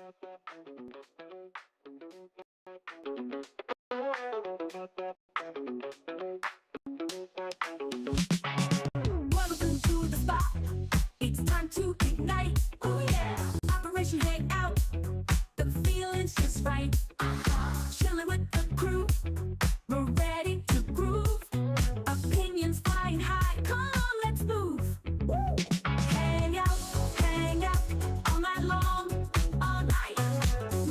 Welcome to the spot. It's time to ignite. Oh yeah. Operation Hangout. The feeling's just right. Chilling with the crew. We're ready to groove. Opinions flying high. Come on, let's move. Woo! Hang out all night long, all night.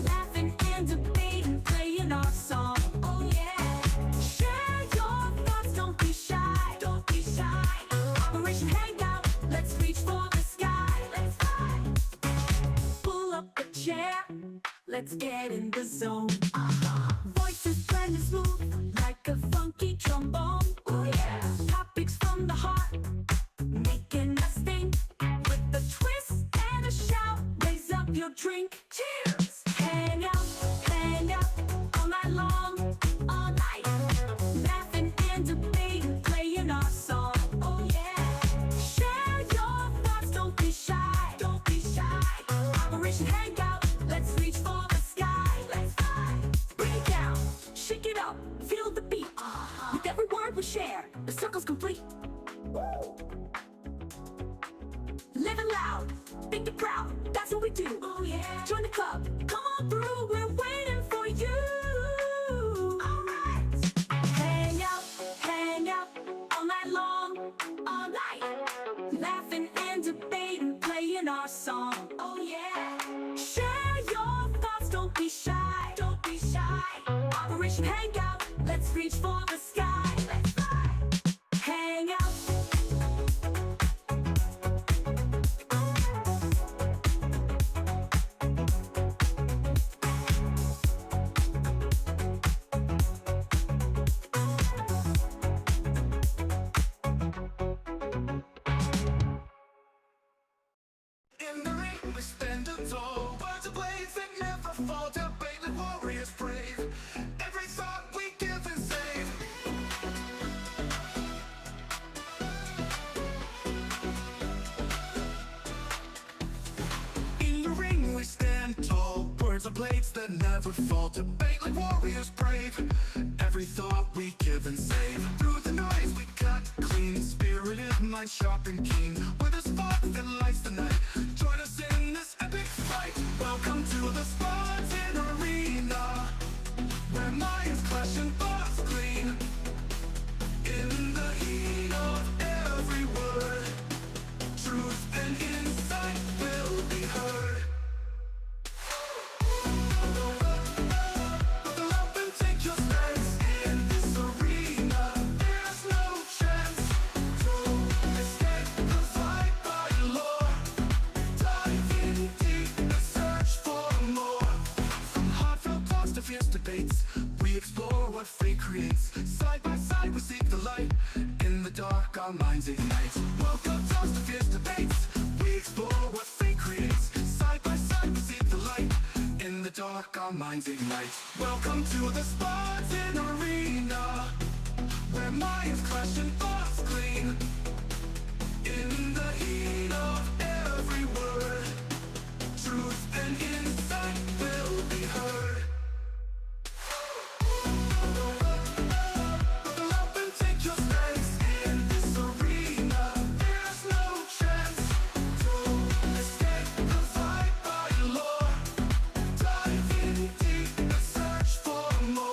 Laughing and debating, playing our song. Oh yeah. Share your thoughts, don't be shy. Don't be shy. Operation Hangout, let's reach for the sky. Let's fly. Pull up a chair, let's get in the zone. Voices blending smooth like a funky trombone. Oh yeah. Topics from the heart, making us think. With a twist and a shout, raise up your drink. Cheers! Hang out all night long, all night. Laughing and debating, playing our song. Oh yeah. Share your thoughts, don't be shy. Don't be shy. Operation Hangout, let's reach for the sky. Let's fly. Bring it down, shake it up, feel the beat. With every word we share, the circle's complete. Woo! Living loud, think it proud, that's what we do. Oh yeah. Join the club, come on through, we're waiting for you. Alright. Hang out, all night long, all night. Laughing and debating, playing our song. Oh yeah. Share your thoughts, don't be shy. Don't be shy. Operation Hangout, let's reach for the sky. Let's fly. Hang out. In the ring we stand tall, words of blades that never fall, debated warriors brave. Every thought we give and save. In the ring we stand tall, words of blades that never fall, debate like warriors brave. Every thought we give and save. Through the noise we cut clean, spirited, mind sharp and keen. With a spark that lights the night, join us in this epic fight. Welcome to the Spartan Arena, where minds clash and thoughts glean. In the heat of every word, truth and insight will be heard. Buckle up and take your stance. In this arena, there's no chance to escape the fight by lore. Dive in deep and search for more. From heartfelt talks to fierce debates, we explore what fate creates. Side by side we seek the light. In the dark our minds ignite. Welcome talks to fierce debates, we explore what fate creates. Side by side we seek the light. In the dark our minds ignite. Welcome to the Spartan Arena, where minds clash and thoughts glean. In the heat of every word, truth and insight will be heard. Buckle up and take your stance. In this arena, there's no chance to escape the fight by lore. Dive in deep and search for more.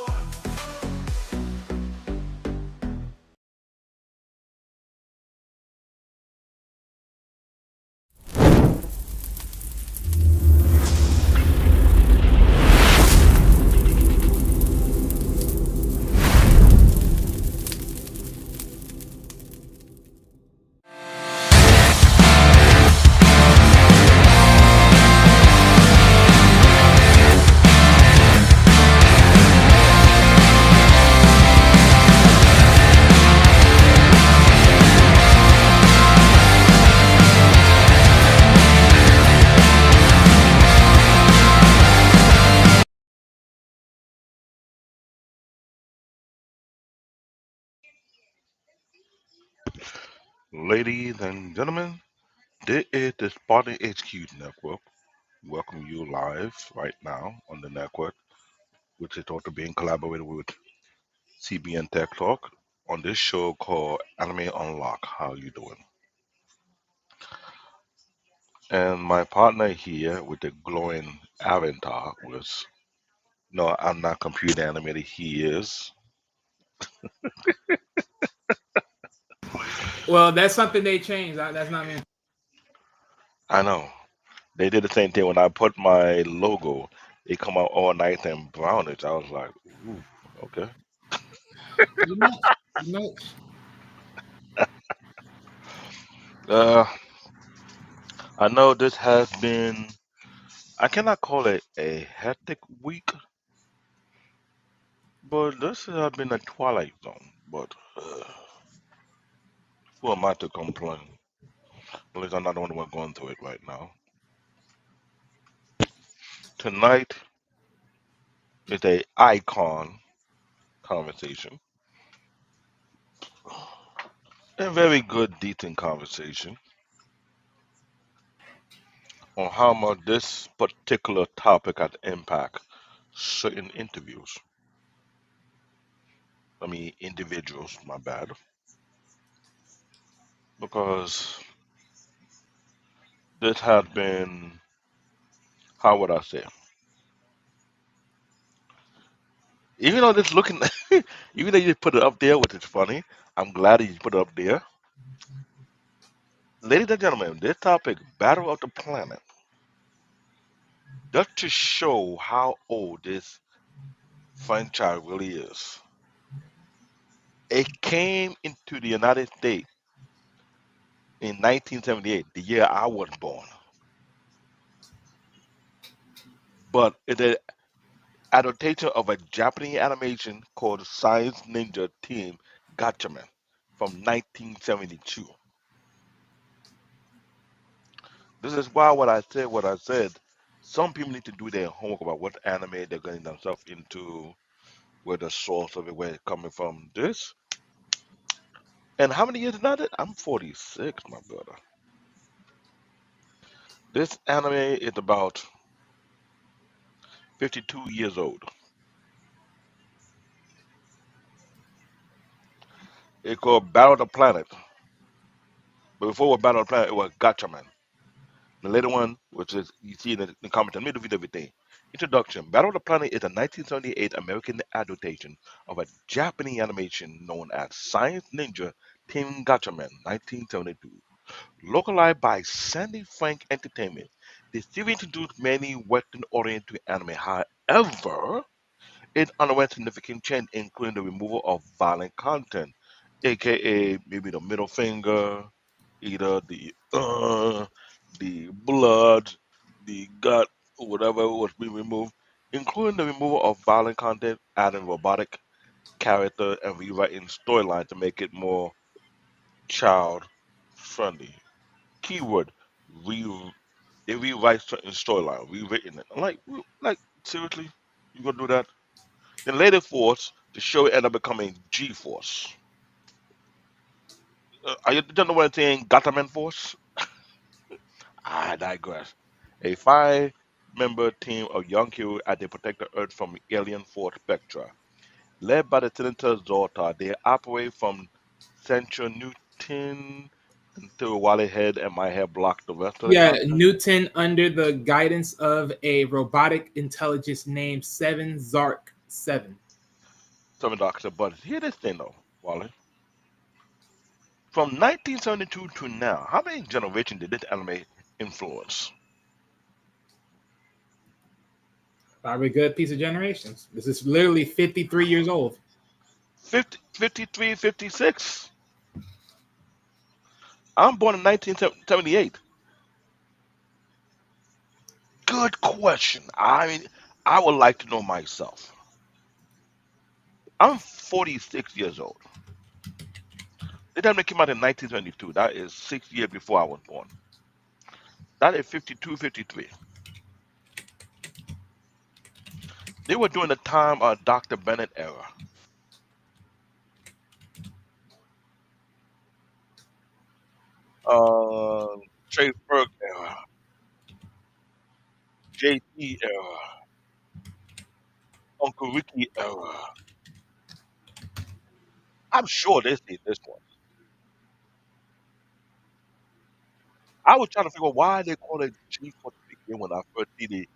Ladies and gentlemen, this is the Spartan HQ Network. welcome you live right now on the network, which is also being collaborated with CBN Tech Talk on this show called Anime Unlock. How you doing? And my partner here with the glowing avatar was no, I'm not computer animated. He is. Well, that's something they changed. That's not me. I know. They did the same thing when I put my logo. It come out all nice and brownish. I was like, ooh, okay. You much. You much. Uh, I know this has been. I cannot call it a hectic week, but this has been a twilight zone. But who am I to complain? At least I'm not the only one going through it right now. Tonight is a icon conversation, a very good, decent conversation on how much this particular topic has impact certain interviews. I mean, individuals. My bad, because this has been, how would I say? Even though this looking, even though you put it up there, which is funny, I'm glad that you put it up there. Ladies and gentlemen, this topic, Battle of the Planet, just to show how old this franchise really is. It came into the United States in 1978, the year I was born, but it's an adaptation of a Japanese animation called Science Ninja Team Gatchaman from 1972. This is why what I said, some people need to do their homework about what anime they're getting themselves into, where the source of it, where it's coming from. This and how many years is that? I'm 46, my brother. This anime is about 52 years old. It's called Battle of the Planet. But before it was Battle of the Planet, it was Gatchaman. The later one, which is you see in the comment, let me read everything. Introduction: Battle of the Planet is a 1978 American adaptation of a Japanese animation known as Science Ninja Team Gatchaman, 1972. Localized by Sandy Frank Entertainment, the series introduced many Western-oriented anime. However, it underwent significant change, including the removal of violent content, aka maybe the middle finger, either the blood, the gut, or whatever was being removed, including the removal of violent content, adding robotic character and rewriting storyline to make it more child friendly. Keyword: re they rewrite certain storyline, rewritten it. I'm like seriously, you gonna do that? Then later Force, the show ended up becoming G Force. Are you don't know what I'm saying? Gotham Force? I digress. A five-member team of young heroes as they protect the Earth from alien force spectra. Led by the Senator Zorta, they operate from Central Newton until Wally Head and my head block the rest of the Yeah, content. Newton under the guidance of a robotic intelligence named Seven Zark 7. Seven Doctor, but hear this thing though, Wally. From 1972 to now, how many generations did this anime influence? Probably a good piece of generations. This is literally 53 years old. 50, 53, 56. I'm born in 1978. Good question. I mean, I would like to know myself. I'm 46 years old. The time they came out in 1972. That is 6 years before I was born. That is 52, 53. They were during the time of Dr. Bennett era, uh, Trey Berg era. JT era, Uncle Ricky era. I'm sure they seen this one. I was trying to figure out why they call it G for the begin when I first see the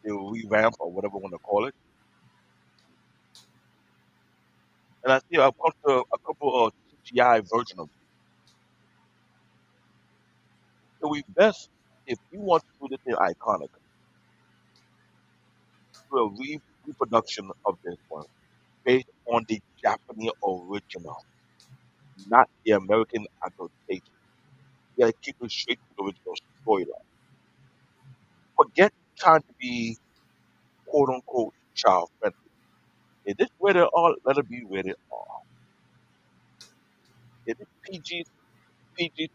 revamp or whatever you want to call it. And I see I've come to a couple of CGI version of it. So we best, if you want to do this thing iconic, do a reproduction of this one based on the Japanese original, not the American adaptation. You gotta keep it straight to the original storyline. Forget trying to be quote unquote child friendly. If it's rated R, let it be rated R. If it's PG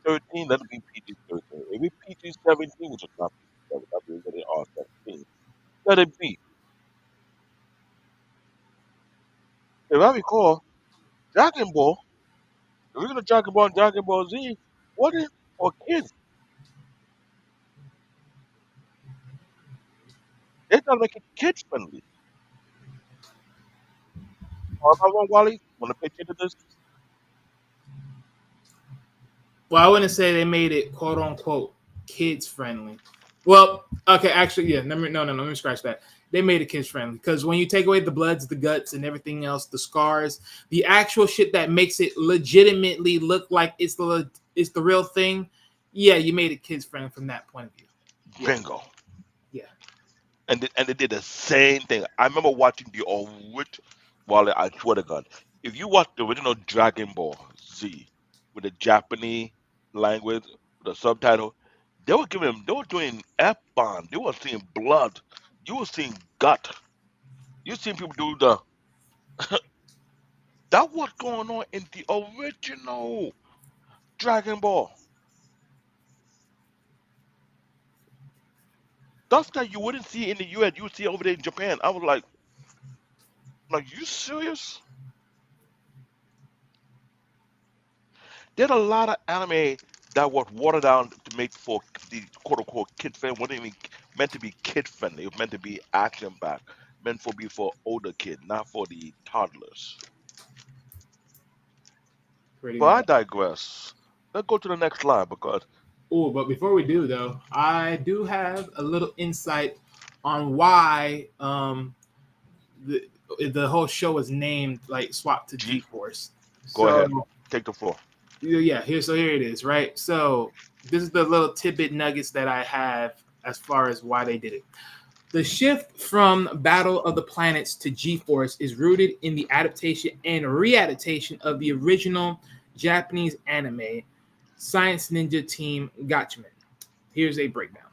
13, let it be PG 13. If it's PG 17, which is not PG 17, let it be rated R 17. Let it be. If I recall, Dragon Ball, the original Dragon Ball and Dragon Ball Z, what is for kids? They're trying to make it kids friendly. Or am I wrong, Wally? Want to pitch into this? Well, I wouldn't say they made it quote unquote kids friendly. Well, okay, actually, yeah. No. Let me scratch that. They made it kids friendly because when you take away the bloods, the guts, and everything else, the scars, the actual shit that makes it legitimately look like it's the real thing. Yeah, you made it kids friendly from that point of view. Yeah, Bingo. yeah. And they did the same thing. I remember watching the original. Wally, I swear to God, if you watch the original Dragon Ball Z with the Japanese language, with the subtitle, they were doing F bomb. They were seeing blood. You were seeing gut. You seen people do the. That was going on in the original Dragon Ball. Stuff that you wouldn't see in the US, you would see over there in Japan. I was like, you serious? There's a lot of anime that was watered down to make for the quote unquote kid friendly. Wasn't even meant to be kid friendly. It was meant to be action backed, meant for be for older kids, not for the toddlers. Pretty But I much. digress. Let's go to the next slide because Oh, but before we do though, I do have a little insight on why the the whole show is named like swapped to G, G-Force. go ahead, So take the floor. yeah, here it is, right? So this is the little tidbit nuggets that I have as far as why they did it. The shift from Battle of the Planets to G-Force is rooted in the adaptation and readaptation of the original Japanese anime Science Ninja Team Gatchaman. Here's a breakdown.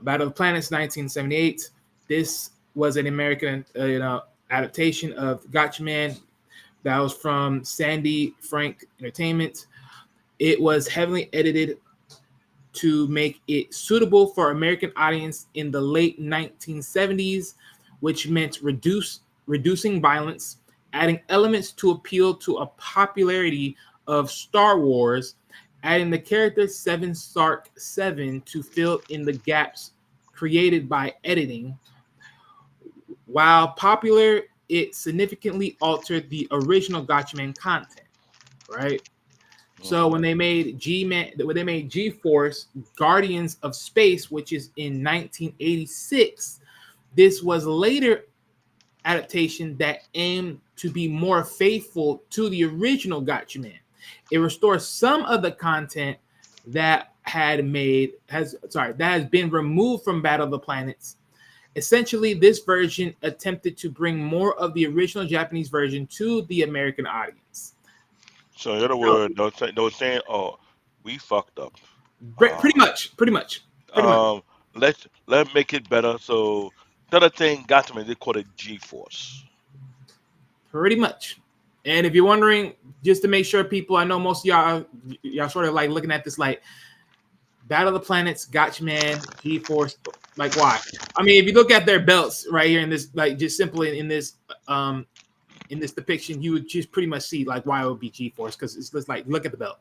Battle of the Planets 1978. This was an American adaptation of Gatchaman that was from Sandy Frank Entertainment. It was heavily edited to make it suitable for American audience in the late 1970s, which meant reducing violence, adding elements to appeal to a popularity of Star Wars, adding the character Seven Sark 7 to fill in the gaps created by editing. While popular, it significantly altered the original Gatchaman content, right? So Hmm. when they made G Force Guardians of Space, which is in 1986, this was later adaptation that aimed to be more faithful to the original Gatchaman. It restores some of the content that has been removed from Battle of the Planets. Essentially, this version attempted to bring more of the original Japanese version to the American audience. So in other So, words, they were saying, "Oh, we fucked up. pretty Uh, much, pretty much, pretty much. um, let's make it better." So instead of saying Gatchaman, they call it G Force. Pretty much. And if you're wondering, just to make sure people, I know most of y'all sort of like looking at this like Battle of the Planets, Gotchman, G-Force, like why? I mean, if you look at their belts right here in this, like just simply in this depiction, you would just pretty much see like why it would be G-Force because it's just like look at the belt.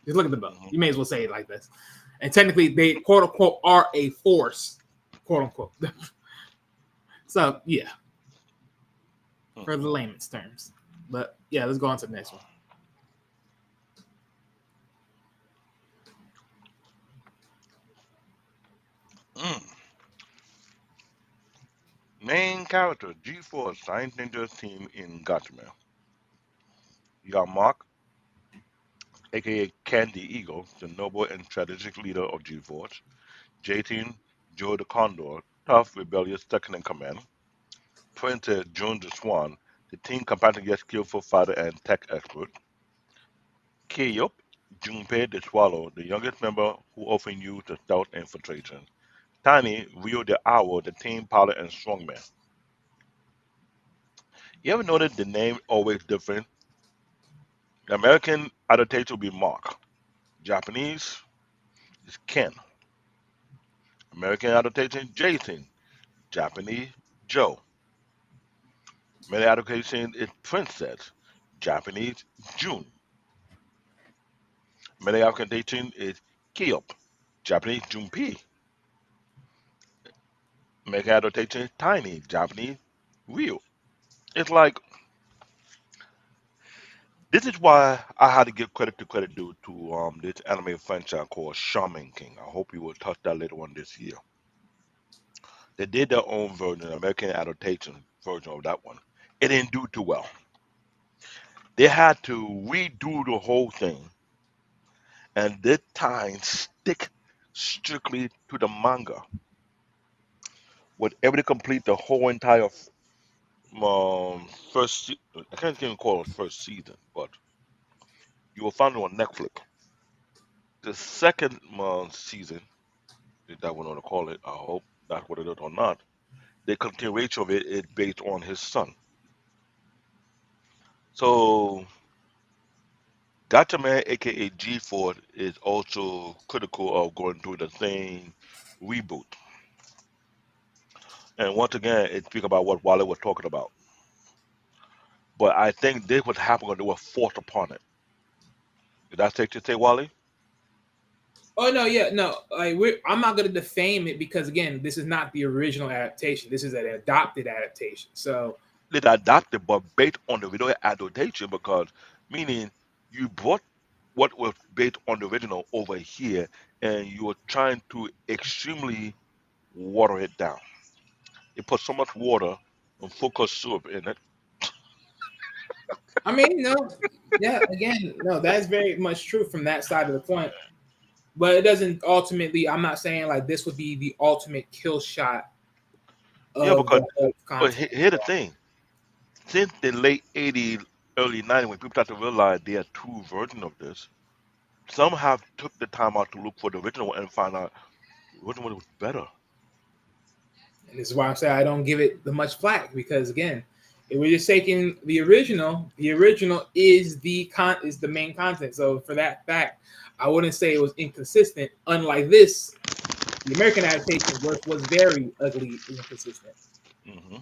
Just look at the belt. Hmm. You may as well say it like this. And technically, they quote unquote are a force. quote unquote. So yeah, for the Mhm. layman's terms. But yeah, let's go on to the next one. Mm. Main character G4 Science Ninja team in Gotcha. You got Mark, aka Candy Eagle, the noble and strategic leader of G-Force. J-Team, Joe the Condor, tough, rebellious second in command. Princess June the Swan, the team combatant yet skillful fighter and tech expert. Keyop, Junpei the Swallow, the youngest member who often used the stealth infiltration. Tiny, Rio the Owl, the team pilot and strongman. You ever noticed the name always different? The American adaptation will be Mark. Japanese is Ken. American adaptation Jason. Japanese Joe. Many adaptation is Princess. Japanese June. Many adaptation is Keyop. Japanese Junpei. Many adaptation is Tiny. Japanese Ryu. It's like this is why I had to give credit due to this anime franchise called Shaman King. I hope you will touch that later on this year. They did their own version, American adaptation version of that one. It didn't do too well. They had to redo the whole thing and this time stick strictly to the manga. Was able to complete the whole entire first. I can't even call it first season, but you will find it on Netflix. The second season, if that what I want to call it, I hope that's what it is or not. The continuation of it is based on his son. So Gotcha Man, aka G Ford, is also critical of going through the same reboot. And once again, it speaks about what Wally was talking about. But I think this was happening when they were forced upon it. Did that safe to say, Wally? Oh no, yeah, no. I'm not gonna defame it because again, this is not the original adaptation. This is an adopted adaptation. So They adapted, but based on the video adaptation, because meaning you brought what was based on the original over here, and you were trying to extremely water it down. You put so much water and focus syrup in it. I mean, no, yeah, again, no, that's very much true from that side of the point. But it doesn't ultimately. I'm not saying like this would be the ultimate kill shot Yeah, of because the whole but content. here's the thing: since the late '80s, early '90s, when people start to realize there are two versions of this, some have took the time out to look for the original and find out the original was better. And this is why I'm saying I don't give it the much flack because again, if we're just taking the original is is the main content. So for that fact, I wouldn't say it was inconsistent. Unlike this, the American adaptation was very ugly and inconsistent. Hmm.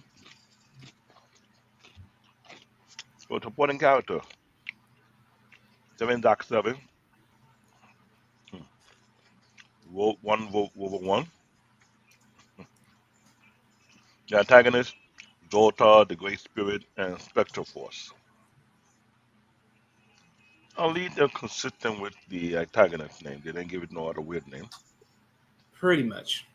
So supporting character, 7.7, vote one, vote one. The antagonist, Zoltar, the Great Spirit, and Spectre Force. I'll leave them consistent with the antagonist name. They didn't give it no other weird name. Pretty much.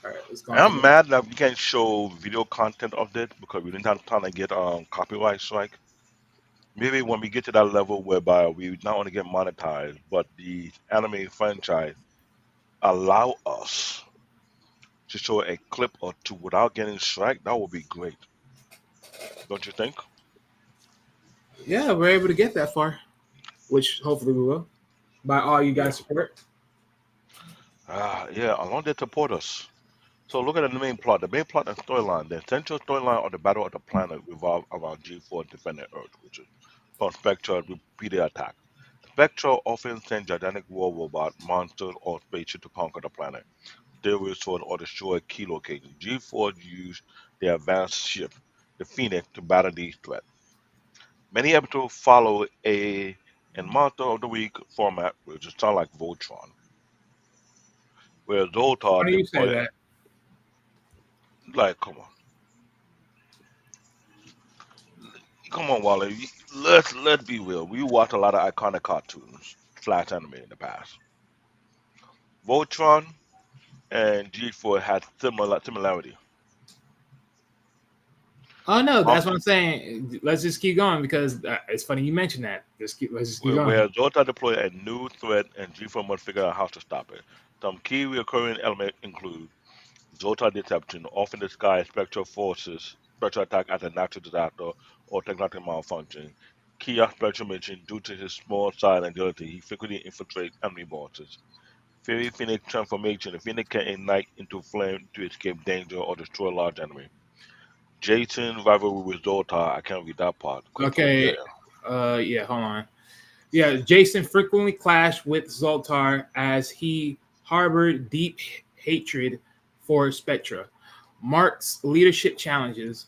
All right, let's go And on to I'm the next. mad that we can't show video content of this because we didn't have time to get copyright strike. Maybe when we get to that level whereby we not only get monetized, but the anime franchise allow us to show a clip or two without getting strike, that would be great. Don't you think? Yeah, we're able to get that far, which hopefully we will by all you Yeah. guys support. Yeah, as long as they support us. So look at the main plot. The main plot and storyline. The essential storyline of the Battle of the Planet revolve around G4 defending Earth, which is from Spectre repeated attack. Spectre often sends gigantic war robot, monsters, or spaceships to conquer the planet, steal resources, or destroy key locations. G4 use their advanced ship, the Phoenix, to battle these threats. Many episodes follow a and Monster of the Week format, which is sound like Voltron. where Zoltar Why do you say deployed. that? Like, come on, Wally. Let's be real. We watch a lot of iconic cartoons slash anime in the past. Voltron and G4 had similarity. Oh no, Um, that's what I'm saying. Let's just keep going because it's funny you mentioned that. Let's just keep going. where Zoltar deployed a new threat and G4 must figure out how to stop it. Some key recurring elements include Zoltar deception, often disguised spectral forces, spectral attack as a natural disaster or technological malfunction. Keyop spectral mission, due to his small size and agility, he frequently infiltrates enemy bosses. Fairy Phoenix transformation, the Phoenix can ignite into flame to escape danger or destroy a large enemy. Jason rivalry with Zoltar, I can't read that part quickly. Yeah. Okay. Yeah. Hold on. Yeah. Jason frequently clashed with Zoltar as he harbored deep hatred for Spectra. Mark's leadership challenges.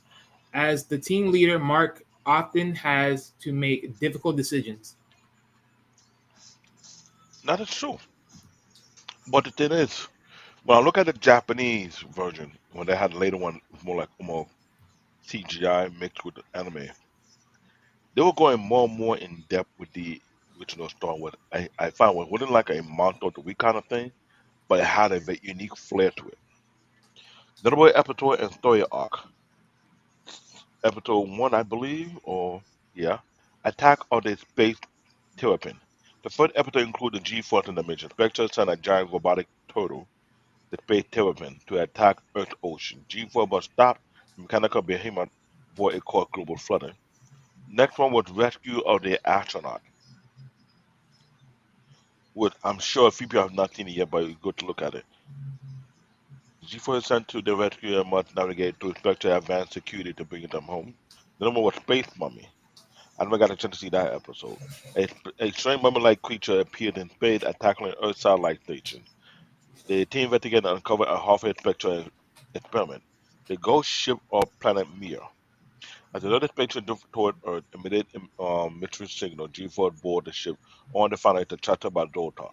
As the team leader, Mark often has to make difficult decisions. That is true. But the thing is, when I look at the Japanese version, when they had the later one, more like more CGI mixed with the anime, they were going more and more in depth with the original story. What I found was wasn't like a monster of the week kind of thing, but it had a very unique flair to it. Notable episode and story arc. Episode one, I believe, or yeah, Attack of the Space Terrapin. The first episode included G-Force in the mission. Spectre sent a giant robotic turtle, the Space Terrapin, to attack Earth Ocean. G-Force must stop the mechanical behemoth before it caused global flooding. Next one was Rescue of the Astronaut, which I'm sure a few people have not seen it yet, but it's good to look at it. G4 is sent to the rescue and must navigate through Spectre advanced security to bring them home. The number was Space Mummy. I never got a chance to see that episode. A strange mummy-like creature appeared in space, attacking an Earth satellite station. The team investigated and uncovered a half-head Spectre experiment. The ghost ship of planet Mir. As another Spectre drifted toward Earth, emitted mystery signal, G4 boarded the ship, on to find out the chatter about Dotar.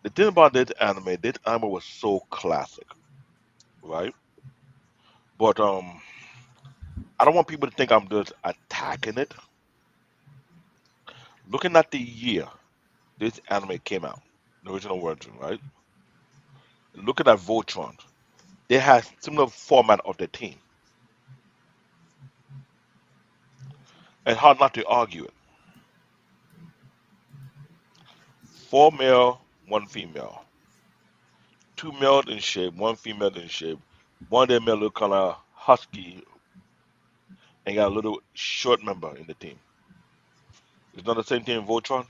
The thing about this anime was so classic, right? But I don't want people to think I'm just attacking it. Looking at the year this anime came out, the original version, right? Looking at Voltron, they had similar format of the team, and hard not to argue it. Four male, one female, two male in shape, one female in shape. One of them male look kind of husky and got a little short member in the team. It's not the same thing in Voltron.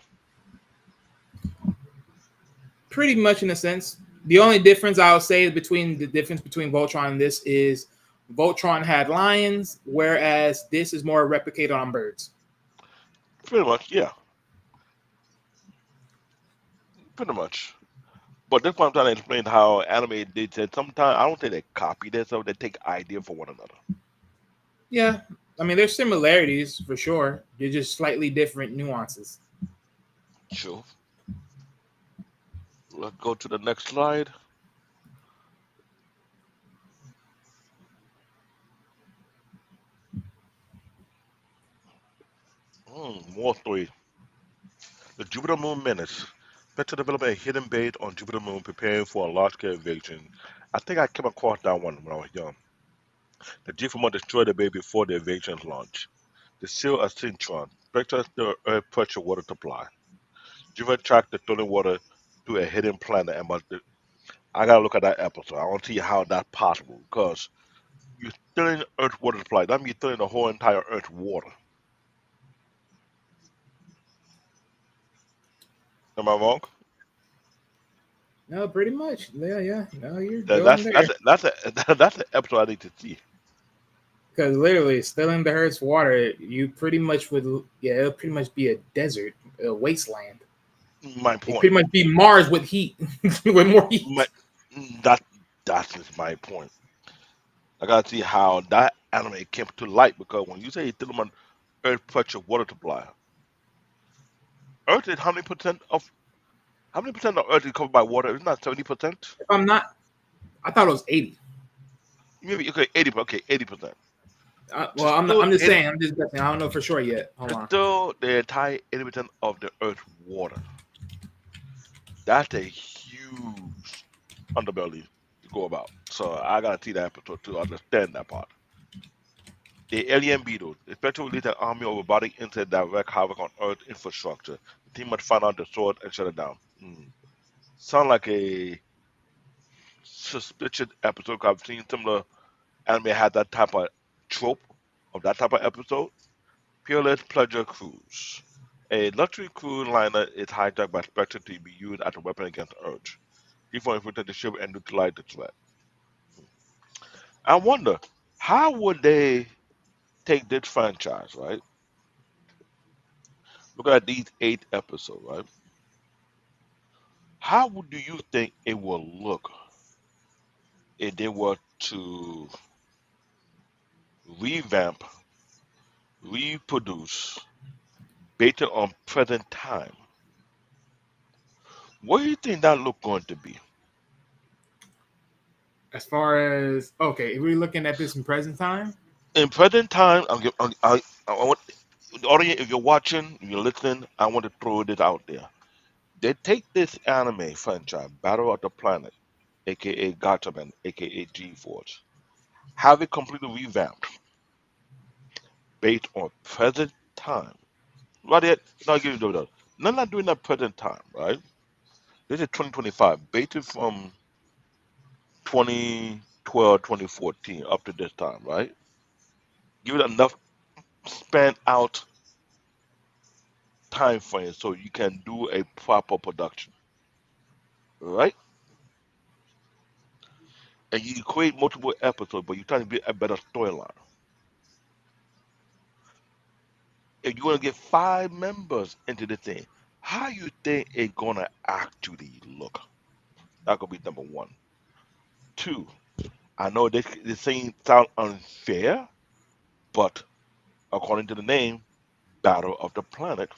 Pretty much in a sense. The only difference I would say between the difference between Voltron and this is Voltron had lions, whereas this is more replicated on birds. Pretty much, yeah, pretty much. But that's why I'm trying to explain how anime they said sometimes I don't say they copy this, so they take idea for one another. Yeah, I mean there's similarities for sure. They're just slightly different nuances. Sure. Let's go to the next slide. More story. The Jupiter Moon Menace. Spectre developed a hidden base on Jupiter Moon, preparing for a large-scale invasion. I think I came across that one when I was young. The G-Former destroyed the base before the invasion launch. The Seal of Syntron. Spectre the Earth pressure water supply. Jupiter tracked the stolen water to a hidden planet and must. I gotta look at that episode. I want to see how that's possible because you're stealing Earth water supply. That means you're stealing the whole entire Earth water. Am I wrong? No, pretty much. Yeah, yeah. No, you're That, going that's there. that's a, that's a that's the episode I need to see. Because literally, stealing the Earth's water, you pretty much would, yeah, it'll pretty much be a desert, a wasteland. My It point. pretty much be Mars with heat, with more My heat. that that's just my point. I gotta see how that anime came to light because when you say it's still on Earth pressure water supply, Earth is how many percent of How many percent of Earth is covered by water? Isn't that 70%? If I'm not, I thought it was 80. Maybe okay, 80. Okay, 80%. Well, I'm not, Still, I'm just 80, saying. I'm just guessing. I don't know for sure yet. Hold it's on. still the entire 80% of the Earth water. That's a huge underbelly to go about. So I gotta see that episode to understand that part. The alien beetles, especially lead an army of robotic insects that wreak havoc on Earth infrastructure. The team must find out the source and shut it down. Sound like a suspicious episode. 'Cause I've seen similar anime had that type of trope of that type of episode. Peerless Pleasure Cruise. A luxury cruise liner is hijacked by Spectre to be used as a weapon against Earth. Before infiltrate the ship and neutralize the threat. I wonder, how would they take this franchise, right? Look at these 8 episodes, right? How do you think it will look if they were to revamp, reproduce, based on present time? What do you think that look going to be? As far as okay, if we're looking at this in present time, In present time, I want the audience. If you're watching, if you're listening, I want to throw this out there. They take this anime franchise, Battle of the Planet, aka Gataman, aka G-Force, have it completely revamped based on present time. Right yet, not giving those. None not doing that present time, right? This is 2025, based from 2012, 2014 up to this time, right? Give it enough span out time frame so you can do a proper production, right? And you create multiple episodes, but you're trying to get a better storyline. If you want to get 5 members into the thing, how you think it's gonna actually look? That could be number one. Two, I know this thing sound unfair, but according to the name, Battle of the Planet,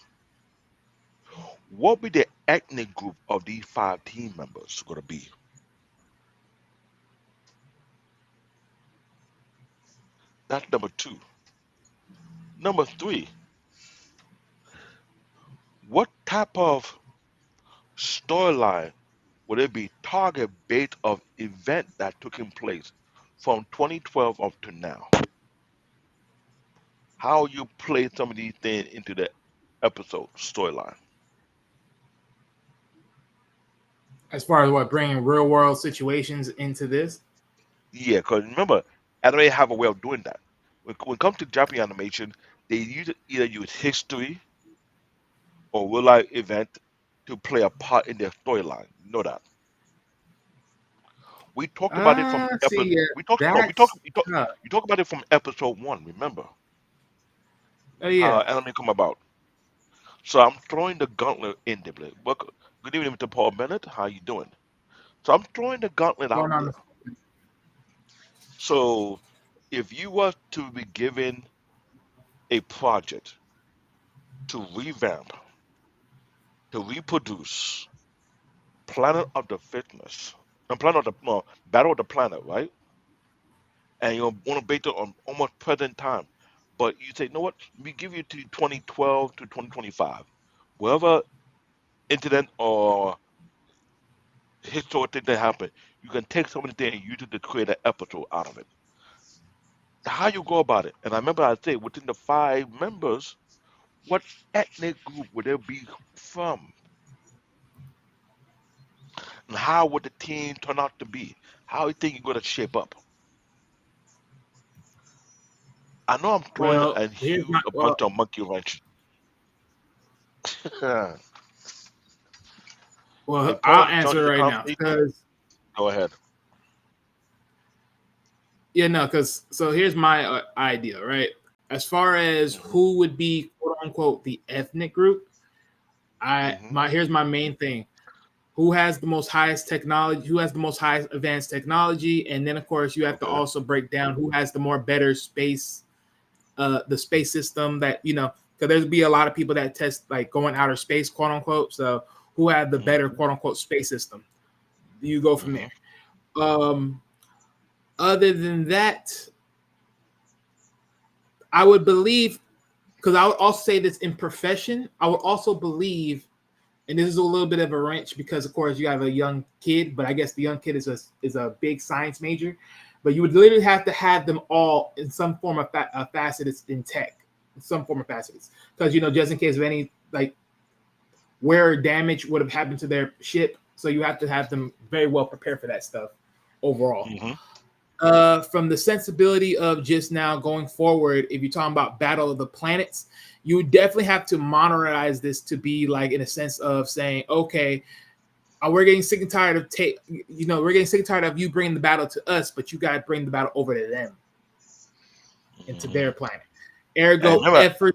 what would the ethnic group of these 5 team members gonna be? That's number two. Number three, what type of storyline would it be target based of event that took in place from 2012 up to now? How you play some of these things into the episode storyline? as far as what bringing real world situations into this, Yeah, because remember, anime have a way of doing that. When it comes to Japanese animation, they either use history or real life event to play a part in their storyline. You know that. We talked about it from episode. see, yeah, We talked about that's tough. you talk about it from episode one. Remember Oh how yeah, anime come about. So I'm throwing the gauntlet in there. Good evening, Mr. Paul Bennett. How you doing? So I'm throwing the gauntlet going out on. there. So if you were to be given a project to revamp, to reproduce Planet of the Fitness, and Planet of the no, Battle of the Planet, right? And you want to base it on almost present time, but you say, you know what? We give you to 2012 to 2025, whatever incident or historic thing that happened, you can take some of the thing and use it to create an episode out of it. How you go about it? And I remember I said within the 5 members, what ethnic group would they be from? And how would the team turn out to be? How you think you're going to shape up? I know I'm throwing Well, a here's my huge a bunch of monkey wrench. Hey, I'll Paul, join answer the right now conversation. because Go ahead. yeah, no, because so here's my idea, right? As far as Hmm. who would be quote unquote the ethnic group, Hmm. here's my main thing: who has the most highest technology, who has the most highest advanced technology, and then of course you have to Okay. also break down who has the more better space, the space system that because there's be a lot of people that test like going outer space, quote unquote. So who have the better Mhm. quote unquote space system. You go from Mhm. there. Um, Other than that, I would believe, because I would also say this in profession, I would also believe, and this is a little bit of a wrench because of course you have a young kid, but I guess the young kid is a big science major, but you would literally have to have them all in some form of facets in tech, in some form of facets, because just in case of any like where damage would have happened to their ship, so you have to have them very well prepared for that stuff overall. Mhm. From the sensibility of just now going forward, if you're talking about Battle of the Planets, you would definitely have to monetize this to be like in a sense of saying, okay, we're getting sick and tired of we're getting sick and tired of you bringing the battle to us, but you got to bring the battle over to them and to their Mhm. planet. And Ergo, remember, effort.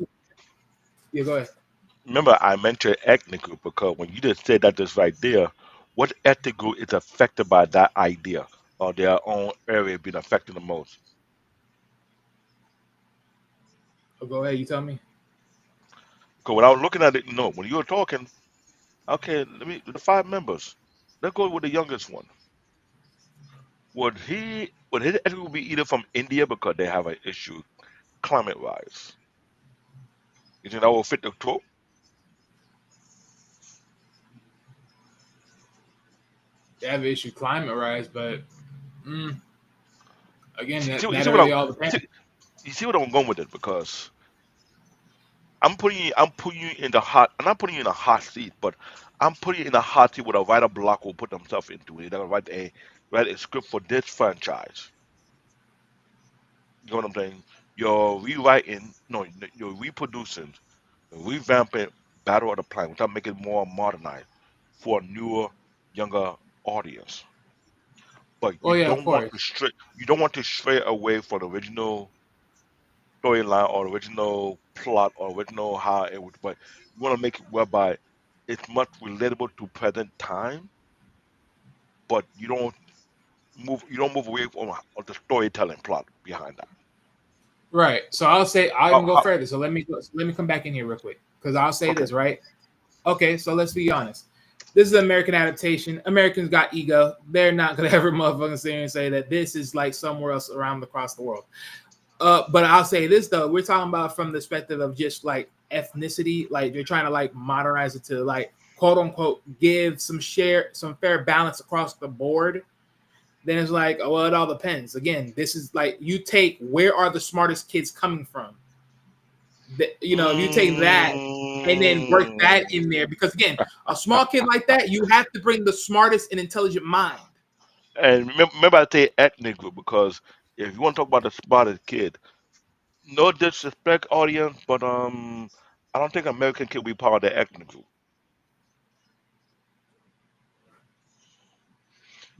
Yeah, go ahead. remember, I mentioned ethnic group because when you just said that just right there, what ethnic group is affected by that idea or their own area being affected the most? Oh, go ahead. You tell me. Because when I was looking at it, when you were talking, okay, let me the five members. Let's go with the youngest one. Would his ethnic group be either from India because they have an issue climate wise? You think that will fit the quote? They have issue climate rise, but mm, again, See, that really all depends. you see what I'm going with it because I'm putting you in the I'm not putting you in a hot seat, but I'm putting you in a hot seat with a writer block will put themselves into it. They're gonna write a script for this franchise. You know what I'm saying? You're rewriting, no, you're reproducing, revamping Battle of the Planet without making it more modernized for a newer, younger audience. But Oh yeah, of course. you don't want to stray away from the original storyline or original plot or original how it would, but you want to make it whereby it's much relatable to present time, but you don't move away from the storytelling plot behind that. Right. So I'll How, even go how, further. So let me come back in here real quick because I'll say okay. this, right? Okay, so let's be honest. This is an American adaptation. Americans got ego. They're not gonna ever motherfucking sit here and say that this is like somewhere else around across the world. But I'll say this though, we're talking about from the perspective of just like ethnicity, like they're trying to like modernize it to like quote unquote give some fair balance across the board. Then it's like, oh, well, it all depends. Again, this is like you take where are the smartest kids coming from? If you take that and then work that Mm, in there, because again, a small kid like that, you have to bring the smartest and intelligent mind. and remember, I say ethnic group because if you want to talk about the smartest kid, no disrespect, audience, but I don't think American kid will be part of the ethnic group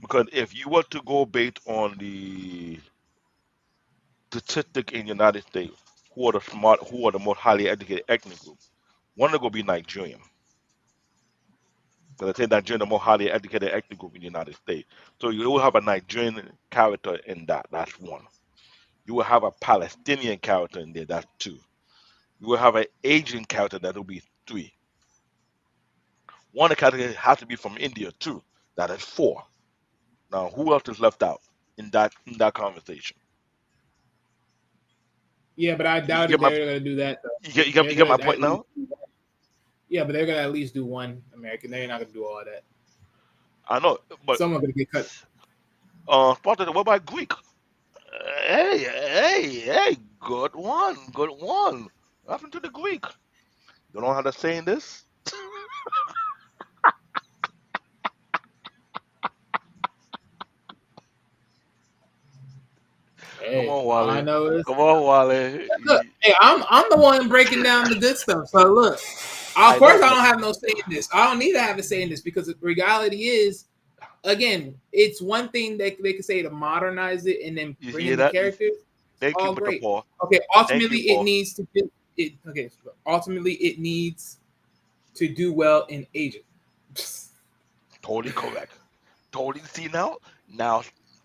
because if you were to go based on the statistic in the United States, who are the most highly educated ethnic group, one is going to be Nigerian. Because I say Nigerian, the more highly educated ethnic group in the United States. So you will have a Nigerian character in that. That's one. You will have a Palestinian character in there. That's two. You will have an Asian character. That will be three. One character has to be from India too. That is four. Now, who else is left out in that conversation? Yeah, but I You doubt if get my they're gonna do that though. you They're get gonna my at point least now. yeah, but they're gonna at least do one American. They're not gonna do all that. I know, but Someone gonna get cut. what about Greek? Hey, good one. What happened to the Greek? You know how to say in this? Come Hey, on, all I Wally. know is Come on, Wally. look. Hey, I'm the one breaking down the good stuff. So look, of I course know, I but don't have no say in this. I don't need to have a say in this because the reality is, again, it's one thing that they can say to modernize it and then you bring hear in the that? characters. Thank you, All Mr. great. Paul. Okay, Thank ultimately you, it Paul. needs to do it. Okay, so ultimately it needs to do well in Asia. Totally correct. Totally see now. Now,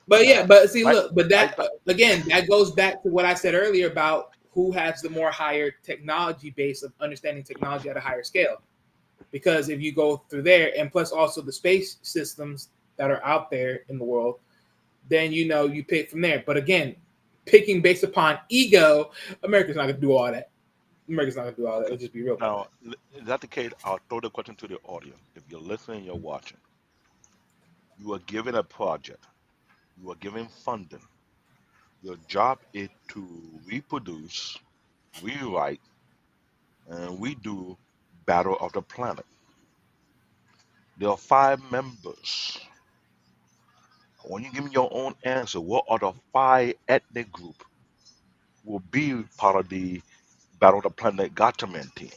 But yeah, now, but see, right, look, but right that back. again, that goes back to what I said earlier about who has the more higher technology base of understanding technology at a higher scale. because if you go through there, and plus also the space systems that are out there in the world, then you pick from there. But again, picking based upon ego, America's not gonna do all that. America's not gonna do all that. Okay. Let's just be real about Now, that. in that the case, I'll throw the question to the audience. If you're listening, you're watching, you are given a project, you are given funding. Your job is to reproduce, rewrite, and redo Battle of the Planet. There are five members. When you give me your own answer, what are the five ethnic group will be part of the Battle of the Planet Gotcha Man team?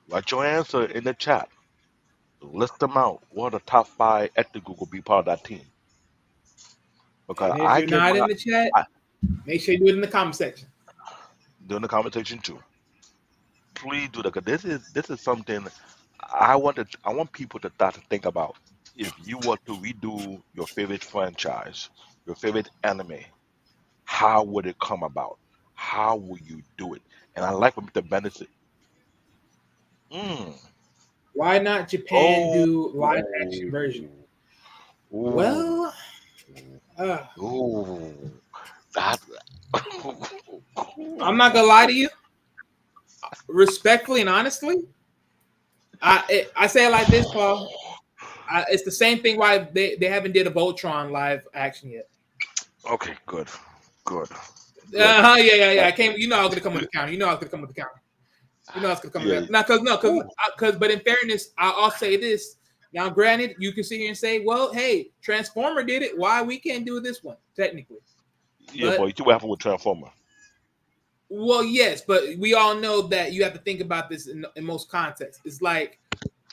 Write your answer in the chat. List them out. What are the top five ethnic group will be part of that team? Because And if I you're give not my in the chat, I, make sure you do it in the comment section. during the conversation too. Please do that because this is something I want people to start to think about. If you were to redo your favorite franchise, your favorite anime, how would it come about? How will you do it? And I like what Mr. Bennett said. Mm, Why not Japan oh, do live action version? ooh, Well, uh, ooh, that. I'm not gonna lie to you, respectfully and honestly. I say it like this, Paul. It's the same thing why they haven't did a Voltron live action yet. Okay, good, good, good. Yeah. That, I came. I was gonna come with the counter. I was gonna come with the counter. I was gonna come with yeah. that. Now, cause no, cause, Ooh, cause, but in fairness, I'll say this. Now, granted, you can sit here and say, well, hey, Transformer did it. Why we can't do this one technically? yeah, boy, But you see what happened with Transformer? well, yes, but we all know that you have to think about this in most contexts. It's like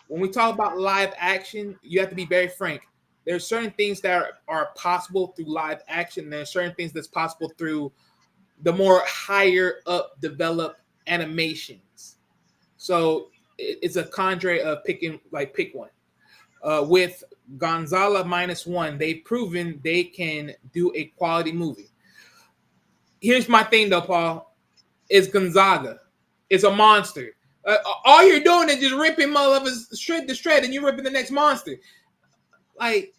when we talk about live action, you have to be very frank. There are certain things that are possible through live action. There are certain things that's possible through the more higher up developed animations. So it's a cadre of pick one. With Gonzala -1, they've proven they can do a quality movie. Here's my thing though, Paul. Is Gonzaga. It's a monster. All you're doing is just ripping motherfuckers shred to shred, and you're ripping the next monster. Like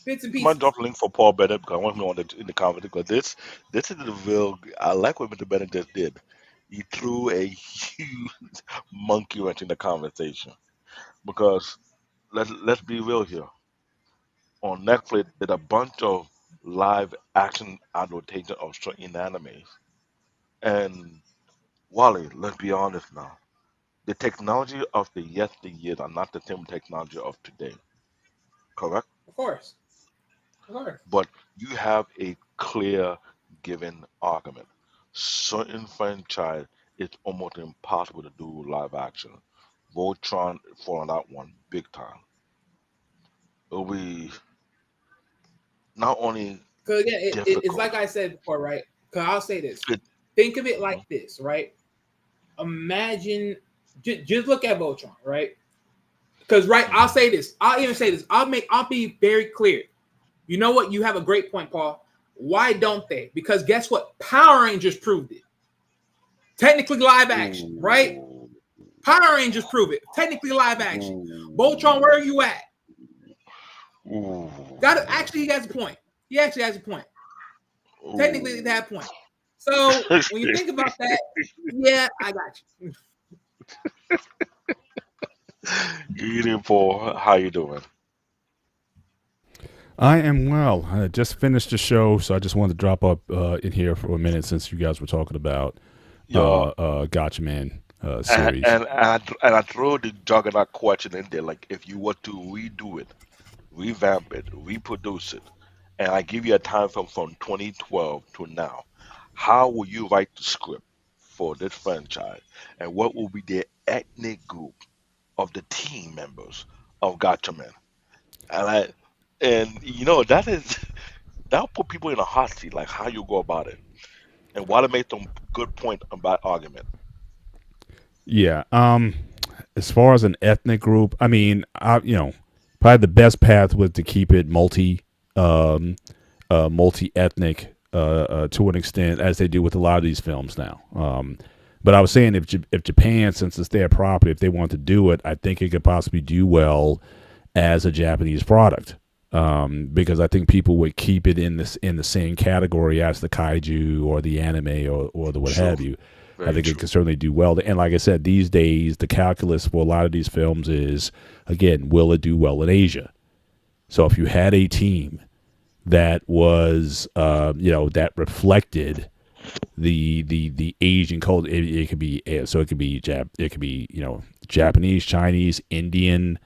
bits and Somebody pieces. drop a link for Paul Bennett because I want him on in the comment because this is the real. I like what Mr. Bennett just did. He threw a huge monkey wrench in the conversation because let's be real here. On Netflix, there's a bunch of live action adaptation of certain animes, and Wally, let's be honest now. The technology of the yesteryears are not the same technology of today. Correct? Of course. Of course. But you have a clear given argument. Certain franchise, it's almost impossible to do live action. Voltron fall on that one big time. It'll be not only Because again, it's difficult. like I said before, right? Because I'll say this. It, Think of it like mhm, this, right? Imagine, just look at Voltron, right? Because I'll mhm. say this. I'll even say this. I'll be very clear. You know what? You have a great point, Paul. Why don't they? Because guess what? Power Rangers proved it. Technically live action, right? Ooh, Power Rangers prove it. Technically live action. Voltron, where ooh, are you at? Got it. ooh, Actually, he has a point. He actually has a point. Technically, they ooh. have a point. So when you think about that, yeah, I got you. Eating for how you doing? I am well. I just finished the show, so I just wanted to drop up in here for a minute since you guys were talking about Yo, Gotcha Man and series. and and I throw the juggernaut question in there, like if you were to redo it, revamp it, reproduce it, and I give you a time from 2012 to now, how will you write the script for this franchise, and what will be the ethnic group of the team members of Gotcha Man? And that is that'll put people in a hot seat, like how you go about it, and while it made some good point about argument. Yeah. As far as an ethnic group, I mean, probably the best path was to keep it multi ethnic to an extent, as they do with a lot of these films now. But I was saying if Japan, since it's their property, if they want to do it, I think it could possibly do well as a Japanese product. Because I think people would keep it in the same category as the kaiju or the anime or the what True. have you. I Very think it true. could certainly do well. And like I said, these days the calculus for a lot of these films is, again, will it do well in Asia? So if you had a team that was that reflected the Asian culture, it could be Japanese, Chinese, Indian,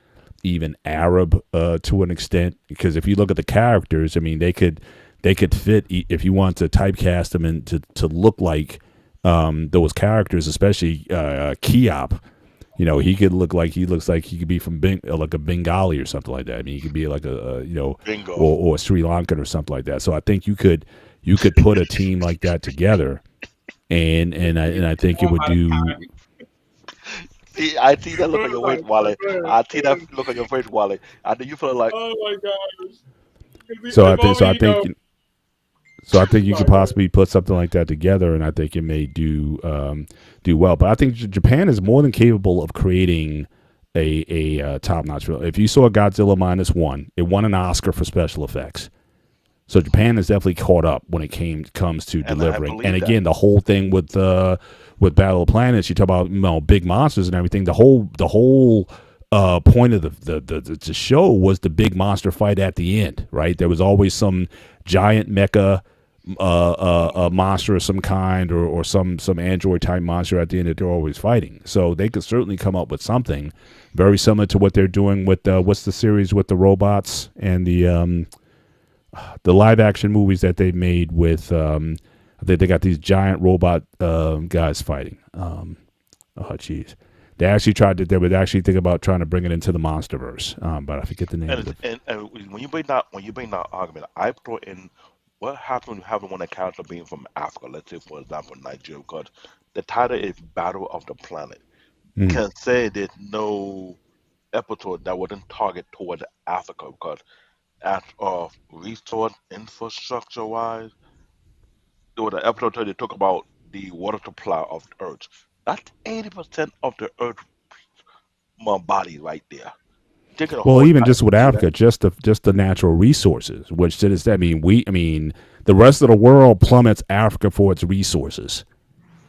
even Arab to an extent. Because if you look at the characters, I mean, they could fit if you want to typecast them and to look like those characters, especially Keyop. He could look like he could be from like a Bengali or something like that. I mean, he could be like Bingo. or Sri Lankan or something like that. So I think you could put a team like that together, and I think it would do. See, I see that look on Oh your my face, Wally. god. I see that look on your face, Wally. I think you feel like, Oh my gosh. So If only, you know. So I think you could Sorry, go ahead. possibly put something like that together, and I think it may do well. But I think Japan is more than capable of creating a top notch film. If you saw Godzilla -1, it won an Oscar for special effects. So Japan is definitely caught up when it comes to and I delivering. believe And that. again, the whole thing with Battle of the Planets, you talk about big monsters and everything. The whole point of the show was the big monster fight at the end, right? There was always some giant mecha a monster of some kind or some android type monster at the end that they're always fighting. So they could certainly come up with something very similar to what they're doing with what's the series with the robots and the live action movies that they made with they got these giant robot guys fighting. Oh jeez. They would actually think about trying to bring it into the MonsterVerse, but I forget the name of it. And when you bring that argument, I throw in what happens when you have one character being from Africa, let's say for example Nigeria, because the title is Battle of the Planet. Mm. Can say there's no episode that wouldn't target towards Africa because as of resource infrastructure wise, there was an episode where they talk about the water supply of the earth. That's 80% of the earth body right there. Taking a Well, whole even entire just with continent. Africa, just the natural resources, which to this, I mean, the rest of the world plummets Africa for its resources.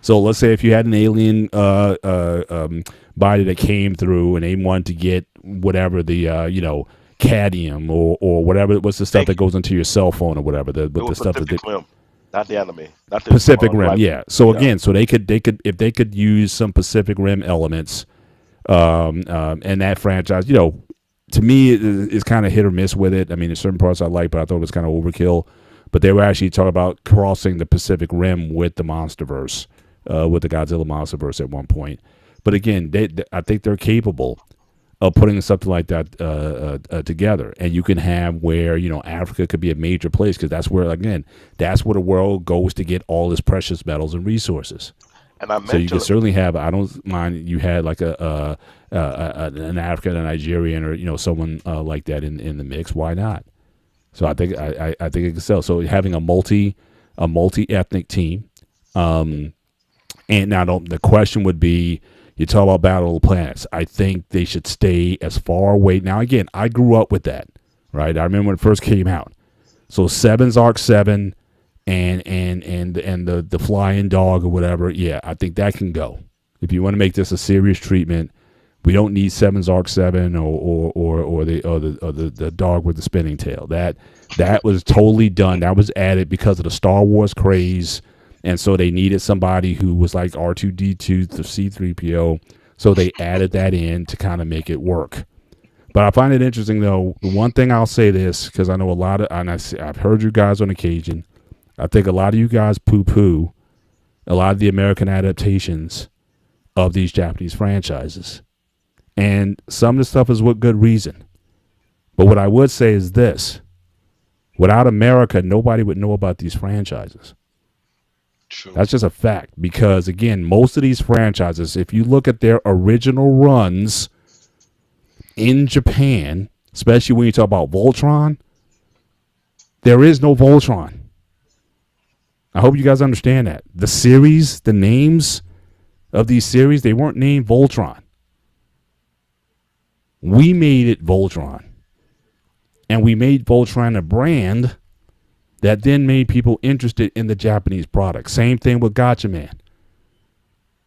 So let's say if you had an alien body that came through and they wanted to get whatever the cadmium or whatever, what's the stuff that goes into your cell phone or whatever, It the was stuff that Pacific Rim, not the anime, not the Pacific Rim, like, yeah. So yeah. again, so they could if they could use some Pacific Rim elements, and that franchise, to me is kind of hit or miss with it. I mean, there's certain parts I like, but I thought it was kind of overkill. But they were actually talking about crossing the Pacific Rim with the MonsterVerse, with the Godzilla MonsterVerse at one point. But again, I think they're capable of putting something like that together, and you can have where Africa could be a major place because that's where the world goes to get all its precious metals and resources. And I So you can mentioned certainly have. I don't mind you had like an African, a Nigerian, or someone like that in the mix. Why not? So I think I think it can sell. So having a multi ethnic team, and now the question would be, you talk about Battle of the Planets. I think they should stay as far away. Now again, I grew up with that, right? I remember when it first came out. So Seven's Arc 7 and the flying dog or whatever. Yeah, I think that can go. If you want to make this a serious treatment, we don't need Seven's Arc 7 or the dog with the spinning tail. That was totally done. That was added because of the Star Wars craze. And so they needed somebody who was like R2D2 to C3PO. So they added that in to kind of make it work. But I find it interesting, though. The one thing I'll say this, because I know a lot of, and I've heard you guys on occasion, I think a lot of you guys poo-poo a lot of the American adaptations of these Japanese franchises. And some of the stuff is with good reason. But what I would say is this. Without America, nobody would know about these franchises. true. That's just a fact because, again, most of these franchises, if you look at their original runs in Japan, especially when you talk about Voltron, there is no Voltron. I hope you guys understand that. The series, the names, of these series, they weren't named Voltron. We made it Voltron. And we made Voltron a brand that then made people interested in the Japanese product. Same thing with Gotcha Man.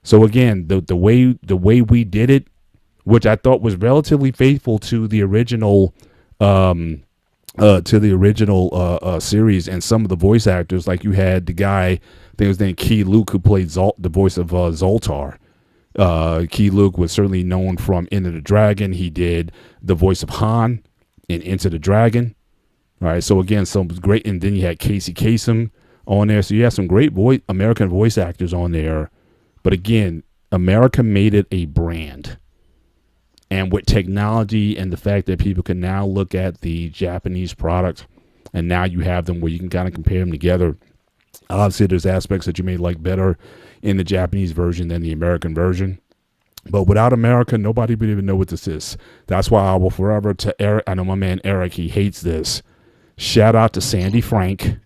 So again, the way we did it, which I thought was relatively faithful to the original series, and some of the voice actors, like you had the guy, I think his name Keyop, who played the voice of Zoltar. Keyop was certainly known from Into the Dragon. He did the voice of Han in Into the Dragon. All right, so again, some great, and then you had Casey Kasem on there. So you have some great American voice actors on there. But again, America made it a brand. And with technology and the fact that people can now look at the Japanese product, and now you have them where you can kind of compare them together. Obviously, there's aspects that you may like better in the Japanese version than the American version. But without America, nobody would even know what this is. That's why I will forever, to Eric, I know my man Eric, he hates this. Shout out to Sandy Frank,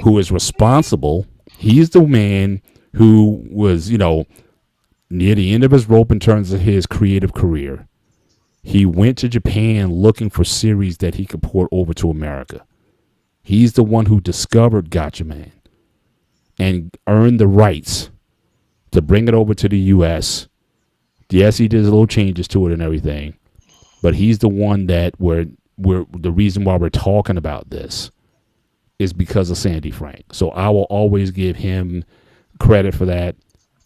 who is responsible. He's the man who was, near the end of his rope in terms of his creative career. He went to Japan looking for series that he could port over to America. He's the one who discovered Gotcha Man and earned the rights to bring it over to the U.S. Yes, he did little changes to it and everything, but he's the one that the reason why we're talking about this is because of Sandy Frank. So I will always give him credit for that.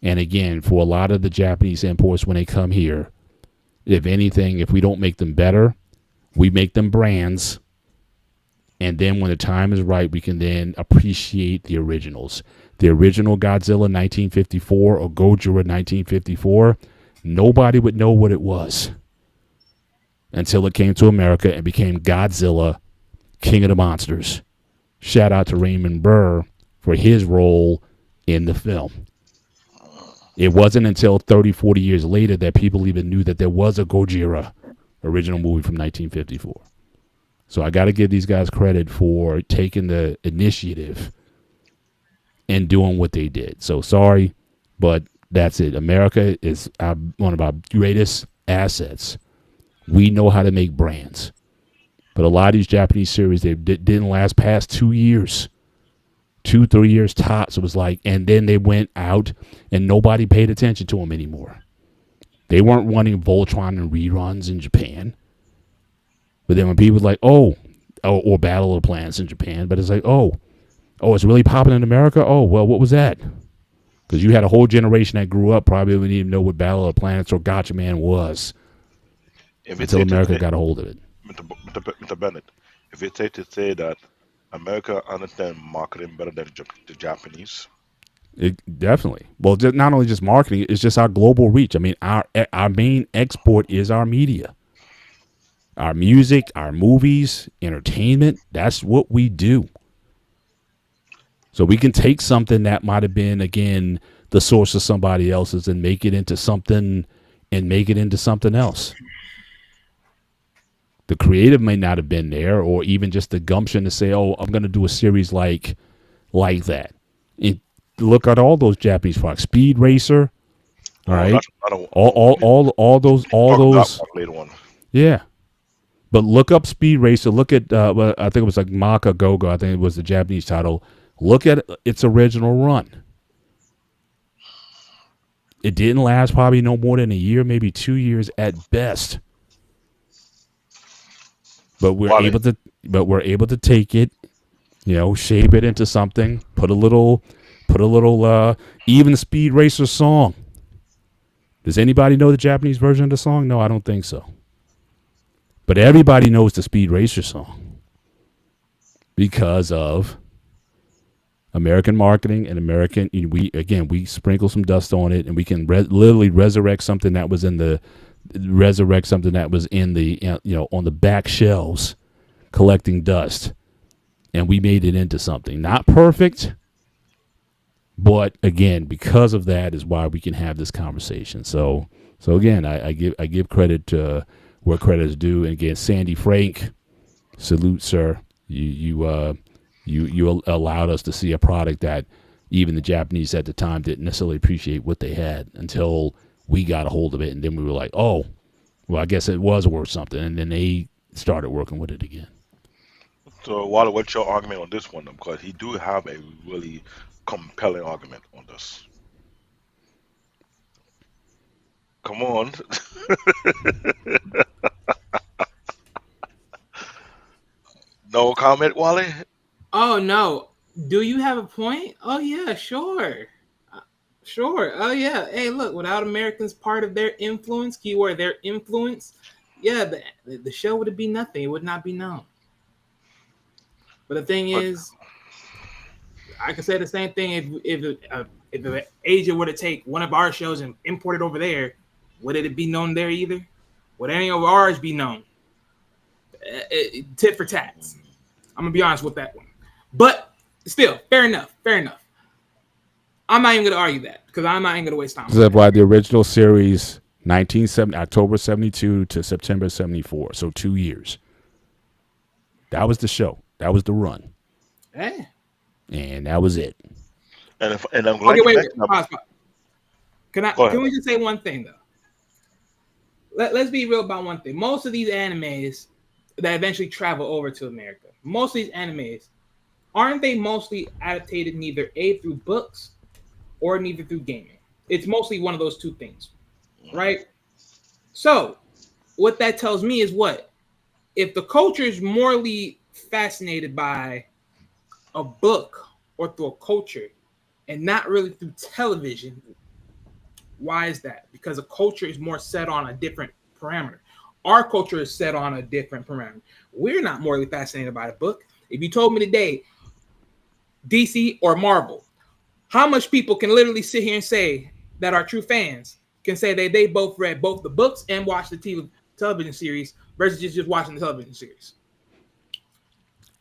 And again, for a lot of the Japanese imports when they come here, if anything, if we don't make them better, we make them brands. And then when the time is right, we can then appreciate the originals. The original Godzilla 1954 or Gojira 1954, nobody would know what it was until it came to America and became Godzilla, King of the Monsters. Shout out to Raymond Burr for his role in the film. It wasn't until 30, 40 years later that people even knew that there was a Gojira original movie from 1954. So I got to give these guys credit for taking the initiative and doing what they did. So sorry, but that's it. America is one of our greatest assets. We know how to make brands. But a lot of these Japanese series, they didn't last past 2 years. 2-3 years tops. It was like, and then they went out and nobody paid attention to them anymore. They weren't running Voltron and reruns in Japan. But then when people were like, or Battle of the Planets in Japan, but it's like, it's really popping in America? Oh, well, what was that? Because you had a whole generation that grew up probably didn't even know what Battle of the Planets or Gotcha Man was until America got a hold of it. Mr. Bennett, if it's safe to say that America understands marketing better than the Japanese. It definitely. Well, not only just marketing, it's just our global reach. I mean, our main export is our media, our music, our movies, entertainment. That's what we do. So we can take something that might have been, again, the source of somebody else's and make it into something else. The creative may not have been there, or even just the gumption to say, I'm going to do a series like that. And look at all those Japanese products. Speed Racer, all right? All those. Later one. Yeah. But look up Speed Racer. Look at, I think it was like Maka Gogo. I think it was the Japanese title. Look at its original run. It didn't last probably no more than a year, maybe 2 years at best. But we're able to take it, shape it into something, put a little even Speed Racer song. Does anybody know the Japanese version of the song? No, I don't think so. But everybody knows the Speed Racer song because of American marketing and American. We sprinkle some dust on it, and we can literally resurrect something that was in the on the back shelves collecting dust, and we made it into something not perfect, but again, because of that is why we can have this conversation. So again, I give credit to where credit is due, and again, Sandy Frank, salute, sir. You allowed us to see a product that even the Japanese at the time didn't necessarily appreciate what they had until we got a hold of it, and then we were like, oh, well, I guess it was worth something, and then they started working with it again. So, Wally, what's your argument on this one? Because he do have a really compelling argument on this. Come on. No comment, Wally? Oh no. Do you have a point? Oh yeah, sure. Uh, Sure. Oh yeah. Hey, look, without Americans part of their influence, keyword their influence, yeah, the show would be nothing. It would not be known. But the thing But is, I could say the same thing if Asia were to take one of our shows and import it over there, would it be known there either? Would any of ours be known? Tit for tats. I'm gonna be honest with that one. But still, fair enough. Fair enough. I'm not even gonna argue that because I'm not even gonna waste time with That's that. why the original series, 1970, October 72 to September 74, so 2 years. That was the show. That was the run, Hey. and that was it. and I'm Okay, glad you wait. mentioned that. Pause, pause. Go Can ahead. we just say one thing though? Let's be real about one thing. Most of these animes that eventually travel over to America, most of these animes, aren't they mostly adapted neither A through books or neither through gaming? It's mostly one of those two things, right? So what that tells me is what? If the culture is morally fascinated by a book or through a culture and not really through television, why is that? Because a culture is more set on a different parameter. Our culture is set on a different parameter. We're not morally fascinated by the book. If you told me today, DC or Marvel, how much people can literally sit here and say that are true fans can say that they both read both the books and watched the television series versus just watching the television series?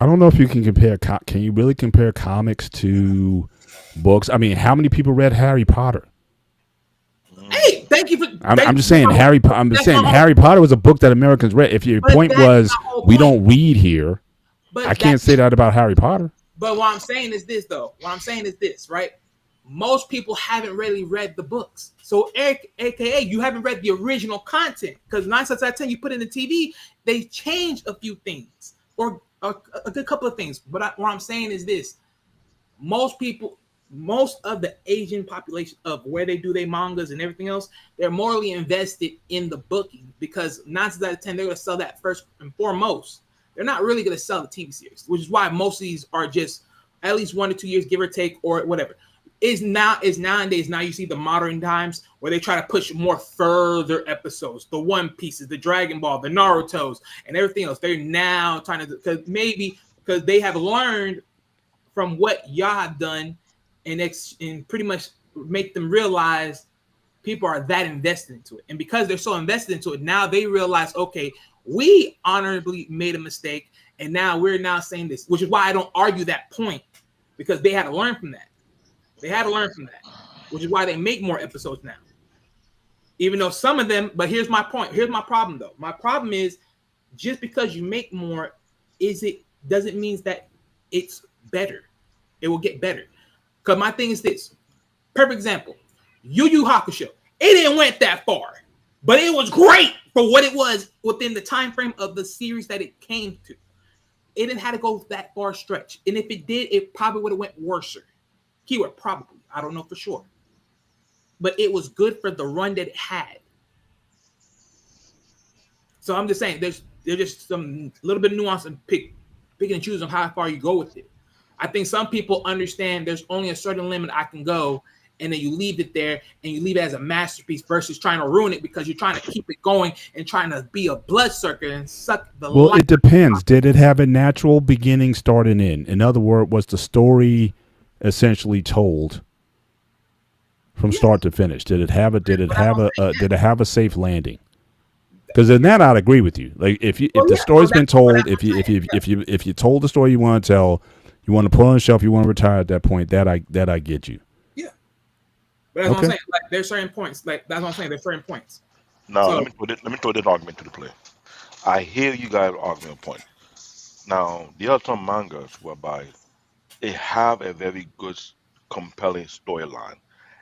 I don't know if you can compare. Can you really compare comics to books? I mean, how many people read Harry Potter? Hey, thank you for. I'm just saying I'm just saying Harry Potter was a book that Americans read. If your But point that's was my whole we point. don't read here, I But can't say that about Harry Potter. But what I'm saying is this, though. What I'm saying is this, right? Most people haven't really read the books. So, AKA, you haven't read the original content. Because 9 times out of 10, you put in the TV, they changed a few things or a good couple of things. But what I'm saying is this. Most people, most of the Asian population of where they do their mangas and everything else, they're morally invested in the booking because 9 times out of 10, they're going to sell that first and foremost. They're not really going to sell the TV series, which is why most of these are just at least 1 to 2 years, give or take, or whatever. Is nowadays now you see the modern times where they try to push more further episodes, the One Pieces, the Dragon Ball, the Naruto's, and everything else. They're now trying to because they have learned from what y'all have done and pretty much make them realize people are that invested into it. And because they're so invested into it, now they realize, okay, we honorably made a mistake, and now we're now saying this, which is why I don't argue that point, because they had to learn from that. They had to learn from that, which is why they make more episodes now. Even though some of them, but here's my point. Here's my problem, though. My problem is just because you make more, doesn't mean that it's better. It will get better. Because my thing is this. Perfect example. Yu Yu Hakusho. It didn't went that far, but it was great for what it was within the time frame of the series that it came to. It didn't have to go that far stretch. And if it did, it probably would have went worse. Keyword probably. I don't know for sure. But it was good for the run that it had. So I'm just saying there's just some little bit of nuance and pick and choose on how far you go with it. I think some people understand there's only a certain limit I can go, and then you leave it there and you leave it as a masterpiece versus trying to ruin it because you're trying to keep it going and trying to be a bloodsucker and suck the Well, life. it depends. Did it have a natural beginning, start, and end? In other words, was the story essentially told from start to finish? Did it have a safe landing? Because in that, I'd agree with you. Like if the story's been told, if you told the story you want to tell, you want to put on the shelf, you want to retire at that point, that I get you. Yeah. But that's what I'm saying. Like there's certain points. Like that's what I'm saying. There's certain points. Now, So let me throw this argument to the play. I hear you guys arguing a point. Now, there are some mangas whereby they have a very good compelling storyline.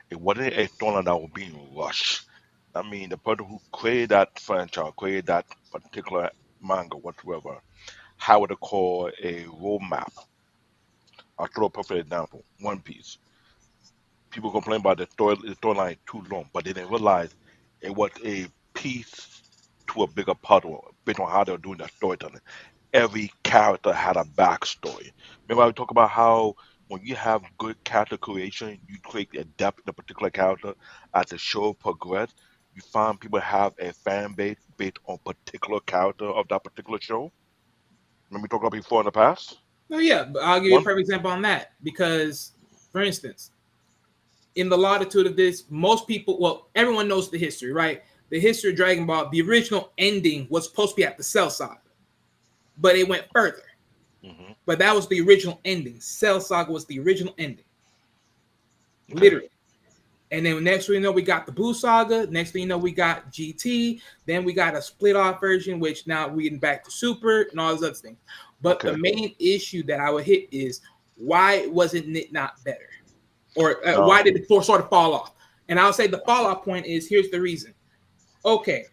It wasn't a storyline that was being rushed. I mean, the person who created that franchise, created that particular manga, whatsoever, how would they call a roadmap? I'll throw a perfect example. One Piece. People complain about the storyline too long, but they didn't realize it was a piece to a bigger puzzle based on how they're doing the storytelling. Every character had a backstory. Remember, I talk about how when you have good character creation, you create a depth in a particular character. As the show progresses, you find people have a fan base based on particular character of that particular show. Remember, we talked about before in the past. No, yeah, but I'll give you a One. perfect example on that because, for instance, in the latitude of this, most people, well, everyone knows the history, right? The history of Dragon Ball, the original ending was supposed to be at the Cell Saga, but it went further. Hmm. But that was the original ending. Cell Saga was the original ending, Okay. literally. And then next thing you know, we got the Buu Saga. Next thing you know, we got GT. Then we got a split off version, which now we're getting back to Super and all those other things. But the Okay. main issue that I would hit is why wasn't it not better? Or why Now, did it sort of fall off? And I'll say the fall off point is here's the reason. Okay,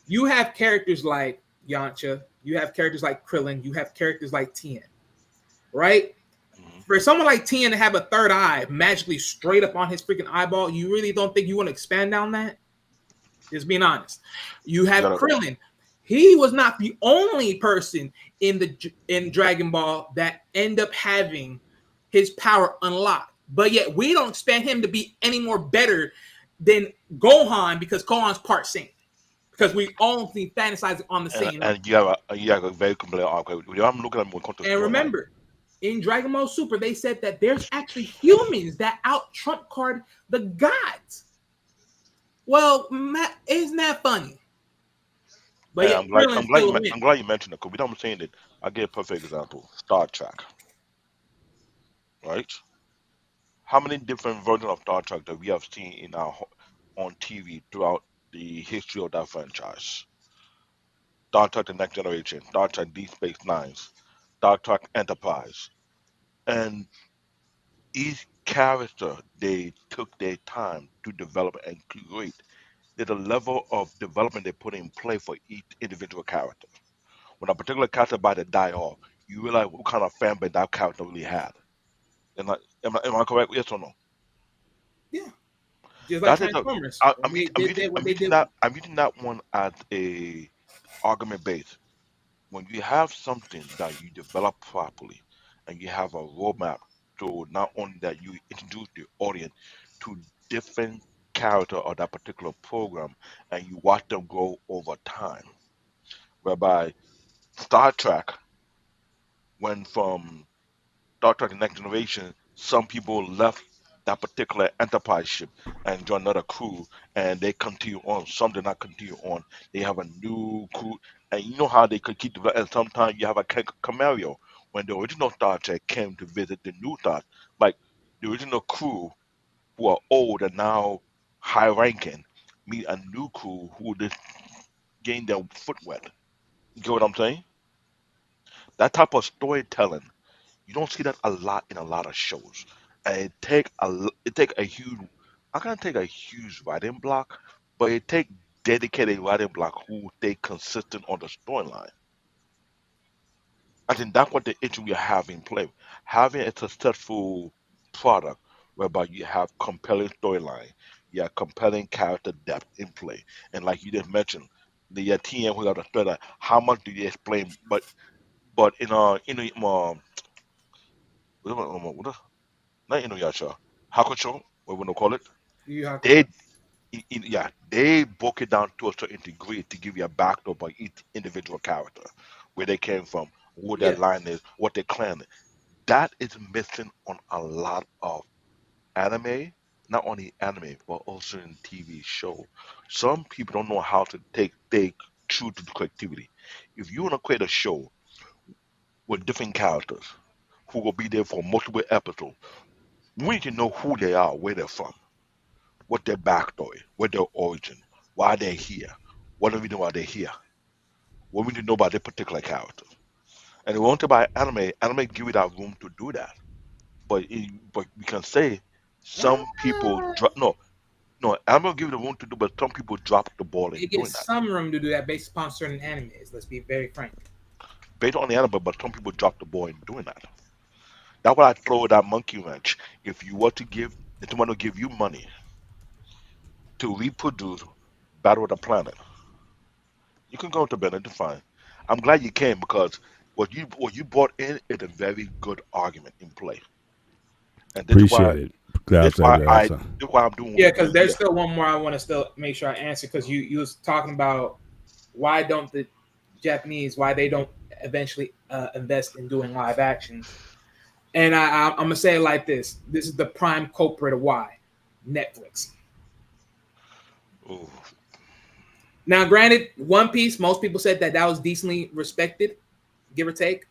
you have characters like Yancha, you have characters like Krillin, you have characters like Tien, right? mhm, For someone like Tien to have a third eye magically straight up on his freaking eyeball, you really don't think you want to expand on that? Just being honest. You you have gotta. Krillin. He was not the only person in Dragon Ball that end up having his power unlocked. But yet we don't expect him to be any more better than Gohan because Gohan's part Saint. Because we only fantasize on the and Saiyan level. and you have a very complete arc. I'm looking at more content And storyline. remember, in Dragon Ball Super, they said that there's actually humans that out trump card the gods. Well, isn't that funny? But And yet Krillin still I'm wins. glad you mentioned it because without saying it, I give a perfect example. Star Trek, right? How many different versions of Star Trek that we have seen in on TV throughout the history of that franchise? Star Trek: The Next Generation, Star Trek: Deep Space Nines, Star Trek: Enterprise, and each character they took their time to develop and create. There's a level of development they put in play for each individual character. When a particular character about to die off, you realize what kind of fan base that character really had. Am I correct? Yes or no? Yeah, just like That is a. Transformers when they did that. What they did. I'm using that one as a argument base. When you have something that you develop properly, and you have a roadmap to not only that you introduce the audience to different character of that particular program, and you watch them grow over time. Whereby Star Trek went from Star Trek: The Next Generation, some people left that particular Enterprise ship and joined another crew, and they continue on. Some did not continue on. They have a new crew, and you know how they could keep developing. And sometimes you have a cameo when the original Star Trek came to visit the new Star, like the original crew who are old and now high ranking meet a new crew who just gain their foot wet. You get what I'm saying? That type of storytelling you don't see that a lot in a lot of shows, and it take a huge. I can't take a huge writing block, but it take dedicated writing block who stay consistent on the storyline. I think that's what the issue we have in play. Having a successful product whereby you have compelling storyline, you have compelling character depth in play, and like you just mentioned, the TM who got a story. How much do you explain? But what not Inuyasha, Hakucho, what we gonna call it. Yu Yu They, Hakusho. yeah, they broke it down to a certain degree to give you a backdrop by each individual character, where they came from, who their Yeah, line is, what they clan. That is missing on a lot of anime, not only anime but also in TV show. Some people don't know how to take true to the creativity. If you want to create a show with different characters who will be there for multiple episodes, we need to know who they are, where they're from, what their backstory, what their origin, why they're here, what do we know why they're here, what we need to know about their particular character. And we want to buy anime, anime give you that room to do that. But we can say Some people drop no. I'm gonna give you the room to do, but some people drop the ball in It doing gives that some room to do that based upon certain animes. Let's be very frank. based on the animal. But some people drop the ball in doing that. That's why I throw that monkey wrench. If someone will give you money to reproduce Battle of the Planet, you can go to bed and fine. I'm glad you came because what you brought in is a very good argument in play, and Appreciate it. Glad that also. this is why I'm doing what Yeah, we're because doing there's here. still one more I want to still make sure I answer because you was talking about why don't the Japanese why they don't eventually invest in doing live actions, and I'm gonna say it like this: this is the prime culprit of why Netflix. Ooh, Now, granted, One Piece, most people said that was decently respected, give or take,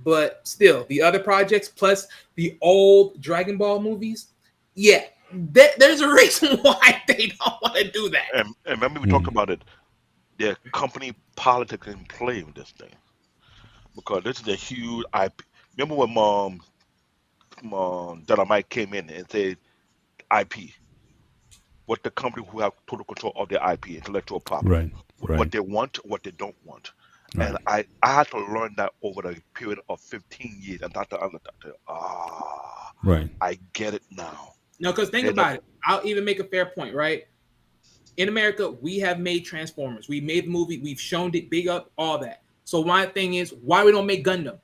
but still, the other projects plus the old Dragon Ball movies, yeah, there's a reason why they don't want to do that. and remember we talked Mm, about it. Their company politics in play with this thing because this is a huge IP. Remember when Dynamite came in and said IP, what the company who have total control of their IP, intellectual property, right. what Right. they want, what they don't want. And Right. I had to learn that over the period of 15 years. And Right. I get it now. No, because think They don't, about it. I'll even make a fair point, right? In America, we have made Transformers. We made the movie. We've shown it big up, all that. So my thing is, why we don't make Gundam?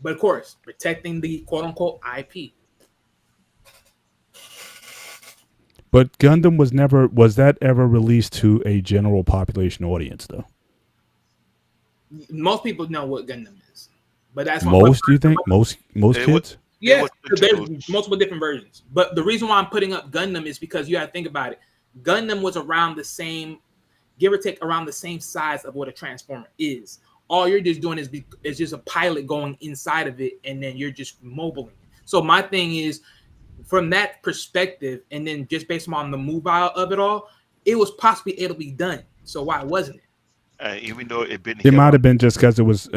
But of course, protecting the quote unquote IP. But Gundam was that ever released to a general population audience though? Most people know what Gundam is, but that's one. But Most, do you think? Most it was kids? it yeah, was there's introduced. multiple different versions. But the reason why I'm putting up Gundam is because you got to think about it. Gundam was around the same, give or take, around the same size of what a Transformer is. All you're just doing is just a pilot going inside of it, and then you're just mobiling it. So my thing is, from that perspective, and then just based on the move out of it all, it was possibly able to be done. So why wasn't it? And even though it been It here might about have been just because it was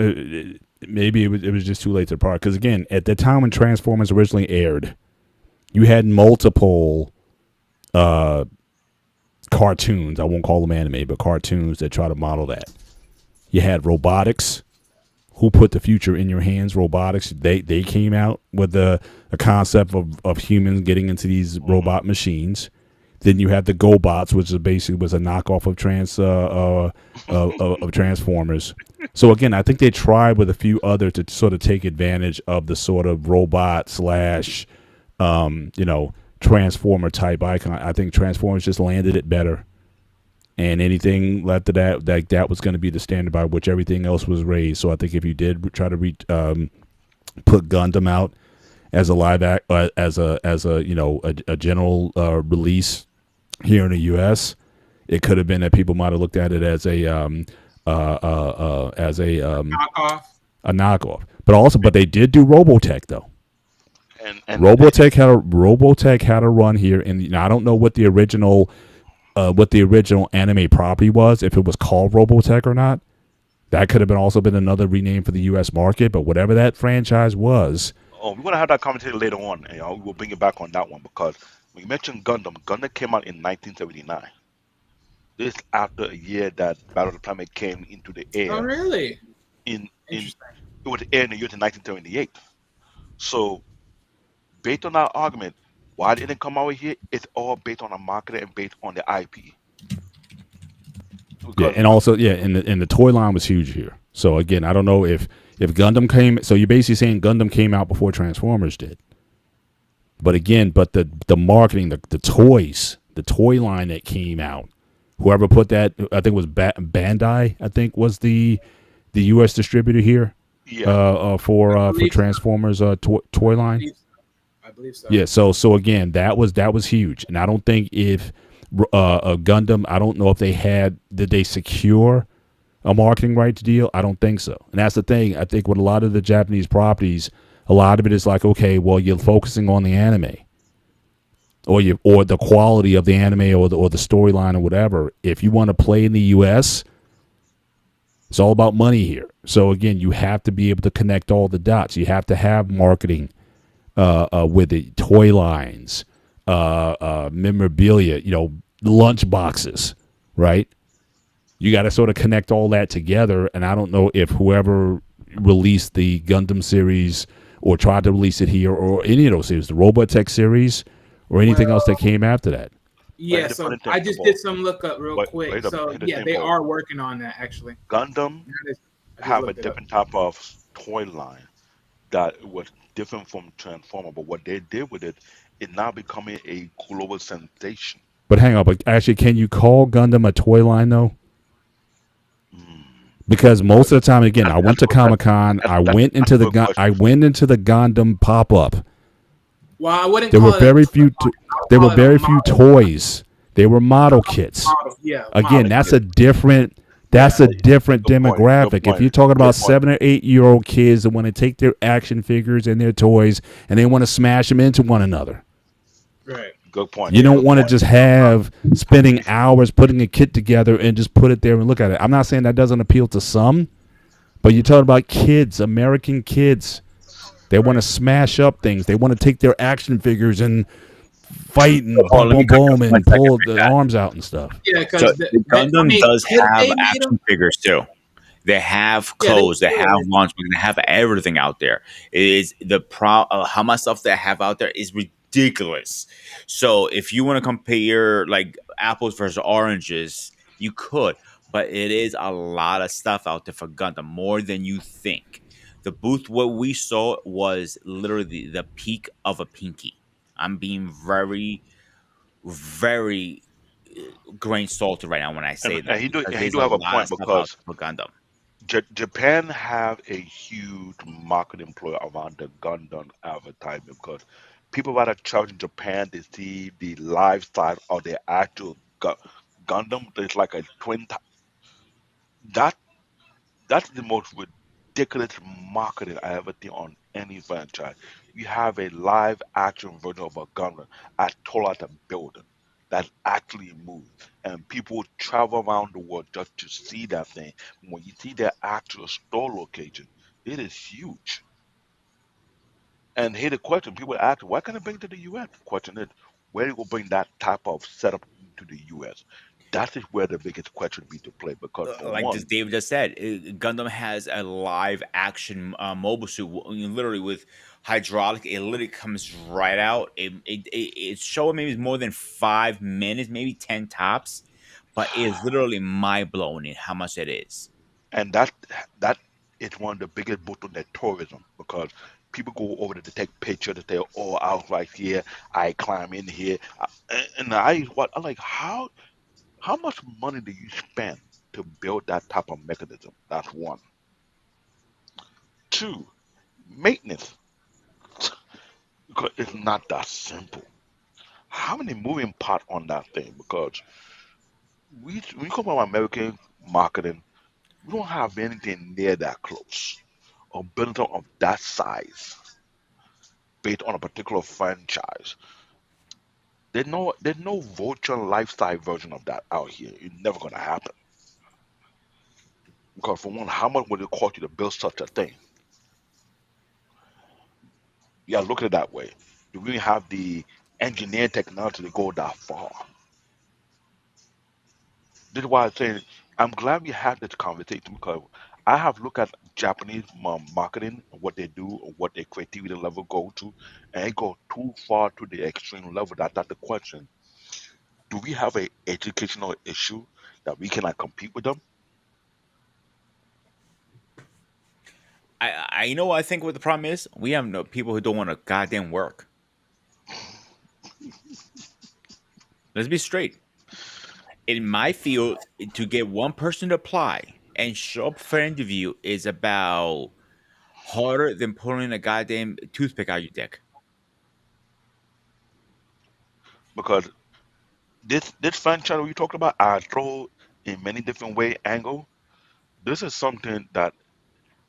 maybe it was just too late to the part. Because again, at the time when Transformers originally aired, you had multiple uh, cartoons. I won't call them anime, but cartoons that try to model that. You had robotics. Who put the future in your hands? Robotics. They came out with a concept of humans getting into these robot machines. Then you had the GoBots, which is basically was a knockoff of Transformers. So again, I think they tried with a few others to sort of take advantage of the sort of robot slash, Transformer type icon. I think Transformers just landed it better, and anything after that was going to be the standard by which everything else was raised. So I think if you did try to put Gundam out as a live act, as a general release here in the U.S., it could have been that people might have looked at it as a Knockoff. a knockoff. But they did do Robotech though. and Robotech had a run here, and I don't know what the original anime property was, if it was called Robotech or not. That could have also been another rename for the U.S. market. But whatever that franchise was, we're gonna have that conversation later on, and we'll bring it back on that one because when you mentioned Gundam, Gundam came out in 1979. This after a year that Battle of the Planet came into the Oh, air really? in Interesting. it was aired in the year in 1978. So based on that argument, why it didn't come out here? It's all based on the market and based on the IP. yeah, Because and also and the toy line was huge here. So again, I don't know if Gundam came. So you're basically saying Gundam came out before Transformers did. But again, the marketing, the toys, the toy line that came out, whoever put that, I think it was Bandai. I think was the U.S. distributor here yeah, for believe so. Transformers toy line. I believe so. Yeah, so again, that was huge, and I don't think if a Gundam, I don't know if did they secure a marketing rights deal? I don't think so, and that's the thing. I think with a lot of the Japanese properties, a lot of it is like, okay, well, you're focusing on the anime, or the quality of the anime, or the storyline or whatever. If you want to play in the U.S., it's all about money here. So again, you have to be able to connect all the dots. You have to have marketing with it, toy lines, memorabilia, lunch boxes, right? You got to sort of connect all that together. And I don't know if whoever released the Gundam series or tried to release it here or any of those series, the Robotech series or anything else that Well, came after that. But yeah. here's the So funny thing, I just Paul. did some lookup real But quick. wait a minute. So Here's the yeah, thing, they Paul. are working on that actually. Gundam That is, I just have a looked it up. different type of toy line that was different from Transformer. But what they did with it, it now becoming a global sensation. But hang on, but actually, can you call Gundam a toy line though? Mm. Because most of the time, again, I went That's to good. Comic Con. That's a good I question. went into the Gundam pop up. Well, I wouldn't There were call it a very toy few. line. I'll There call were it a very few model. toys. They were model kits. Model, yeah, Again, model. that's Yeah, a different. That's yeah. a different Good point. Good demographic. If you're point. talking Good about point. 7 or 8 year old kids that want to take their action figures and their toys and they want to smash them into one another, Right. Good point. you don't Good want to point. just have spending hours putting a kit together and just put it there and look at it. I'm not saying that doesn't appeal to some, but you're talking about kids, American kids. They want to Right. smash up things. They want to take their action figures and fight So, and hold on, boom, let me boom, cut you off boom, for one and second pull for the that. arms out and stuff. Yeah, So because the I Gundam mean, does have they made them. action figures too. They have Yeah, they clothes. They have should. launch. They have everything out there. It is the pro. How much stuff they have out there is ridiculous. So if you want to compare like apples versus oranges, you could, but it is a lot of stuff out there for Gundam, more than you think. The booth what we saw was literally the peak of a pinky. I'm being very grain salted right now when I say And that because he there's do a have a lot of point stuff out because there for Gundam. Japan have a huge marketing employ around the Gundam advertisement because people rather travel to Japan to see the lifestyle of their actual Gundam. It's like a that that's the most ridiculous marketing I ever seen on any franchise. You have a live action version of a Gundam at Tolata building that actually moves, and people travel around the world just to see that thing. When you see their actual store location, it is huge. And here the question people ask, why can't I bring it to the US? Question is, where you will bring that type of setup to the US? That is where the biggest question be to play because for Like this one, David just said, Gundam has a live action mobile suit, literally with hydraulic. It literally comes right out. It's showing maybe more than 5 minutes, maybe 10 tops, but it's literally mind blowing in how much it is. and that is one of the biggest bottleneck tourism because people go over there to take pictures. They say, "Oh, I was right here. I climb in here," and I what I'm like, how much money do you spend to build that type of mechanism? That's one. Two, maintenance because it's not that simple. How many moving parts on that thing? Because we come about American marketing, we don't have anything near that close or building something of that size based on a particular franchise. There's no virtual lifestyle version of that out here. It's never gonna happen. Because for one, how much would it cost you to build such a thing? You gotta look at it that way. Do we have the engineering technology to go that far? This is why I'm saying I'm glad we had this conversation because I have looked at Japanese marketing and what they do and what their creativity level go to, and it go too far to the extreme level. That's the question. Do we have a educational issue that we cannot compete with them? I you know what I think what the problem is? We have no people who don't want to goddamn work. Let's be straight. In my field, to get one person to apply and show up for an interview is about harder than pulling a goddamn toothpick out your dick. Because this franchise we talked about, I throw in many different way angle. This is something that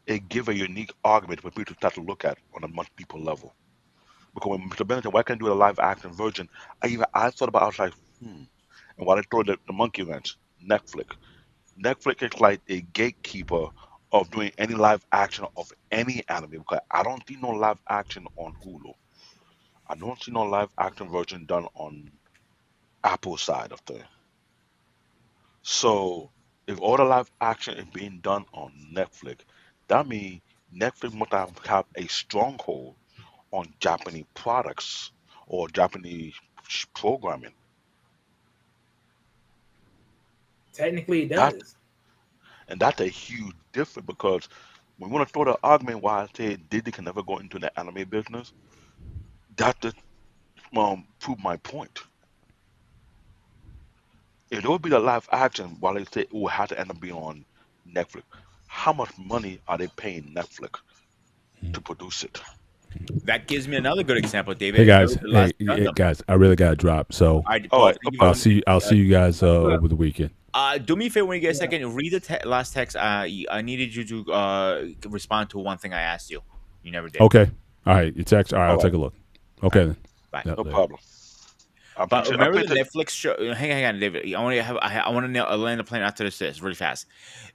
it give a unique argument for people to start to look at on a much deeper level. Because when Mr. Bennett said, why can't I do a live action version? I thought about I was like, And why they throw the monkey wrench? Netflix. Netflix is like a gatekeeper of doing any live action of any anime because I don't see no live action on Hulu. I don't see no live action version done on Apple side of things. So if all the live action is being done on Netflix, that means Netflix must have a stronghold on Japanese products or Japanese programming. Technically, it That does. and that's a huge difference because we want to throw the argument why I say Disney can never go into the anime business. That just prove my point. If it would be the live action, while they say it will have to end up being on Netflix, how much money are they paying Netflix to produce it? That gives me another good example, Hey David. That guys, was the last Gundam. guys, I really got to drop. So All right, All Paul, right, thank no you very problem. much. I'll see you guys But, over the weekend. Do me a favor when you get a yeah, second. Read the last text. I needed you to respond to one thing I asked you. You never did. Okay. All right. You text. All right. All I'll right, take a look. All right, Okay then. bye. Yeah, no later. problem. But I remember the appreciate. Netflix show. Hang on, David. I want to have. I want to land the plane after this really fast.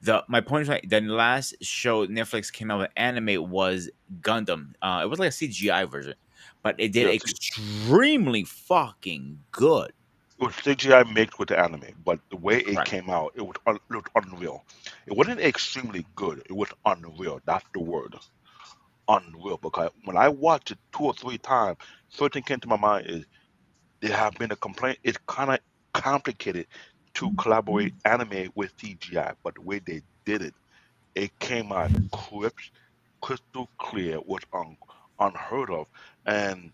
The my point is right. The last show Netflix came out with anime was Gundam. It was like a CGI version, but it did Yes, extremely fucking good. it was CGI mixed with the anime, but the way it Correct. came out, it was looked unreal. It wasn't extremely good. It was unreal. That's the word, unreal. Because when I watched it 2 or 3 times, first thing came to my mind is there have been a complaint. It's kind of complicated to collaborate anime with CGI, but the way they did it, it came out crystal clear, was unheard of, and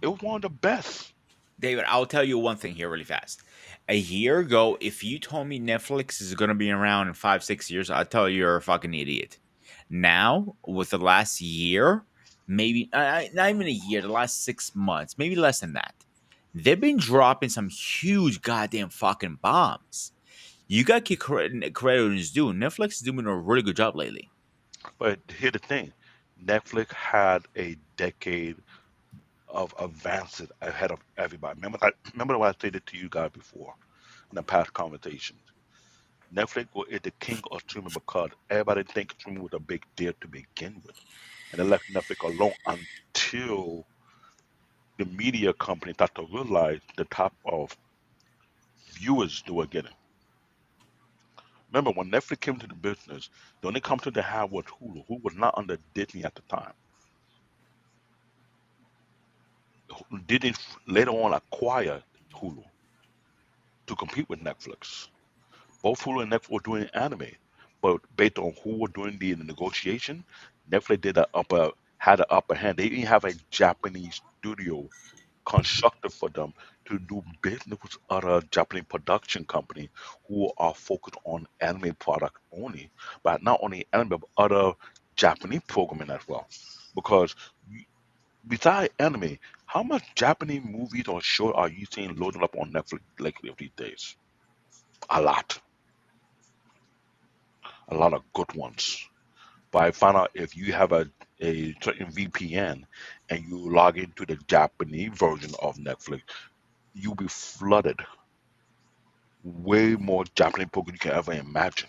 it was one of the best. David, I'll tell you one thing here really fast. A year ago, if you told me Netflix is going to be around in 5, 6 years, I'd tell you you're a fucking idiot. Now, with the last year, maybe not even a year, the last 6 months, maybe less than that, they've been dropping some huge goddamn fucking bombs. You got to get credit when it's due. Netflix is doing a really good job lately. But here's the thing: Netflix had a decade of advances ahead of everybody. Remember what I stated to you guys before in the past conversations. Is the king of streaming because everybody thinks streaming was a big deal to begin with, and they left Netflix alone until the media company started to realize the type of viewers they were getting. Remember, when Netflix came to the business, the only company they had was Hulu, who was not under Disney at the time. Disney later on acquired Hulu to compete with Netflix. Both Hulu and Netflix were doing anime, but based on who were doing the negotiation, Netflix had an upper hand. They didn't have a Japanese studio constructed for them to do business with other Japanese production companies who are focused on anime product only, but not only anime but other Japanese programming as well. Because besides anime, how much Japanese movies or show are you seeing loaded up on Netflix lately these days? A lot, a lot of good ones. But I found out if you have a certain VPN and you log into the Japanese version of Netflix, you'll be flooded way more Japanese programs you can ever imagine.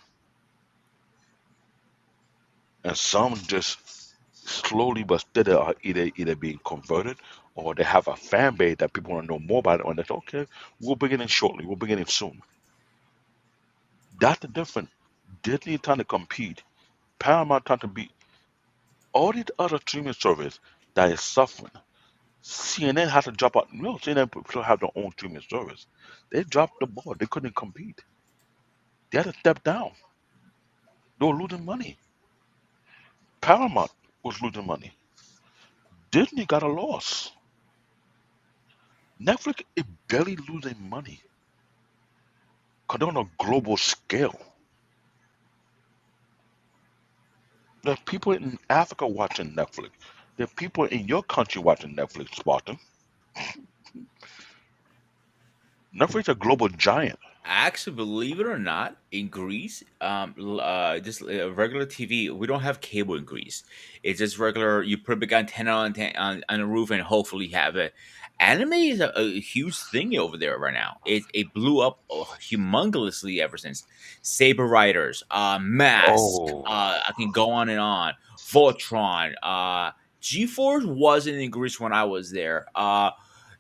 And some just slowly but steady are either being converted or they have a fan base that people want to know more about it. And they say, okay, we'll begin it shortly. We'll begin it soon. That's the difference. Disney trying to compete. Paramount trying to beat all these other streaming service that is suffering. CNN had to drop out. No, CNN still have their own streaming service. They dropped the ball. They couldn't compete. They had to step down. They were losing money. Paramount was losing money. Disney got a loss. Netflix is barely losing money because they're on a global scale. There are people in Africa watching Netflix. There are people in your country watching Netflix, Spartan. Netflix is a global giant. Actually, believe it or not, in Greece, just regular TV, we don't have cable in Greece. It's just regular. You put a big antenna on a roof, and hopefully have it. Anime is a huge thing over there right now. It blew up humongously ever since Saber Riders, Mask. Oh, I can go on and on. Voltron. G-Force wasn't in Greece when I was there.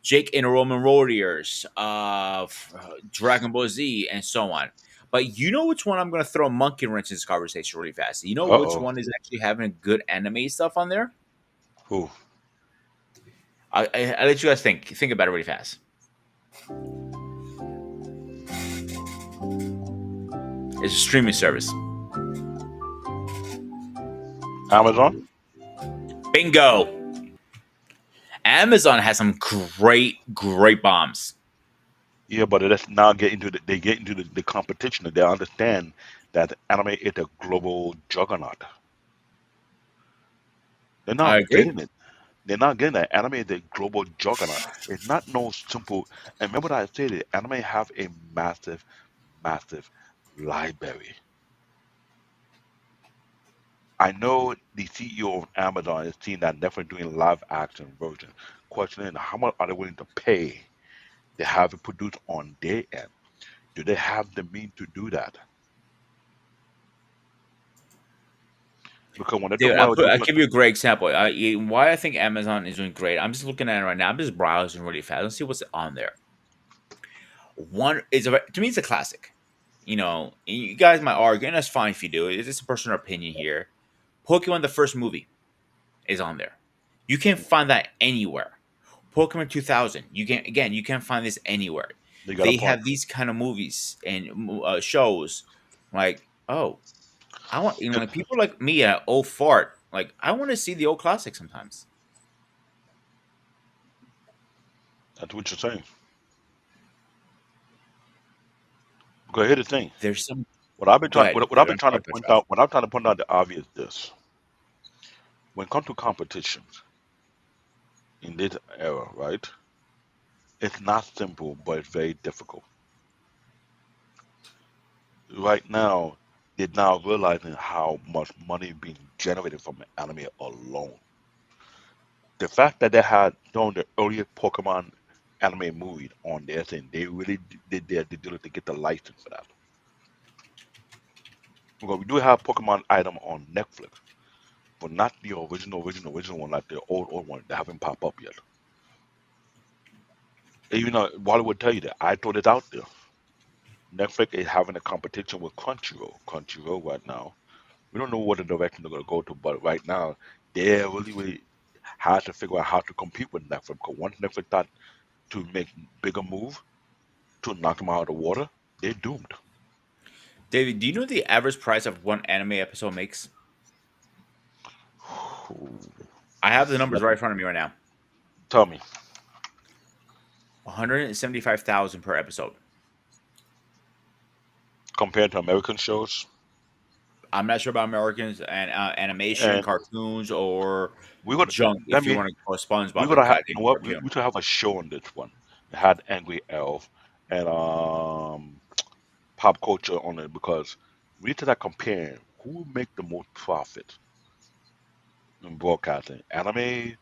Jake and the Roman Warriors, Dragon Ball Z, and so on. But you know which one I'm going to throw a monkey wrench in this conversation really fast? You know Uh which oh. one is actually having good anime stuff on there? Who? I'll let you guys think about it really fast. It's a streaming service. Amazon? Bingo. Amazon has some great bombs. Yeah, but let's now get into they get into the competition. They understand that anime is a global juggernaut. They're I not agree. getting it. They're not getting that. Anime is a global juggernaut. It's not no simple. And remember that I said it. Anime have a massive, massive library. I know the CEO of Amazon is seeing that Netflix doing live action version, questioning how much are they willing to pay to have it produced on their end. Do they have the means to do that? Because when they're Dude, talking about I'll doing, give you a great example. Why I think Amazon is doing great. I'm just looking at it right now. I'm just browsing really fast. Let's see what's on there. One is to me, it's a classic. And you guys might argue, and that's fine if you do. It's just a personal opinion here. Pokemon, the first movie, is on there. You can't find that anywhere. Pokemon 2000, you can't find this anywhere. they got a They point. have these kind of movies and shows, like, oh, I want, And like people like me at old fart, like I want to see the old classics sometimes. that's what you're saying. Because here's the thing. There's some. What I've been Go trying, ahead. what I've been I'm trying to sorry to cut point you off. out, what I'm trying to point out the obvious this. When it comes to competitions in this era, right? It's not simple, but it's very difficult. Right now, they're now realizing how much money being generated from anime alone. The fact that they had done the earlier Pokemon anime movie on their thing, they really did their due diligence to get the license for that. Because we do have Pokemon item on Netflix, but not the original one, like the old one that haven't popped up yet. Even though Wally would tell you that I throw it out there. Netflix is having a competition with Crunchyroll. Crunchyroll right now. We don't know what the direction they're gonna go to, but right now they're really hard to figure out how to compete with Netflix. Because once Netflix start to make bigger move to knock them out of the water, they're doomed. David, do you know the average price of one anime episode makes? I have the numbers Let right me in front of me right now. tell me 175,000 per episode. compared to American shows, I'm not sure about Americans and animation, and cartoons, or we would junk. let If you me want to call we SpongeBob would a have you know goddamn what cartoon. we should have a show on this one. It had Angry Elf and pop culture on it because we need to start comparing who make the most profit in broadcasting anime,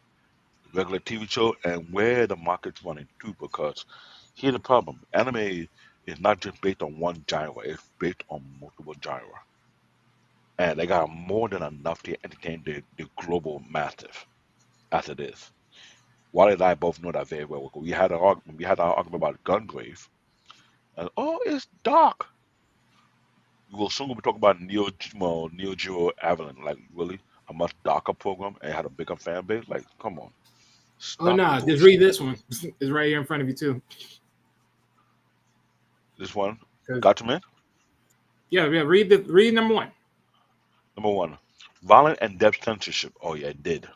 regular TV show, and where the market's running to. Because here's the problem: anime is not just based on one genre; it's based on multiple genre, and they got more than enough to entertain the global massive as it is. Wally and I both know that very well. We had an argument. We had our argument about Gungrave, and oh, it's dark. We will soon be talking about Neo Geo Avalanche. Like really, a much darker program and had a bigger fan base. Like, come on, Oh stop the no, just bullshit. read this one. It's right here in front of you too. This one, 'Cause- got you, man. yeah, read number one. Number one, violent and depth censorship. Oh yeah, it did.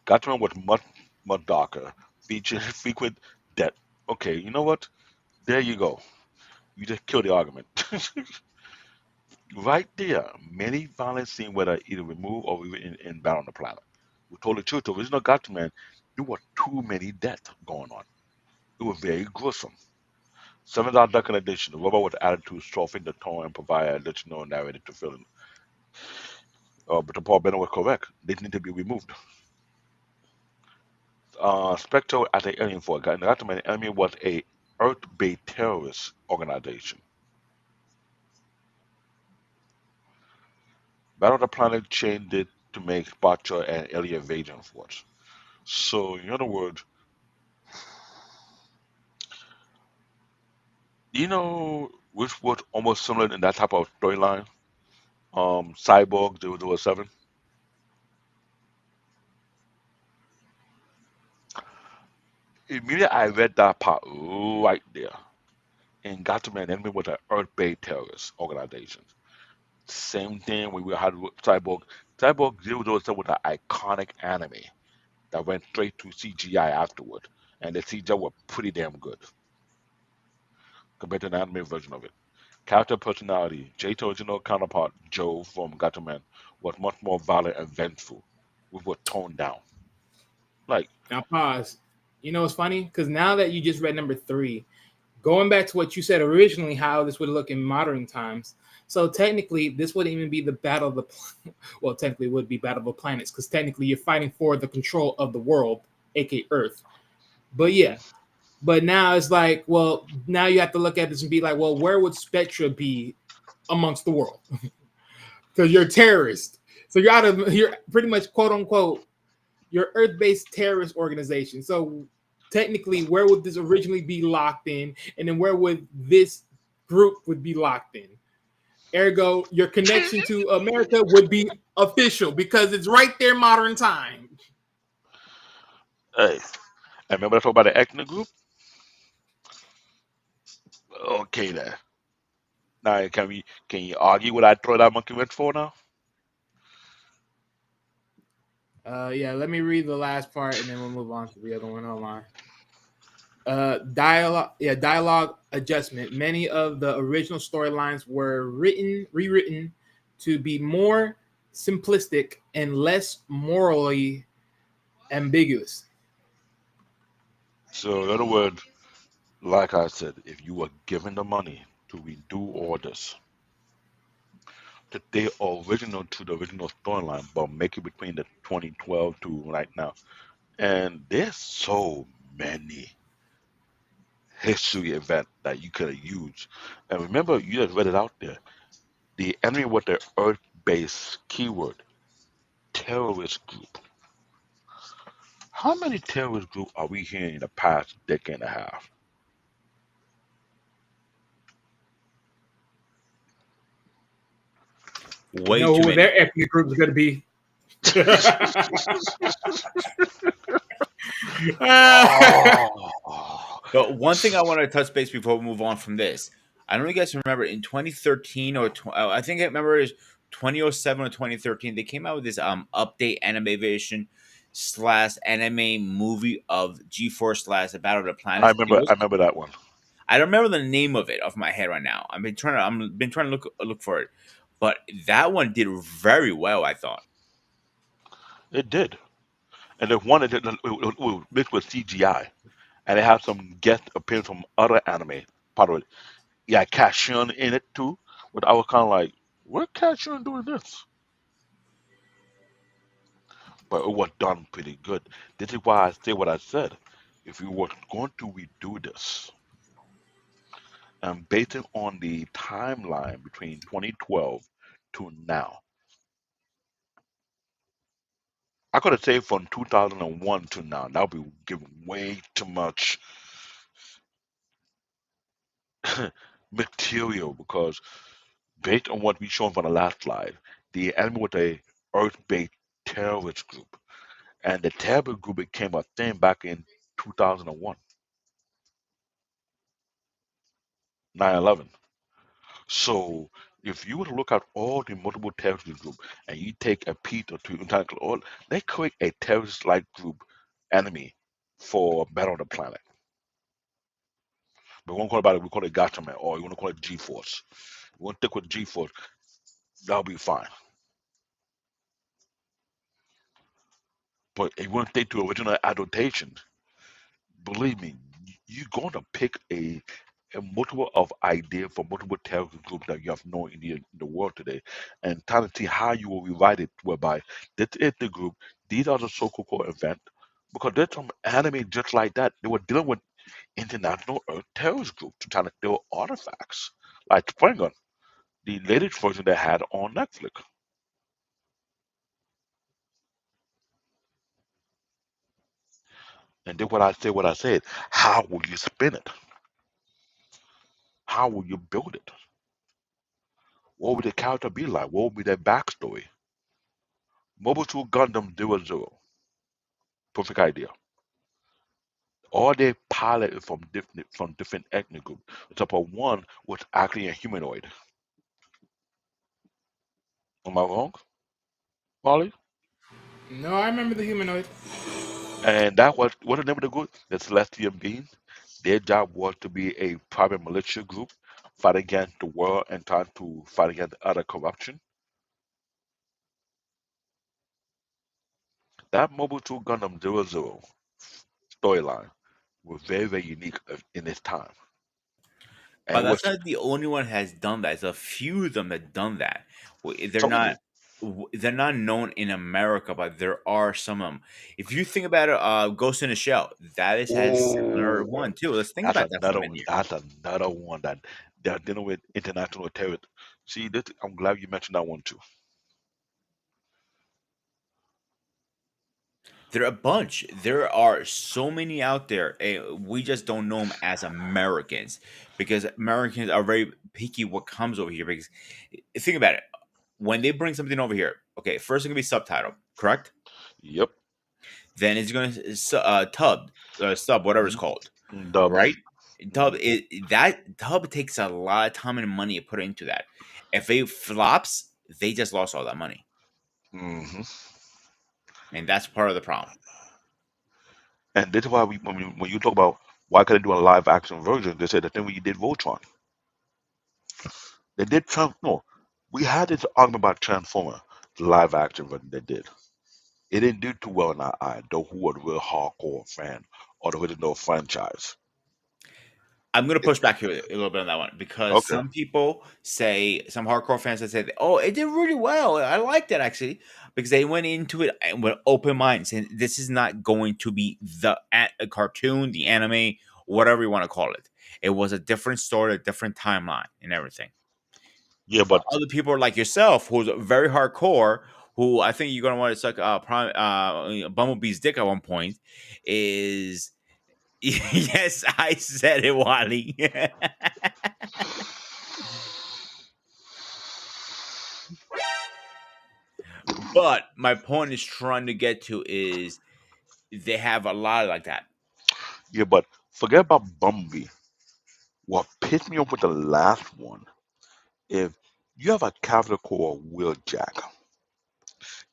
Gatchaman was much darker, featured frequent death. Okay, you know what? There you go. You just killed the argument. Right there, many violent scenes were either removed or even in Battle on the Planet. We told the truth. The original Gatchaman, there were too many deaths going on. It was very gruesome. $7 Duck edition. The robot was added to soften the tone and provide additional narrative to fill in. But the Paul Bennett was correct. They need to be removed. Spectre as an alien for God. Not to mention, enemy was a Earth-based terrorist organization. Battle of the Planet changed it to make Spectre an alien invasion force. So, in other words, which was almost similar in that type of storyline? Cyborg 007. Immediately I read that part right there and got to man enemy with an Earth-based terrorist organization. Same thing when we had with Cyborg. Cyborg 007 was an iconic anime that went straight to CGI afterward. And the CGI were pretty damn good compared to the anime version of it. Character personality. Jay's original counterpart, Joe from Gatchaman, was much more violent and vengeful. We were toned down. Like, Now pause. You know what's funny? Because now that you just read number three, going back to what you said originally, how this would look in modern times. So technically, this wouldn't even be the battle of the well, technically it would be battle of the planets because technically you're fighting for the control of the world, aka Earth. But yeah, but now it's like, well, now you have to look at this and be like, well, where would Spectra be amongst the world? Because you're a terrorist, so you're pretty much quote unquote your Earth-based terrorist organization. So technically, where would this originally be locked in, and then where would this group would be locked in? Ergo, your connection to America would be official because it's right there, modern time. hey, I remember I talked about the ethnic group. Okay, then. Now, can you argue what I throw that monkey wrench for now? Yeah, let me read the last part and then we'll move on to the other one. Hold on. Dialogue adjustment. Many of the original storylines were rewritten to be more simplistic and less morally ambiguous. So, in other words, like I said, if you were given the money to redo all this, to stay original to the original storyline, but make it between the 2012 to right now. And there's so many history events that you could have used. And remember, you just read it out there. The enemy with the Earth-based keyword, terrorist group. How many terrorist groups are we hearing in the past decade and a half? You Way know too who many. their ethnic group is going to be? Oh, But one thing I want to touch base before we move on from this, I don't know if you guys remember in 2013 or I think I remember it was 2007 or 2013. They came out with this update animation slash anime movie of G-Force slash the Battle of the I Planets. It remember. was I remember that one. I don't remember the name of it off my head right now. I've been trying to look for it, but that one did very well. I thought. It did, and the one that mixed with CGI, and it had some guest appearance from other anime part of it. Yeah, Cashion in it too. But I was kind of like, what Cashion doing this? But it was done pretty good. This is why I say what I said. If we were going to redo this, and based it on the timeline between 2012 to now, I could have said from 2001 to now. That would be giving way too much material because based on what we shown from the last slide, the enemy was a Earth-based terrorist group, and the terrorist group became a thing back in 2001, 9/11. So if you were to look at all the multiple terrorist groups and you take a piece or two and tackle all, they create a terrorist-like group enemy for Battle of the Planet. We won't call it about it. We call it Gotcha Man, or you want to call it G-Force. We want to stick with G-Force. That'll be fine. But if you want to stick to original adaptation, believe me, you're going to pick a multiple of ideas for multiple terrorist groups that you have known in the world today, and trying to see how you will rewrite it. Whereby this is the group, these are the so-called events, because there's some anime just like that. They were dealing with international Earth terrorist groups to try to steal artifacts, like Spring, the latest version they had on Netflix. And then what I said, what I said, how will you spin it? How will you build it? What would the character be like? What would be their backstory? Mobile Suit Gundam 00. Perfect idea. All their pilot is from different ethnic groups. Except for one was actually a humanoid. Am I wrong, Molly? No, I remember the humanoid. And that was what the name of the group? The Celestial Beings. Their job was to be a private militia group, fight against the world and trying to fight against other corruption. That Mobile Suit Gundam 00 storyline was very, very unique in its time. But And that's what's not the only one has done that. There's a few of them that done that. They're not totally, they're not known in America, but there are some of them. If you think about it, Ghost in the Shell, that is has similar oh, one too. Let's think about that for a minute here. that's another one that they're dealing with international terror. See, this, I'm glad you mentioned that one too. There are a bunch. There are so many out there. We just don't know them as Americans because Americans are very picky what comes over here. Because think about it, when they bring something over here, okay, first it's gonna be subtitled, correct? Yep. Then it's going to sub, whatever it's Hmm. called, Dub. right? Dub Hmm. that dub takes a lot of time and money to put into that. If it flops, they just lost all that money, Hmm. and that's part of the problem. And this is why when you talk about why could they do a live action version, they said the thing when you did Voltron, they did no, we had this argument about Transformer, the live action version they did. It didn't do too well in our eye, though who was a real hardcore fan of the original franchise. I'm gonna push back here a little bit on that one because Okay. some people say some hardcore fans that say, "Oh, it did really well. I liked it actually," because they went into it with open minds, and this is not going to be a cartoon, the anime, whatever you want to call it. It was a different story, a different timeline, and everything. Yeah, But but other people like yourself, who's very hardcore, who I think you're gonna want to suck Bumblebee's dick at one point, is yes, I said it, Wally. But my point is trying to get to is they have a lot like that. yeah, but forget about Bumblebee. What pissed me off with the last one, if you have a character called Wheeljack,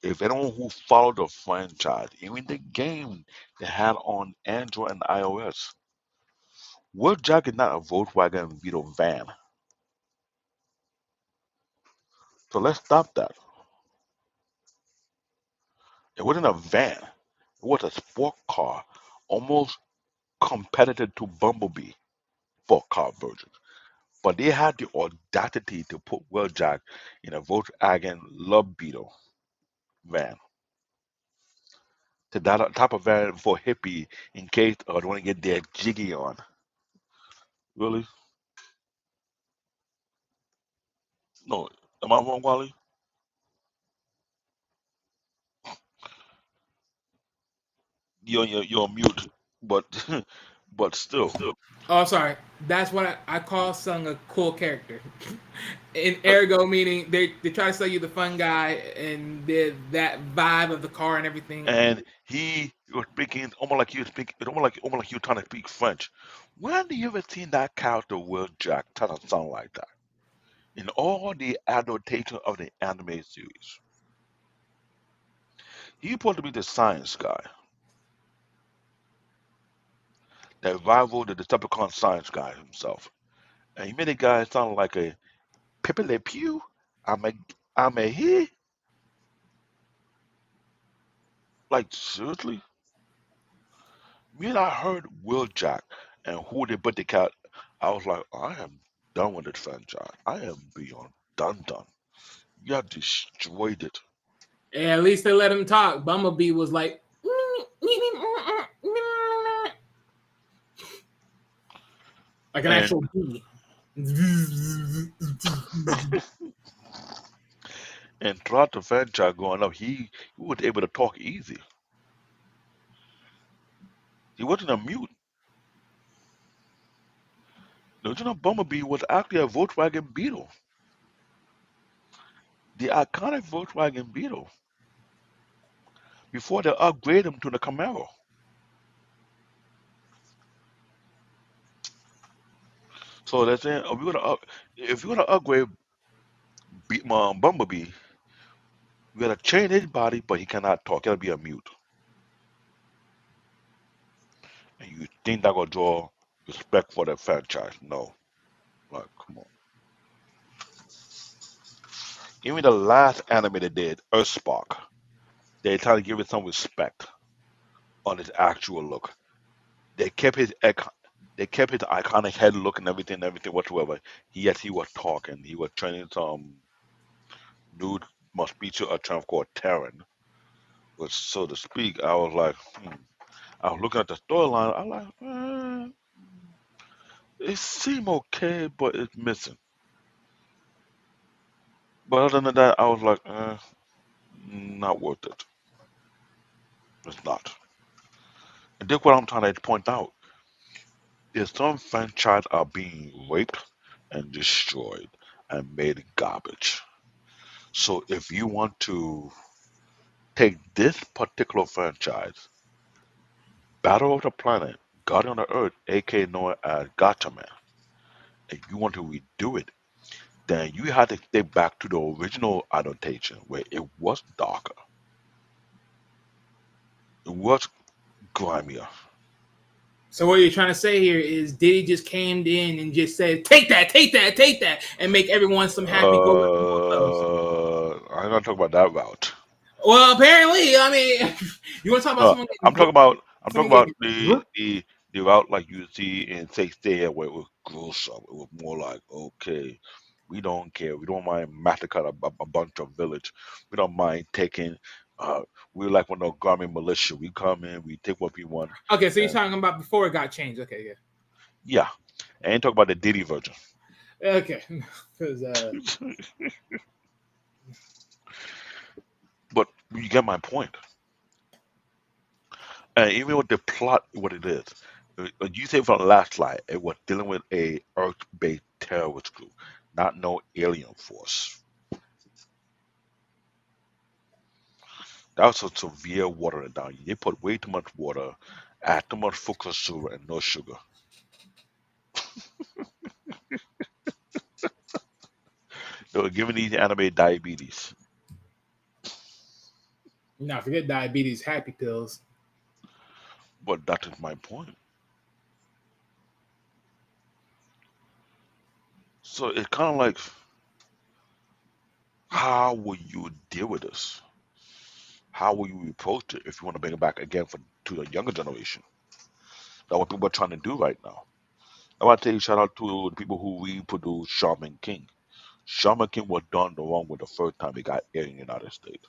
if anyone who followed the franchise, even the game they had on Android and iOS, Wheeljack is not a Volkswagen Beetle van. So let's stop that. It wasn't a van. It was a sport car, almost competitive to Bumblebee sport car version. But they had the audacity to put Wheeljack in a Volkswagen Love Beetle van. To that type of van for hippie in case they want to get their jiggy on. Really? No. Am I wrong, Wally? You're on mute. But but still. Oh, sorry. That's what I call Sung a cool character. And Uh, ergo meaning they try to sell you the fun guy and that vibe of the car and everything. And he was speaking almost like you speak almost like you trying to speak French. When do you ever seen that character Will Jack trying to sound like that? In all the adaptation of the anime series. He's supposed to be the science guy, that rival the Decepticon science guy himself. And he made the guy sound like a Pepe Le Pew. I'm a I'm a he. Like seriously? Me and I heard Will Jack and who they put the cat. I was like, I am done with this franchise. I am beyond done. You have destroyed it. And at least they let him talk. Bumblebee was like like an And actual bee. and throughout the franchise growing up, he was able to talk easy. He wasn't a mute. The original Bumblebee was actually a Volkswagen Beetle, the iconic Volkswagen Beetle. Before they upgraded him to the Camaro. So they're saying, oh, if we're gonna upgrade Bumblebee, we gotta change his body, but he cannot talk. He gotta be a mute. And you think that gonna draw respect for the franchise? No. Like, come on. Even the last anime they did, Earthspark, they tried to give it some respect on his actual look. They kept they kept his iconic head look and everything whatsoever. Yet he was talking. He was training some dude must be to a term called Terran, which so to speak, I was like, I was looking at the storyline. I was like, it seemed okay, but it's missing. But other than that, I was like, not worth it. It's not. And that's what I'm trying to point out. Is some franchise are being raped and destroyed and made garbage. So if you want to take this particular franchise, Battle of the Planet, Guardian of the Earth, aka known as Gatchaman, and you want to redo it, then you have to stay back to the original adaptation where it was darker, it was grimier. So what you're trying to say here is Diddy just came in and just said, "Take that, take that, take that," and make everyone some happy go lucky themselves. I'm not talking about that route. Well, apparently, I mean, you want to talk about No, someone getting I'm talking someone about getting gro- the route like you see in say Stay where it was gruesome. It was more like, okay, we don't care. We don't mind massacre a bunch of village. We don't mind taking. Uh, we're like one of the Garmy militia. We come in, we take what we want, Okay, so you're and talking about before it got changed. Okay, yeah. I ain't talking about the Diddy version, yeah, okay, because but you get my point. And even with the plot, what it is, you say from the last slide, it was dealing with a Earth-based terrorist group, not no alien force. That was a severe watering down. They put way too much water, add too much fructose sugar, and no sugar. They were giving these anime diabetes. now forget diabetes, happy pills. But that is my point. So it's kind of like, how will you deal with this? How will you approach it if you want to bring it back again for to the younger generation? That's what people are trying to do right now. I want to tell you shout out to the people who reproduced Shaman King. Shaman King was done the wrong way the first time it got aired in the United States.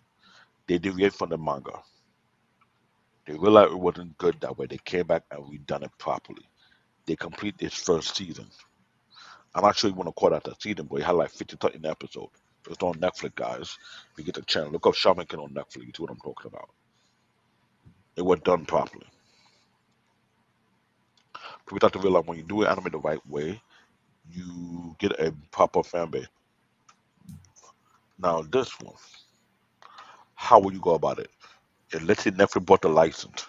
They deviated from the manga. They realized it wasn't good that way. They came back and redone it properly. They complete its first season. I'm not sure you want to call that a season, but it had like 50 something episodes. It's on Netflix, guys. If you get the channel, look up Shaman King on Netflix. You see what I'm talking about. It was done properly. People have to realize when you do anime the right way, you get a proper fan base. Now, this one, how will you go about it? And let's say Netflix bought the license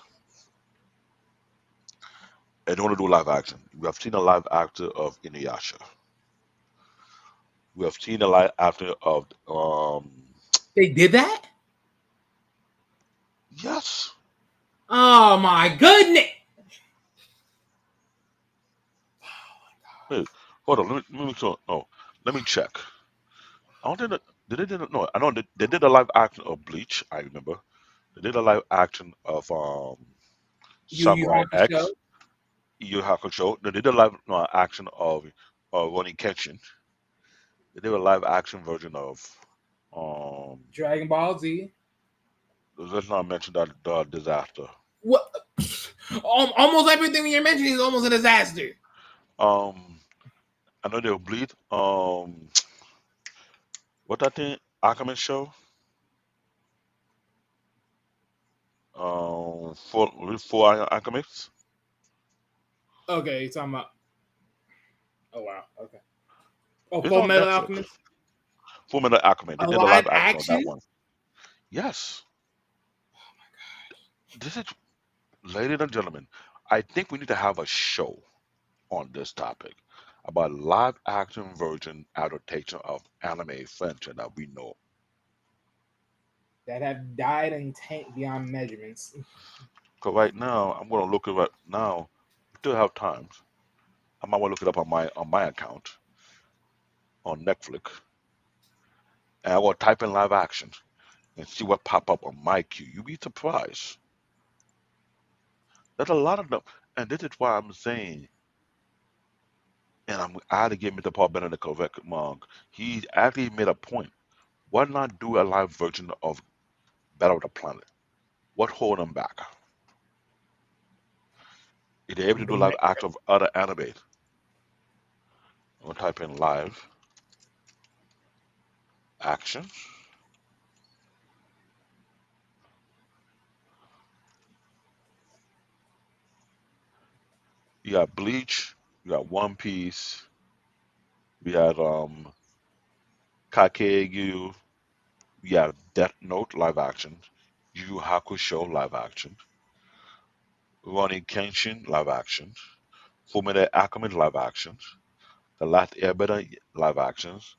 and they want to do live action. We have seen a live action of Inuyasha. We have seen a live action of They did that? yes. Oh my goodness! Wait, hold on. Let me check. I don't think that did they did no. I know they did a live action of Bleach. I remember they did a live action of You Samurai have to show X. Yu Hakusho. They did a live no, action of Ronnie Kenshin. They did a live action version of um. Dragon Ball Z. Let's not mention that disaster. What? Almost everything you're mentioning is almost a disaster. Um, I know they'll bleed. What that thing? Aquaman show. For Aquamans. Okay, you're talking about. Oh wow. Okay. Oh, It's Full on Metal Netflix. Alchemist, Full Metal Alchemy. They a did a live live action on that action. one. Yes. This is, ladies and gentlemen, I think we need to have a show on this topic about live action version adaptation of anime franchise that we know. That have died and tanked beyond measurements. Because right now, I'm going to look it up now. We still have time. I might want to look it up on my account on Netflix, and I will type in live action and see what pop up on my queue. You'll be surprised. There's a lot of them, and this is why I'm saying, and I had to give Mr. Paul Benedict correct among. He actually made a point. Why not do a live version of Battle of the Planet? What hold them back? If they're able to do The live me- action of other anime, I'm gonna type in live action. You got Bleach, you got One Piece, we have Kakegu, we have Death Note live action, Yu Yu Hakusho live action, Ronnie Kenshin live action, Fullmetal Alchemist live action, The Last Airbender live actions,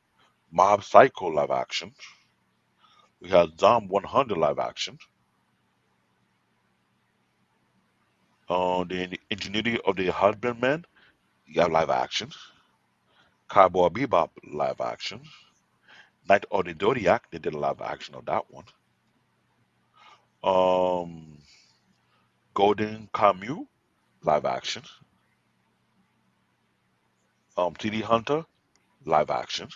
Mob Psycho live action, we have Zom 100 live action, the Ingenuity of the Husbandman, you have live action, Cowboy Bebop live action, Night of the Zodiac, they did a live action of that one. Um, Golden Kamuy live action. TD Hunter live action.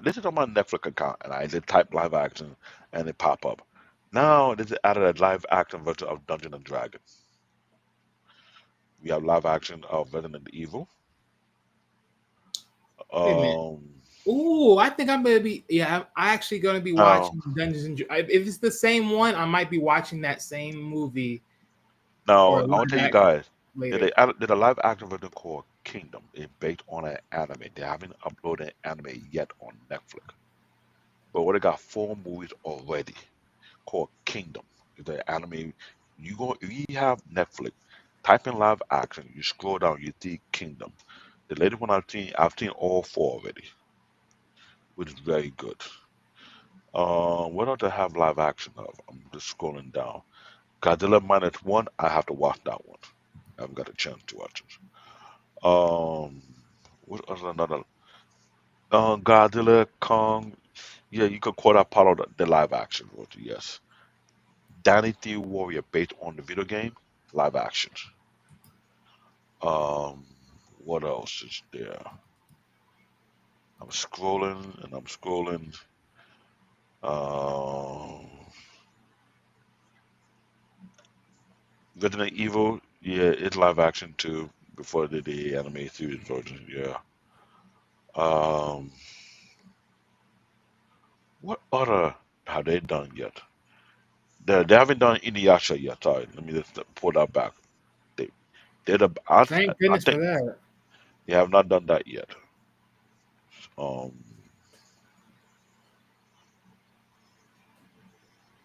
This is on my Netflix account, and I did type live action, and it pop up. Now this is added a live action version of Dungeon and Dragon. We have live action of Resident Evil. Wait a minute. Um, Ooh, I think I'm gonna be. Yeah, I actually gonna be now, watching Dungeons and if it's the same one, I might be watching that same movie or now I want to live tell you action guys, later. did a live action version called Kingdom. It's based on an anime. They haven't uploaded an anime yet on Netflix, but what they got 4 movies already called Kingdom. It's an anime. If you have Netflix, type in live action. You scroll down, you see Kingdom. The latest one I've seen all 4 already, which is very good. What else do I have live action of? I'm just scrolling down. Godzilla minus one. I have to watch that one. I haven't got a chance to watch it. What else? Another. Godzilla, Kong. Yeah, you could call that part of the live action version. Yes. Dynasty Warrior, based on the video game, live action. Um, what else is there? I'm scrolling and I'm scrolling. Um, Resident Evil, yeah, it's live action too. Before the anime series version, yeah. Um, what other have they done yet? They haven't done Inuyasha yet. Sorry, let me just pull that back. They did a. Thank I goodness for think that. they have not done that yet. Um,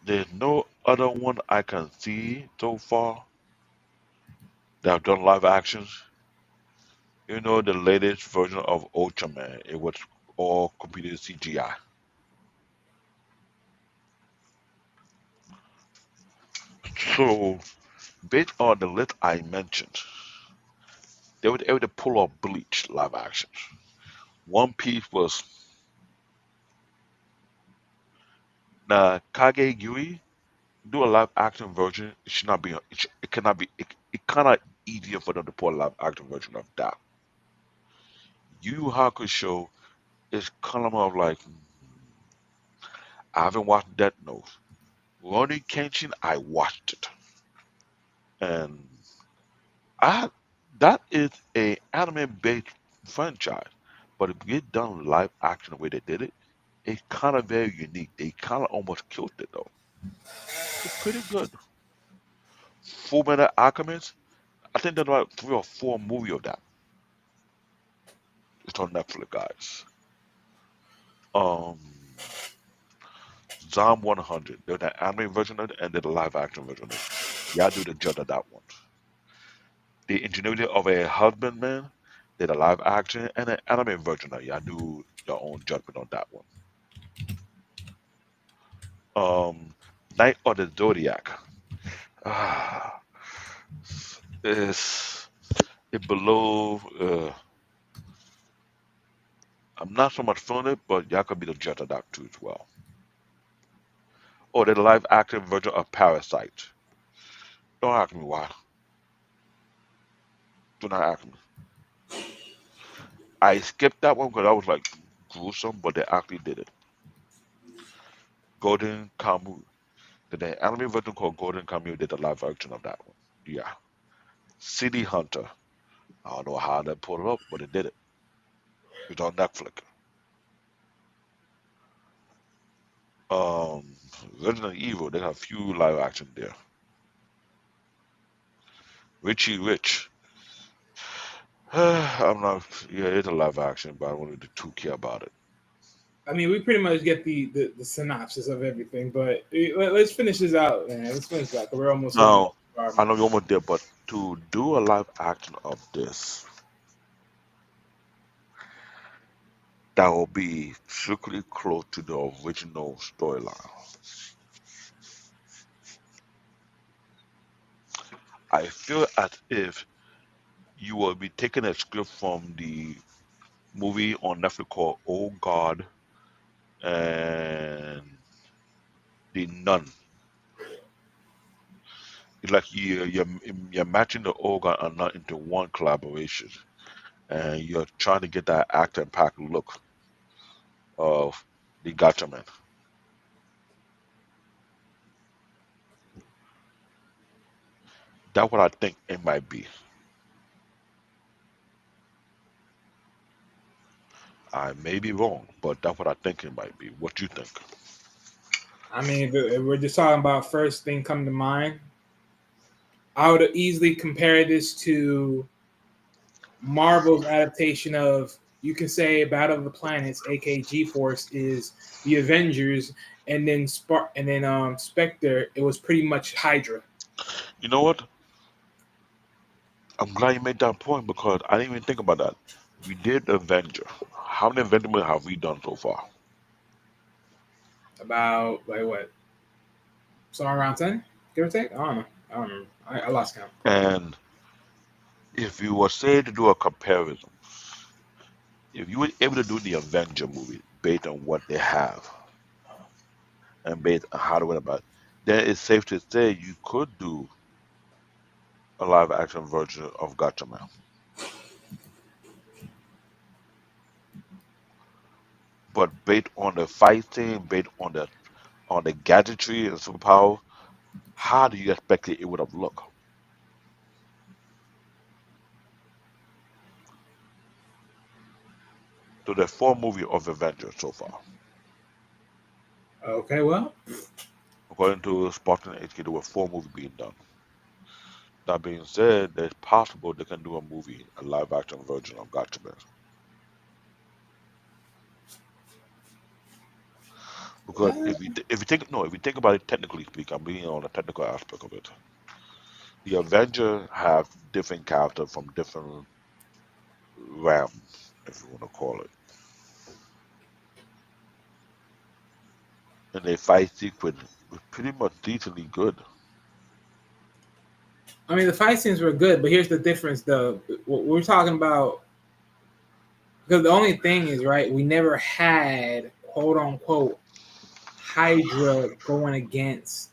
there's no other one I can see so far that have done live actions. You know, the latest version of Ultraman, it was all computer CGI. So, based on the list I mentioned, they were able to pull off Bleach live action. One Piece was Kage Yui. Do a live action version. It should not be. It cannot be. It kind of easier for them to pull a live action version of that. Yu Yu Hakusho is kind of more of like I haven't watched Death Note. Ronnie Kenshin, I watched it, and I that is a anime based franchise, but if you get done live action the way they did it, it's kind of very unique. They kind of almost killed it though. It's pretty good. Full Metal Alchemist. I think there's about 3 or 4 movie of that. It's on Netflix, guys. Um, Zom 100. There's an anime version of it and there's a live action version of it. Y'all do the judge of that one. The Ingenuity of a Husbandman did a live action and an anime version of it. Y'all do your own judgment on that one. Night of the Zodiac. Ah, it's it below. I'm not so much feeling it, but y'all could be the judge of that too as well. Or the live action version of Parasite. Don't ask me why. Do not ask me. I skipped that one because I was like gruesome, but they actually did it. Golden Kamuy. The anime version called Golden Kamuy did the live action of that one. Yeah. City Hunter. I don't know how they pulled it up, but it did it. It's on Netflix. Um, Resident Evil, they have a few live action there. Richie Rich. I'm not. Yeah, it's a live action, but I don't really too care about it. I mean, we pretty much get the synopsis of everything, but let's finish this out, man. Let's finish that. 'Cause we're almost hitting Now, our I know mark. you're almost there, but to do a live action of this, that will be strictly close to the original storyline. I feel as if you will be taking a script from the movie on Netflix called Oh God and The Nun. It's like you're matching the Oh God and Nun into one collaboration, and you're trying to get that action packed look of the Gotcha Man. That's what I think it might be. I may be wrong, but that's what I think it might be. What you think? I mean, we're just talking about first thing come to mind. I would easily compare this to Marvel's adaptation of, you can say, Battle of the Planets, aka G-Force, is the Avengers, and then Spectre. It was pretty much Hydra. You know what? I'm glad you made that point because I didn't even think about that. We did Avenger. How many Avenger movies have we done so far? About like what, somewhere around 10, give or take. I don't know. I don't remember. I lost count. And if you were say to do a comparison, if you were able to do the Avenger movie based on what they have and based on how they went about it, then it's safe to say you could do a live action version of Gotcha Man. But based on the fight scene, based on the gadgetry and superpower, how do you expect it would have looked? So there's 4 movies of Avengers so far. Okay, well, According to Spartan HQ, there were 4 movies being done. That being said, it's possible they can do a movie, a live action version of Gotcha Man. Because if you think about it technically speaking, I'm being on the technical aspect of it. The Avengers have different characters from different realms, if you want to call it, and their fight sequence was pretty much decently good. I mean, the fight scenes were good, but here's the difference, though. What we're talking about, because the only thing is, right, we never had quote unquote Hydra going against,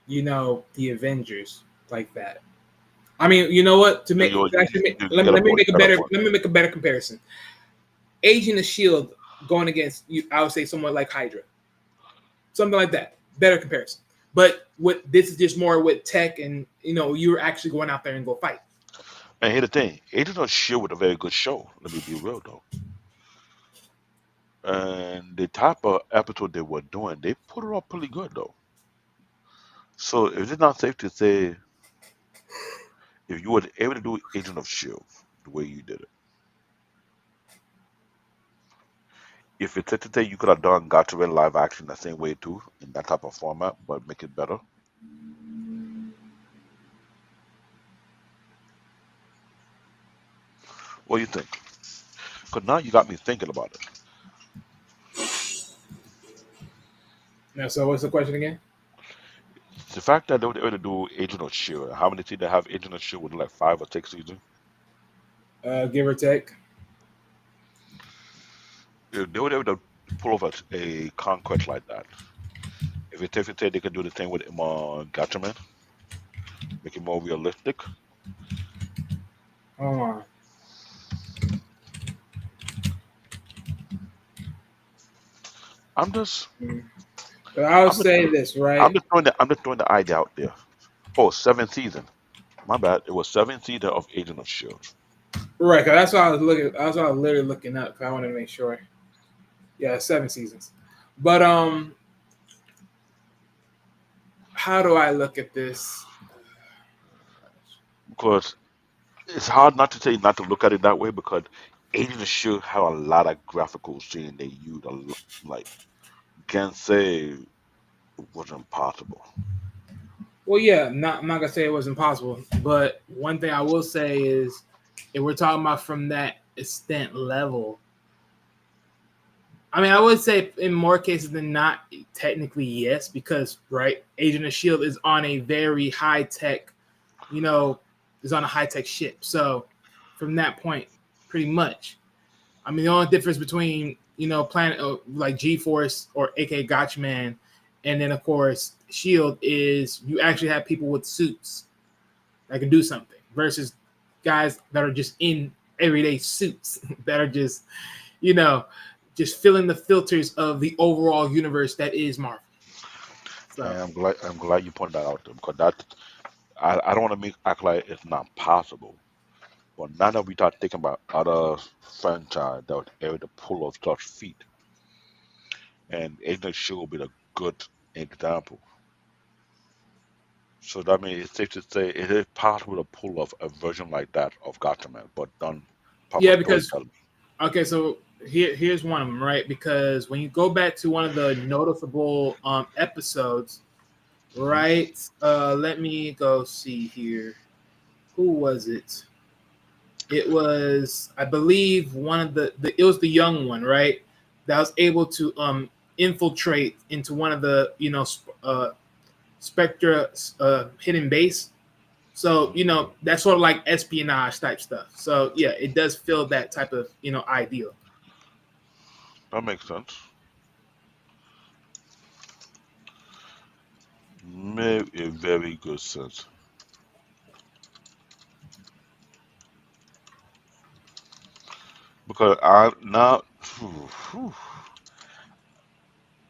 the Avengers like that. I mean, you know what? To So make to actually you get a let me point. make a You got a better point. let me make a better comparison. Agent of Shield going against you, I would say someone like Hydra, something like that. Better comparison. But what this is just more with tech, and you're actually going out there and go fight. And here's the thing: Agents of Shield was a very good show. Let me be real though. And the type of episode they were doing, they put it up pretty good though. So is it not safe to say if you were able to do Agent of Shield the way you did it, if it's safe to say you could have done Gotcha in live action the same way too in that type of format, but make it better? What do you think? Because now you got me thinking about it. Now, so what's the question again? The fact that they were able to do Agent of Shield, how many seasons have Agent of Shield with like 5 or 6 seasons? Give or take. If they were able to pull off a conquest like that, if it's safe to say they could do the same with Gatchaman, make it more realistic. Hold on. I'm just, But I would I'm just, say this, I'm right? just throwing I'm just throwing the idea out there. Oh, 7 seasons. My bad. It was 7 seasons of Agent of Shield. Right, because that's what I was looking. That's what I was literally looking up. Because I wanted to make sure. Yeah, 7 seasons. But how do I look at this? Because it's hard not to say not to look at it that way because Agent of Shield had a lot of graphical scenes they used. Like, can't say it wasn't possible. Well, yeah, I'm not gonna say it was impossible, but one thing I will say is, if we're talking about from that extent level, I mean, I would say in more cases than not, technically yes, because right, Agent of Shield is on a very high tech, you know, is on a high tech ship. So from that point, pretty much. I mean, the only difference between Planet like G Force or AK Gotchman, and then of course Shield is you actually have people with suits that can do something versus guys that are just in everyday suits that are just you know just filling the filters of the overall universe that is Marvel. So And I'm glad you pointed that out there because I don't want to make act like it's not possible. But now that we start thinking about other franchise that was able to pull off such feat, and Agent of Shield will be a good example. So that means it's safe to say it is possible to pull off a version like that of Gatchaman, but done proper yeah, because storytelling. okay, so here's one of them, right? Because when you go back to one of the noticeable episodes, Hmm. right? Let me go see here. Who was it? It was, I believe, one of the it was the young one, right? That was able to infiltrate into one of the Spectra hidden base. So that's sort of like espionage type stuff. So yeah, it does feel that type of ideal. That makes sense. Made a very good sense. Because I now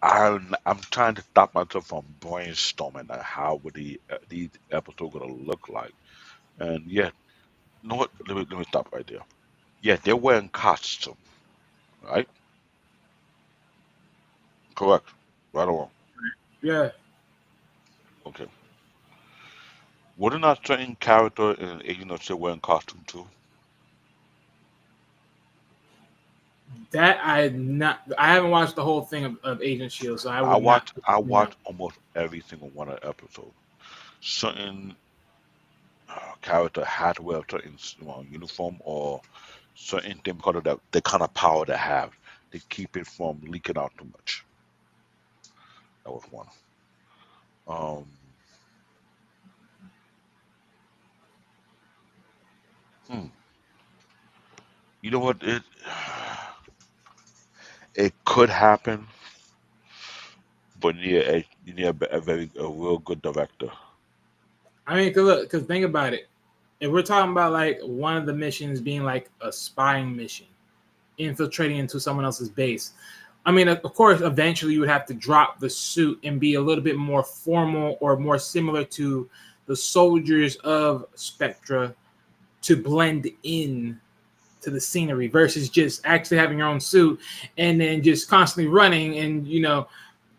I'm trying to stop myself from brainstorming at how would these episodes gonna look like. And yeah, you know what? Let me stop right there. Yeah, they're wearing costume, right? Correct. Right or wrong? Yeah, Okay. Wouldn't a certain character in Agent of Shield wearing costume too? that I haven't watched the whole thing of Agent Shield, so I I would not. watch I watch almost every single one of the episodes. Certain character had to wear a certain uniform or certain thing because of the kind of power they have. They keep it from leaking out too much. That was one. Um, hmm. You know what? It could happen, but yeah, you need a real good director. I mean, cause think about it. If we're talking about like one of the missions being like a spying mission, infiltrating into someone else's base, I mean, of course, eventually you would have to drop the suit and be a little bit more formal or more similar to the soldiers of Spectra to blend in to the scenery versus just actually having your own suit and then just constantly running and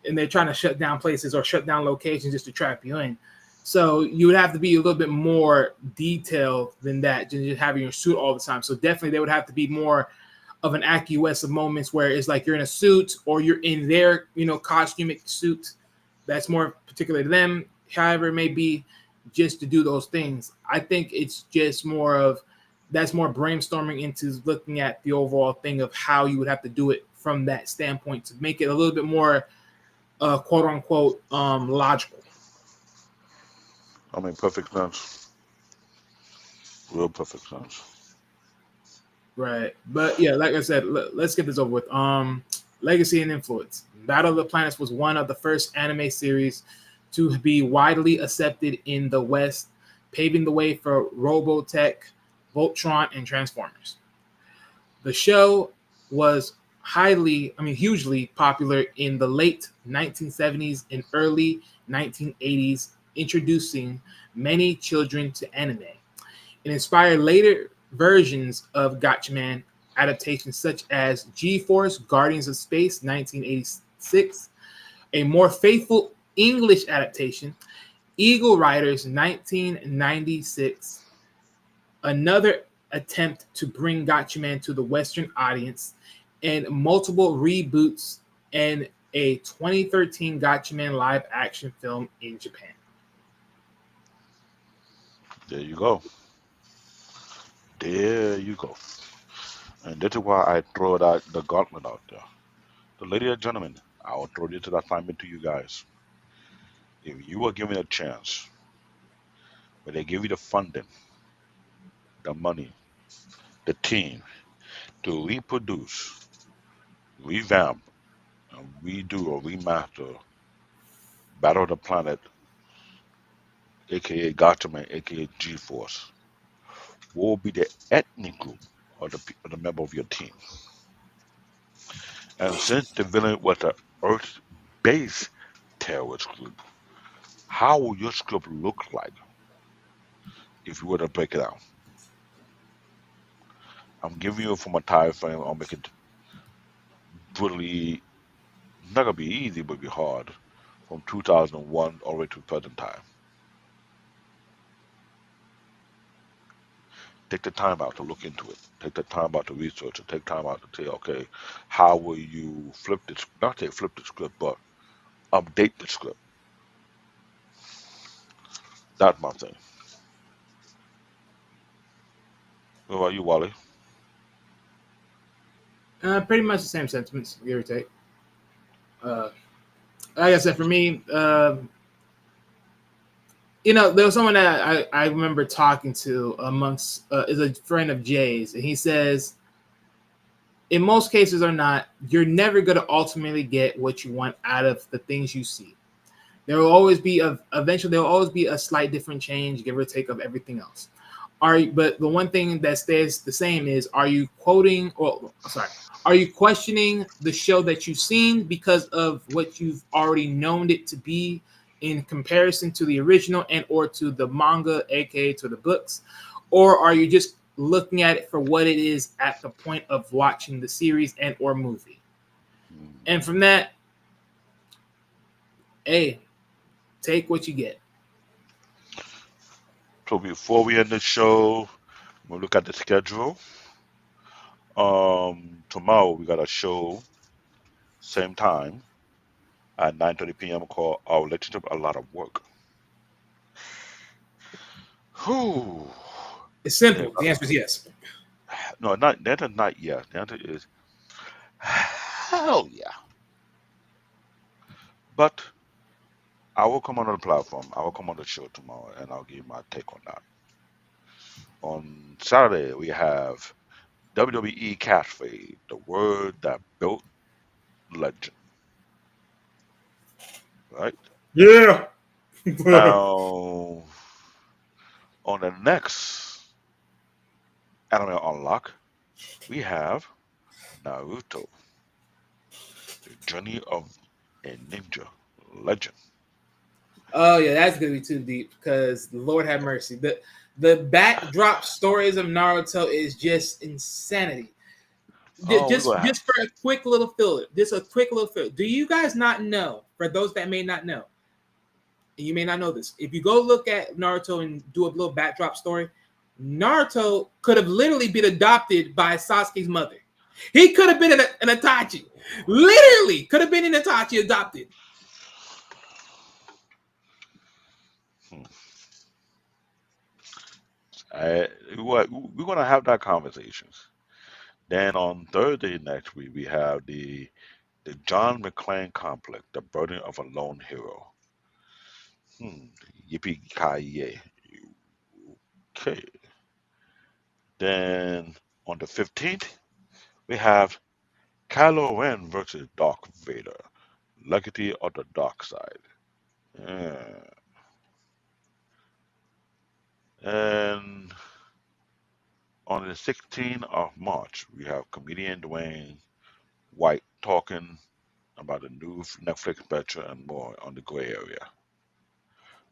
and they're trying to shut down places or shut down locations just to trap you in. So you would have to be a little bit more detailed than that, than just having your suit all the time. So definitely, they would have to be more of an acquiesce of moments where it's like you're in a suit or you're in their, costumic suit. That's more particular to them. However, it may be, just to do those things. I think it's just more of that's more brainstorming into looking at the overall thing of how you would have to do it from that standpoint to make it a little bit more quote unquote logical. I mean, perfect sense. Real perfect sense. Right. But yeah, like I said, let's get this over with. Legacy and influence. Battle of the Planets was one of the first anime series to be widely accepted in the West, paving the way for Robotech, Voltron, and Transformers. The show was hugely popular in the late 1970s and early 1980s, introducing many children to anime. It inspired later versions of Gatchaman adaptations such as G-Force, Guardians of Space, 1986, a more faithful English adaptation, Eagle Riders, 1996, another attempt to bring Gatchaman to the Western audience, and multiple reboots and a 2013 Gatchaman live action film in Japan. There you go. There you go. And this is why I throw the gauntlet out there. So, ladies and gentlemen, I will throw this assignment to you guys. If you were given a chance, where they give you the funding, the money, the team to reproduce, revamp, and redo or remaster Battle of the Planet, aka Gatchaman, aka G Force, what will be the ethnic group of the member of your team? And since the villain was an Earth based terrorist group, how would your script look like if you were to break it down? I'm giving you from a time frame, I'll make it brutally, not gonna be easy, but be hard, from 2001 all the way to present time. Take the time out to look into it. Take the time out to research it. Take time out to say, okay, how will you flip this? Not say flip the script, but update the script. That's my thing. What about you, Wally? Pretty much the same sentiments, give or take. Uh, like I said, for me, there was someone that I remember talking to amongst is a friend of Jay's, and he says, in most cases or not, you're never going to ultimately get what you want out of the things you see. There will always be eventually there will always be a slight different change, give or take, of everything else. But the one thing that stays the same is, are you questioning the show that you've seen because of what you've already known it to be in comparison to the original and or to the manga, aka to the books? Or are you just looking at it for what it is at the point of watching the series and or movie? And from that, hey, take what you get. So before we end the show, we'll look at the schedule. Tomorrow we got a show, same time at 9:30 p.m. called Our Relationship a Lot of Work. Whew. It's Yeah, simple. The answer is yes. no, not the answer. Not yes. The answer is hell yeah. But I will come on the platform. I will come on the show tomorrow, and I'll give you my take on that. On Saturday we have WWE Catchphrase, the word that built legend. Right Yeah. now, on the next Anime Unlock, we have Naruto, the journey of a ninja legend. Oh yeah, that's gonna be too deep because Lord have mercy. The backdrop stories of Naruto is just insanity. Oh, we're Just gonna have. for a quick little filler, just a quick little filler. Do you guys not know? For those that may not know, and you may not know this, if you go look at Naruto and do a little backdrop story, Naruto could have literally been adopted by Sasuke's mother. He could have been an Itachi. Literally, could have been an Itachi adopted. Hmm. We're gonna have that conversations. Then on Thursday next week we have the John McClane complex, the burden of a lone hero. Hmm. Yippee ki yay. Okay. Then on the 15th we have Kylo Ren versus Darth Vader, Legacy of the Dark Side. Yeah. And on the 16th of March, we have comedian Dwayne White talking about the new Netflix special and more on the gray area.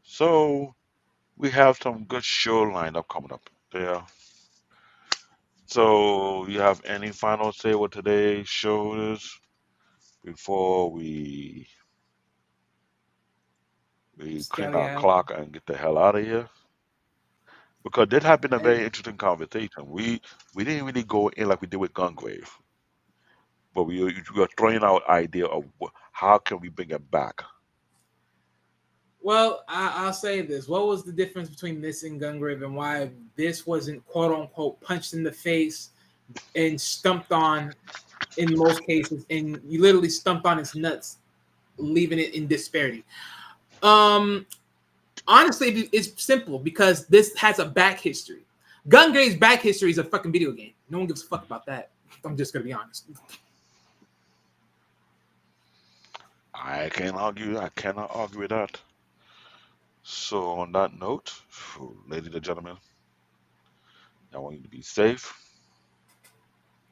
So we have some good show lined up coming up there. So you have any final say what today's show is before we clean Skelly our out. clock and get the hell out of here? Because this has been a very interesting conversation. We didn't really go in like we did with Gungrave, but we are throwing out idea of how can we bring it back. Well, I'll say this. What was the difference between this and Gungrave, and why this wasn't quote unquote punched in the face and stumped on in most cases, and you literally stumped on its nuts, leaving it in disparity? Um, Honestly, it's simple because this has a back history. Gungrave's back history is a fucking video game. No one gives a fuck about that. I'm just gonna be honest. I can't argue. I cannot argue with that. So on that note, ladies and gentlemen, I want you to be safe.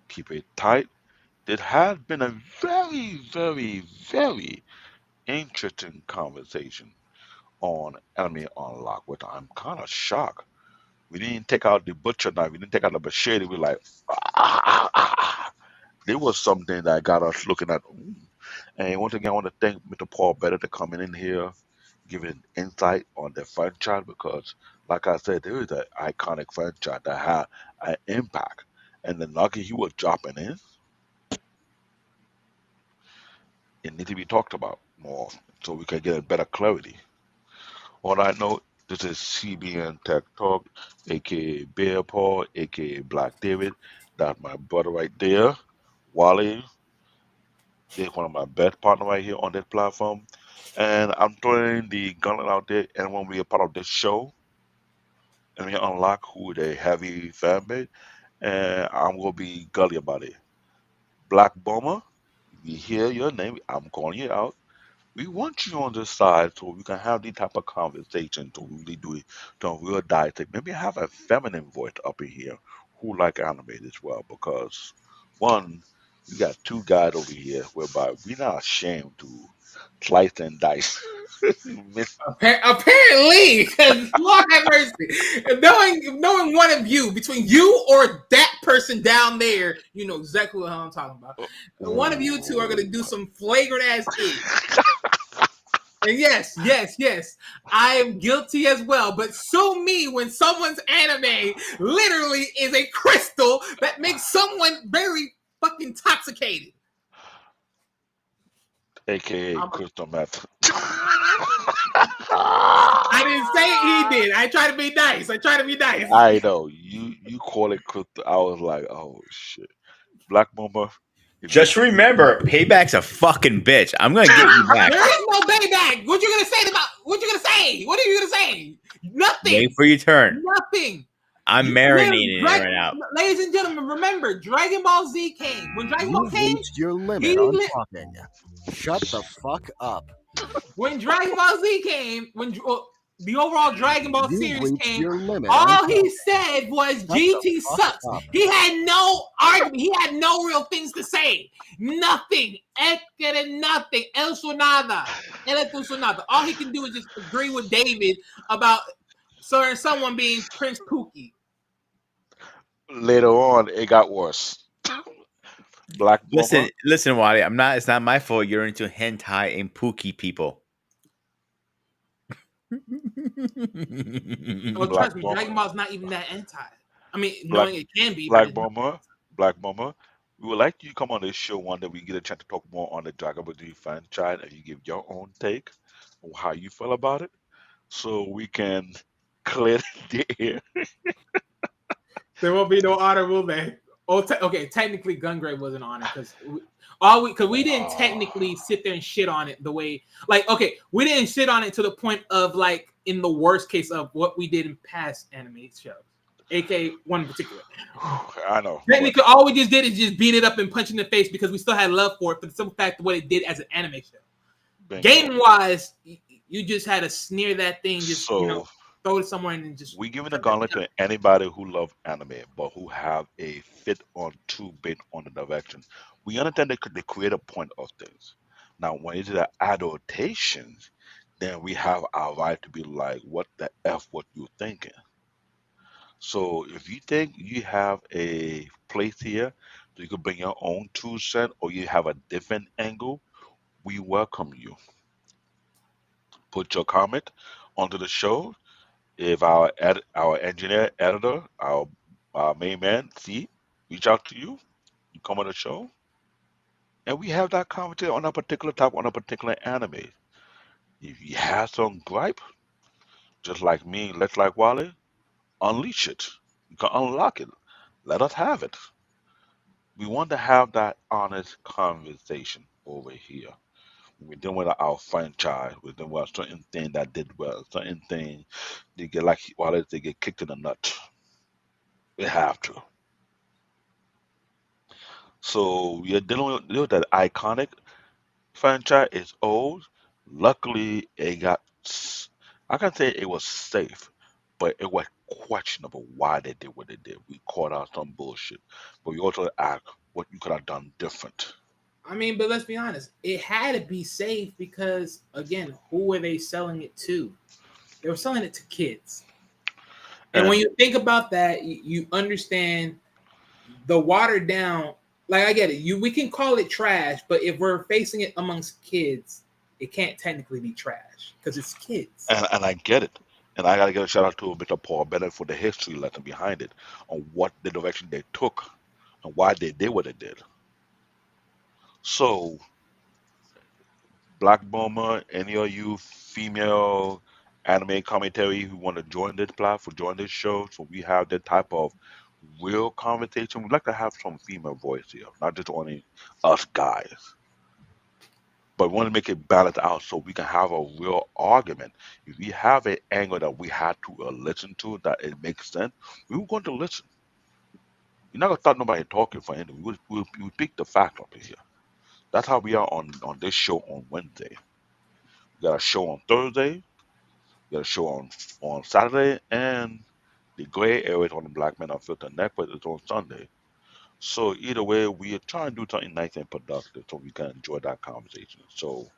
Keep it tight. It has been a very, very, very interesting conversation on Enemy Unlocked, which I'm kind of shocked. We didn't take out the butcher knife. We didn't take out the machete. We like, there was something that got us looking at. And once again, I want to thank Mr. Paul Better for coming in here, giving insight on the franchise because, like I said, there is an iconic franchise that had an impact. And the nugget he was dropping in, it needs to be talked about more so we can get a better clarity. On that note, this is CBN Tech Talk, aka Bear Paul, aka Black David. That's my brother right there. Wally is one of my best partner right here on this platform. And I'm throwing the gauntlet out there. Anyone be a part of this show, and we unlock who the heavy fan base, and I'm gonna be gully about it. Black Bomber, we hear your name. I'm calling you out. We want you on this side so we can have these type of conversations to really do it to a real dissect. Maybe have a feminine voice up in here who like anime as well because one, we got two guys over here whereby we're not ashamed to slice and dice. Miss Apparently, because Lord have mercy, knowing one of you between you or that person down there, you know exactly what I'm talking about. One of you two are gonna Ooh. do some flagrant ass shit. And yes, yes, yes, I am guilty as well. But sue me when someone's anime literally is a crystal that makes someone very fucking intoxicated. aka I'm Crystal Meth. I didn't say he did. I try to be nice. I try to be nice. I know you call it Crystal. I was like, oh shit, Black Mamba. If you Just remember, payback's a fucking bitch. I'm gonna get you back. There is no payback. What you gonna say about? What you gonna say? What are you gonna say? Wait Nothing. for your turn. Nothing. I'm marinating it right now. Ladies and gentlemen, remember Dragon Ball Z came. When Dragon Ball You've came, reached your limit he on li- talking. Shut the fuck up. when Dragon Ball Z came, when the overall Dragon Ball You've series reached came, your limit on all talking. he said was Shut the GT fuck sucks. up. He had no argument. He had no real things to say. Nothing. Nothing. El sonada. El sonada. All he can do is just agree with David about someone being Prince Pookie. later on, it got worse. Black Listen, Bomber. listen, Wally. I'm not. It's not my fault. You're into hentai and pookie people. Oh, Black trust me, Bomber. Dragon Ball's not even that anti. I mean, Black knowing it can be, but Black it's not. Bomber. Black Bomber. We would like you to come on this show one day. We get a chance to talk more on the Dragon Ball Z franchise, and you give your own take on how you feel about it, so we can clear the air. There won't be no honor, will there? Oh, okay. Technically, Gungrave was an honor because we didn't technically Ah, sit there and shit on it the way like okay, we didn't shit on it to the point of like in the worst case of what we did in past anime shows, aka one in particular. I know, but Technically, all we just did is just beat it up and punch in the face because we still had love for it for the simple fact of what it did as an anime show. bingo. Game wise, you just had to sneer that thing, just So throw it somewhere and then just we giving a shut that gauntlet thing up. to anybody who love anime, but who have a fit on two bit on the direction. We understand they create a point of things. Now, when it's the adaptations, then we have our right to be like, what the F what you thinking? So if you think you have a place here, so you can bring your own 2 cent or you have a different angle, we welcome you. Put your comment onto the show. If our engineer, editor, our main man, see, reach out to you, you come on the show, and we have that conversation on a particular topic, on a particular anime. If you have some gripe, just like me, let's like Wally, unleash it. You can unlock it. Let us have it. We want to have that honest conversation over here. We're dealing with our franchise. We're dealing with a certain thing that did well, certain thing they get like Wally, they get kicked in the nut. We have to. So we are dealing with that iconic franchise. It's old. Luckily, it got. I can say it was safe, but it was questionable why they did what they did. We caught out some bullshit, but we also asked what you could have done different. I mean, but let's be honest, it had to be safe because again, who were they selling it to? They were selling it to kids. And when And you think about that, you understand the watered down. Like I get it, we can call it trash, but if we're facing it amongst kids, it can't technically be trash because it's kids. and I get it. And I gotta give a shout out to Mr. Paul Bennett for the history lesson behind it, on what the direction they took, and why they did what they did. So Black Boomer, any of you female anime commentary who want to join this platform, join this show, so we have that type of real conversation. We'd like to have some female voice here, not just only us guys, but we want to make it balance out so we can have a real argument. If we have an angle that we had to listen to, that it makes sense, we were going to listen. You're not gonna stop nobody talking for anything. We pick the fact up here. That's how we are on this show on Wednesday. We got a show on Thursday. We got a show on Saturday, and the gray areas on the Black Men Unfiltered Network is on Sunday. So either way, we are trying to do something nice and productive so we can enjoy that conversation. So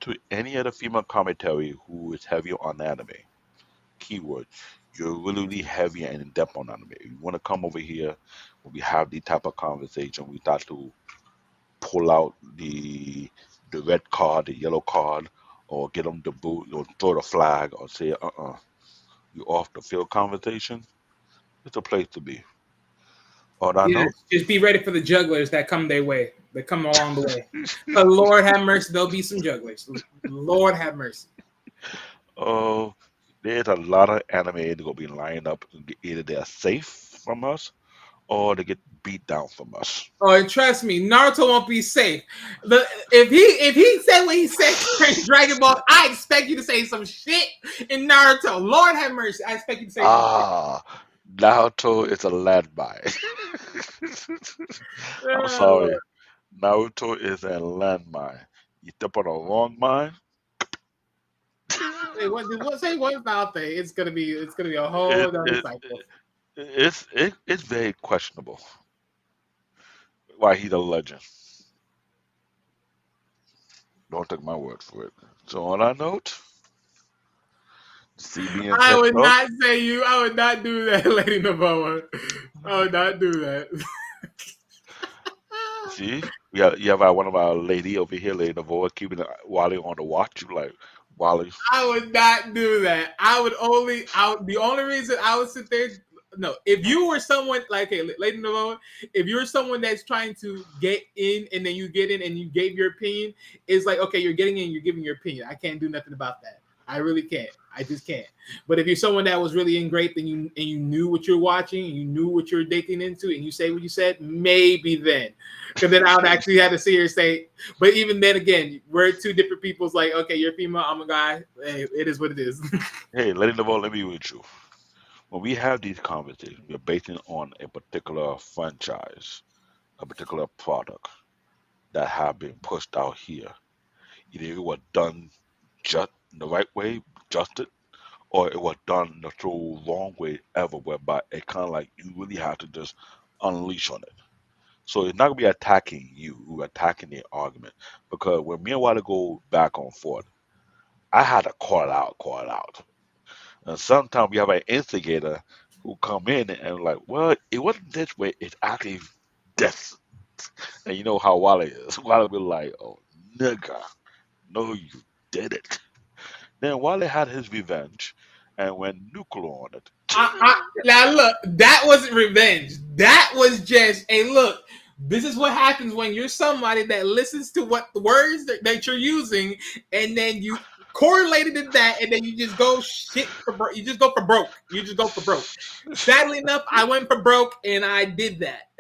to any other female commentary who is heavy on anime, keyword, you're really, really heavy and in depth on anime. You want to come over here when we have the type of conversation, we start to pull out the red card, the yellow card, or get them to boot, or throw the flag, or say, you off the field conversation. It's a place to be. On that Yes, note, just be ready for the jugglers that come their way. That come along the way. But Lord have mercy, there'll be some jugglers. Lord have mercy. oh, there's a lot of anime that gonna be lined up. Either they're safe from us or they get beat down from us. Oh, and trust me, Naruto won't be safe. If he said what he said in Dragon Ball, I expect you to say some shit in Naruto. Lord have mercy, I expect you to say some shit. Ah, Naruto is a landmine. I'm Oh, sorry. Lord. Naruto is a landmine. You step on a wrong mine, Say what? Say one about that. It's gonna be a whole it, other it cycle. it's very questionable why he's a legend. Don't take my word for it. So on that note, CB and I Pep would Talk. not say you. I would not do that, Lady Naboa. I would not do that. See, you have one of our lady over here, Lady Navoa, keeping Wally on the watch. You like Wally? I would not do that. The only reason I would sit there. No, if you were someone like, hey, lady Novoa, if you're someone that's trying to get in and then you get in and you gave your opinion, it's like, okay, you're getting in, you're giving your opinion. I can't do nothing about that. I really can't. I just can't. But if you're someone that was really ingrained and you knew what you're watching, and you knew what you're digging into, and you say what you said, maybe then, because then I would actually have to see her say. But even then, again, we're two different people. It's like, okay, you're female, I'm a guy. Hey, it is what it is. Hey, Lady Navoa, let me be with you. When we have these conversations, we're basing on a particular franchise, a particular product that have been pushed out here. Either it was done just the right way, just or it was done the true wrong way ever, whereby it kind of like you really have to just unleash on it. So it's not gonna be attacking you, we're attacking the argument. Because when me and Wiley go back on forth, I had to call it out. And sometimes we have an instigator who come in and like, well, it wasn't this way, it's actually this. And you know how Wally is. Wally be like, oh nigga, no you did it. Then Wally had his revenge and went nuclear on it. Now look, that wasn't revenge. That was just a look. This is what happens when you're somebody that listens to what the words that you're using, and then you correlated to that, and then you just go shit for broke. You just go for broke. You just go for broke. Sadly enough, I went for broke, and I did that.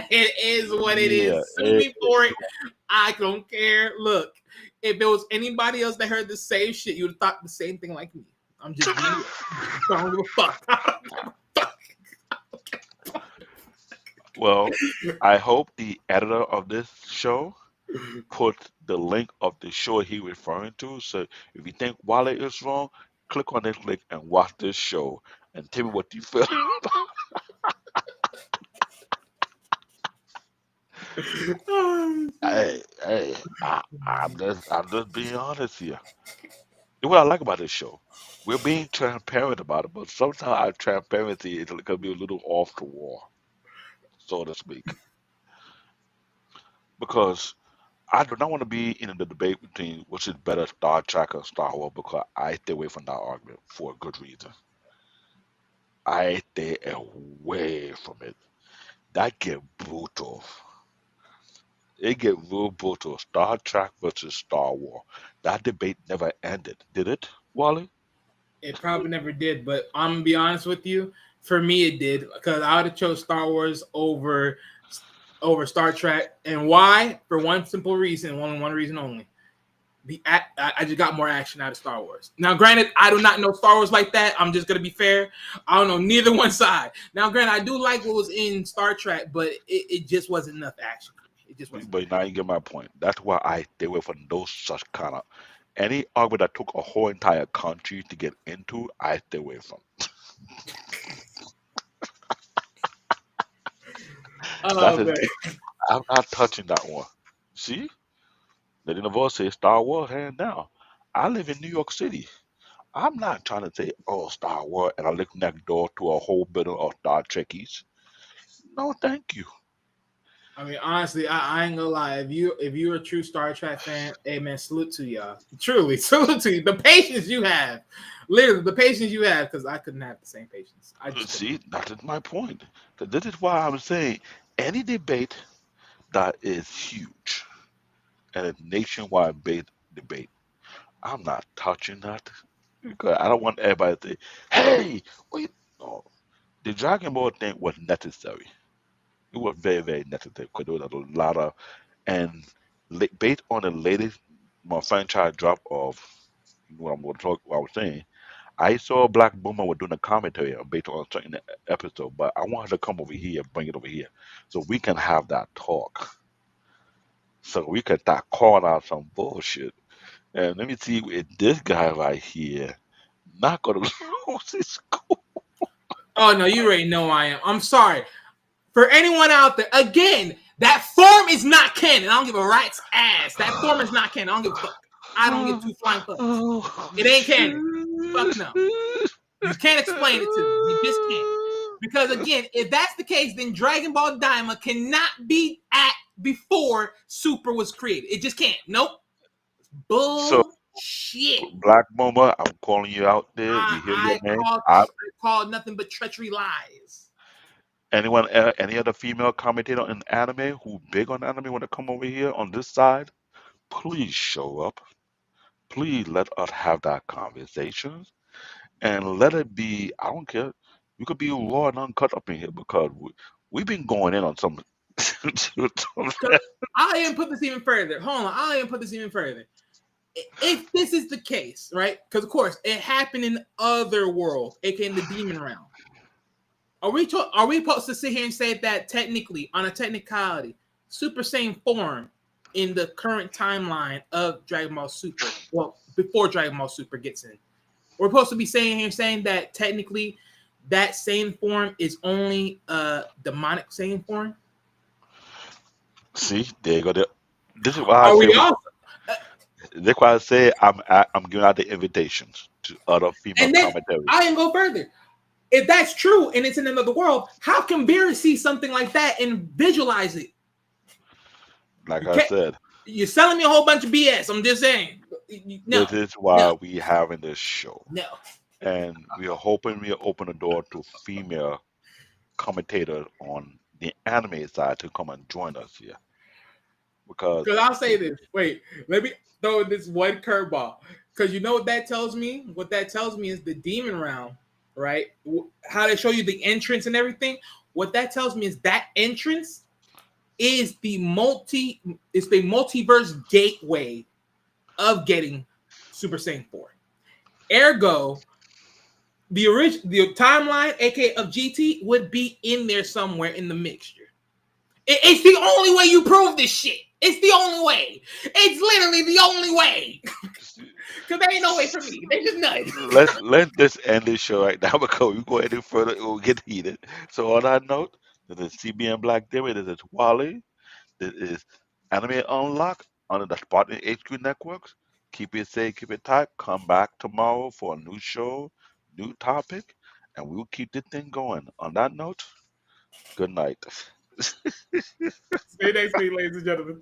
It is what it is. Yeah, Sue me for it. I don't care. Look, if there was anybody else that heard the same shit, you would have thought the same thing like me. I'm just I don't give a fuck. well, I hope the editor of this show put the link of the show he referring to. So if you think Wally is wrong, click on this link and watch this show and tell me what you feel. Hey, I'm just being honest here. And what I like about this show, we're being transparent about it, but sometimes our transparency is going to be a little off the wall, so to speak, because I do not want to be in the debate between which is better, Star Trek or Star Wars, because I stay away from that argument for a good reason. I stay away from it. That get brutal. It get real brutal. Star Trek versus Star Wars. That debate never ended, did it, Wally? It probably never did, but I'm gonna be honest with you. For me, it did because I would have chose Star Wars over Star Trek, and why? For one simple reason, one reason only. I just got more action out of Star Wars. Now, granted, I do not know Star Wars like that. I'm just gonna be fair. I don't know neither one side. Now, granted, I do like what was in Star Trek, but it just wasn't enough action for me. It just wasn't. But now you get my point. That's why I stay away from those such kind of any argument that took a whole entire country to get into. I stay away from. That Oh is, man. I'm not touching that one. See, they didn't voice say Star Wars hand down. I live in New York City. I'm not trying to say, oh, Star Wars, and I live next door to a whole building of Star Trekkies. No, thank you. I mean, honestly, I ain't gonna lie. If you're a true Star Trek fan, hey man, salute to y'all. Truly, salute to you. The patience you have, literally, the patience you have, because I couldn't have the same patience. I just couldn't. See, that is my point. This is why I'm saying any debate that is huge and a nationwide debate, I'm not touching that because I don't want everybody to say, "Hey, wait, no." The Dragon Ball thing was necessary. It was very, very necessary because there was a lot of and based on the latest my franchise drop of what I'm going to talk. What I was saying, I saw Black Boomer was doing a commentary based on a certain episode, but I want her to come over here, bring it over here, so we can have that talk. So we can start calling out some bullshit. And let me see if this guy right here not gonna lose his school. Oh no, you already know I am. I'm sorry. For anyone out there, again, that form is not canon. I don't give a rat's ass. That form is not canon. I don't give a fuck. I don't give two flying fucks. Oh, It ain't canon. Fuck no. You can't explain it to me. You just can't. Because again, if that's the case, then Dragon Ball Daima cannot be at before Super was created. It just can't. Nope. So, Bullshit. Black Mama, I'm calling you out there. I, You hear your I name? called I, I called nothing but treachery lies. anyone, any other female commentator in anime who big on anime want to come over here on this side? Please show up. Please let us have that conversation and let it be. I don't care. You could be raw and uncut up in here because we've been going in on some. Cause I'll even put this even further. Hold on, I'll even put this even further. If this is the case, right? Because of course it happened in other world, aka in the demon realm. Are we supposed to sit here and say that technically, on a technicality, Super Saiyan form in the current timeline of Dragon Ball Super, well, before Dragon Ball Super gets in, we're supposed to be saying that technically that same form is only a demonic Saiyan form? See, there you go. This is why I Are say we we. all? That's why I say I'm giving out the invitations to other female And then commentaries. I can go further. If that's true and it's in another world, how can Vera see something like that and visualize it? Like You I can't. said, You're selling me a whole bunch of BS. I'm just saying. No, this is no, why we having this show, no. and we are hoping we open the door to female commentators on the anime side to come and join us here because Because I'll say the, this. Wait, let me throw in this one curveball. Because you know what that tells me? What that tells me is the demon realm, right? How they show you the entrance and everything. What that tells me is that entrance is the multiverse gateway of getting Super Saiyan 4. Ergo, the timeline, aka of GT, would be in there somewhere in the mixture. It's the only way you prove this shit. It's the only way. It's literally the only way. Because there ain't no way for me. They just none. let's just end this show right now because we go any further, it will get heated. So on that note, this is CBN Black David. This is Wally. This is Anime Unlocked under the Spartan HQ Networks. Keep it safe, keep it tight. Come back tomorrow for a new show, new topic, and we'll keep this thing going. On that note, good night. Stay next week, ladies and gentlemen.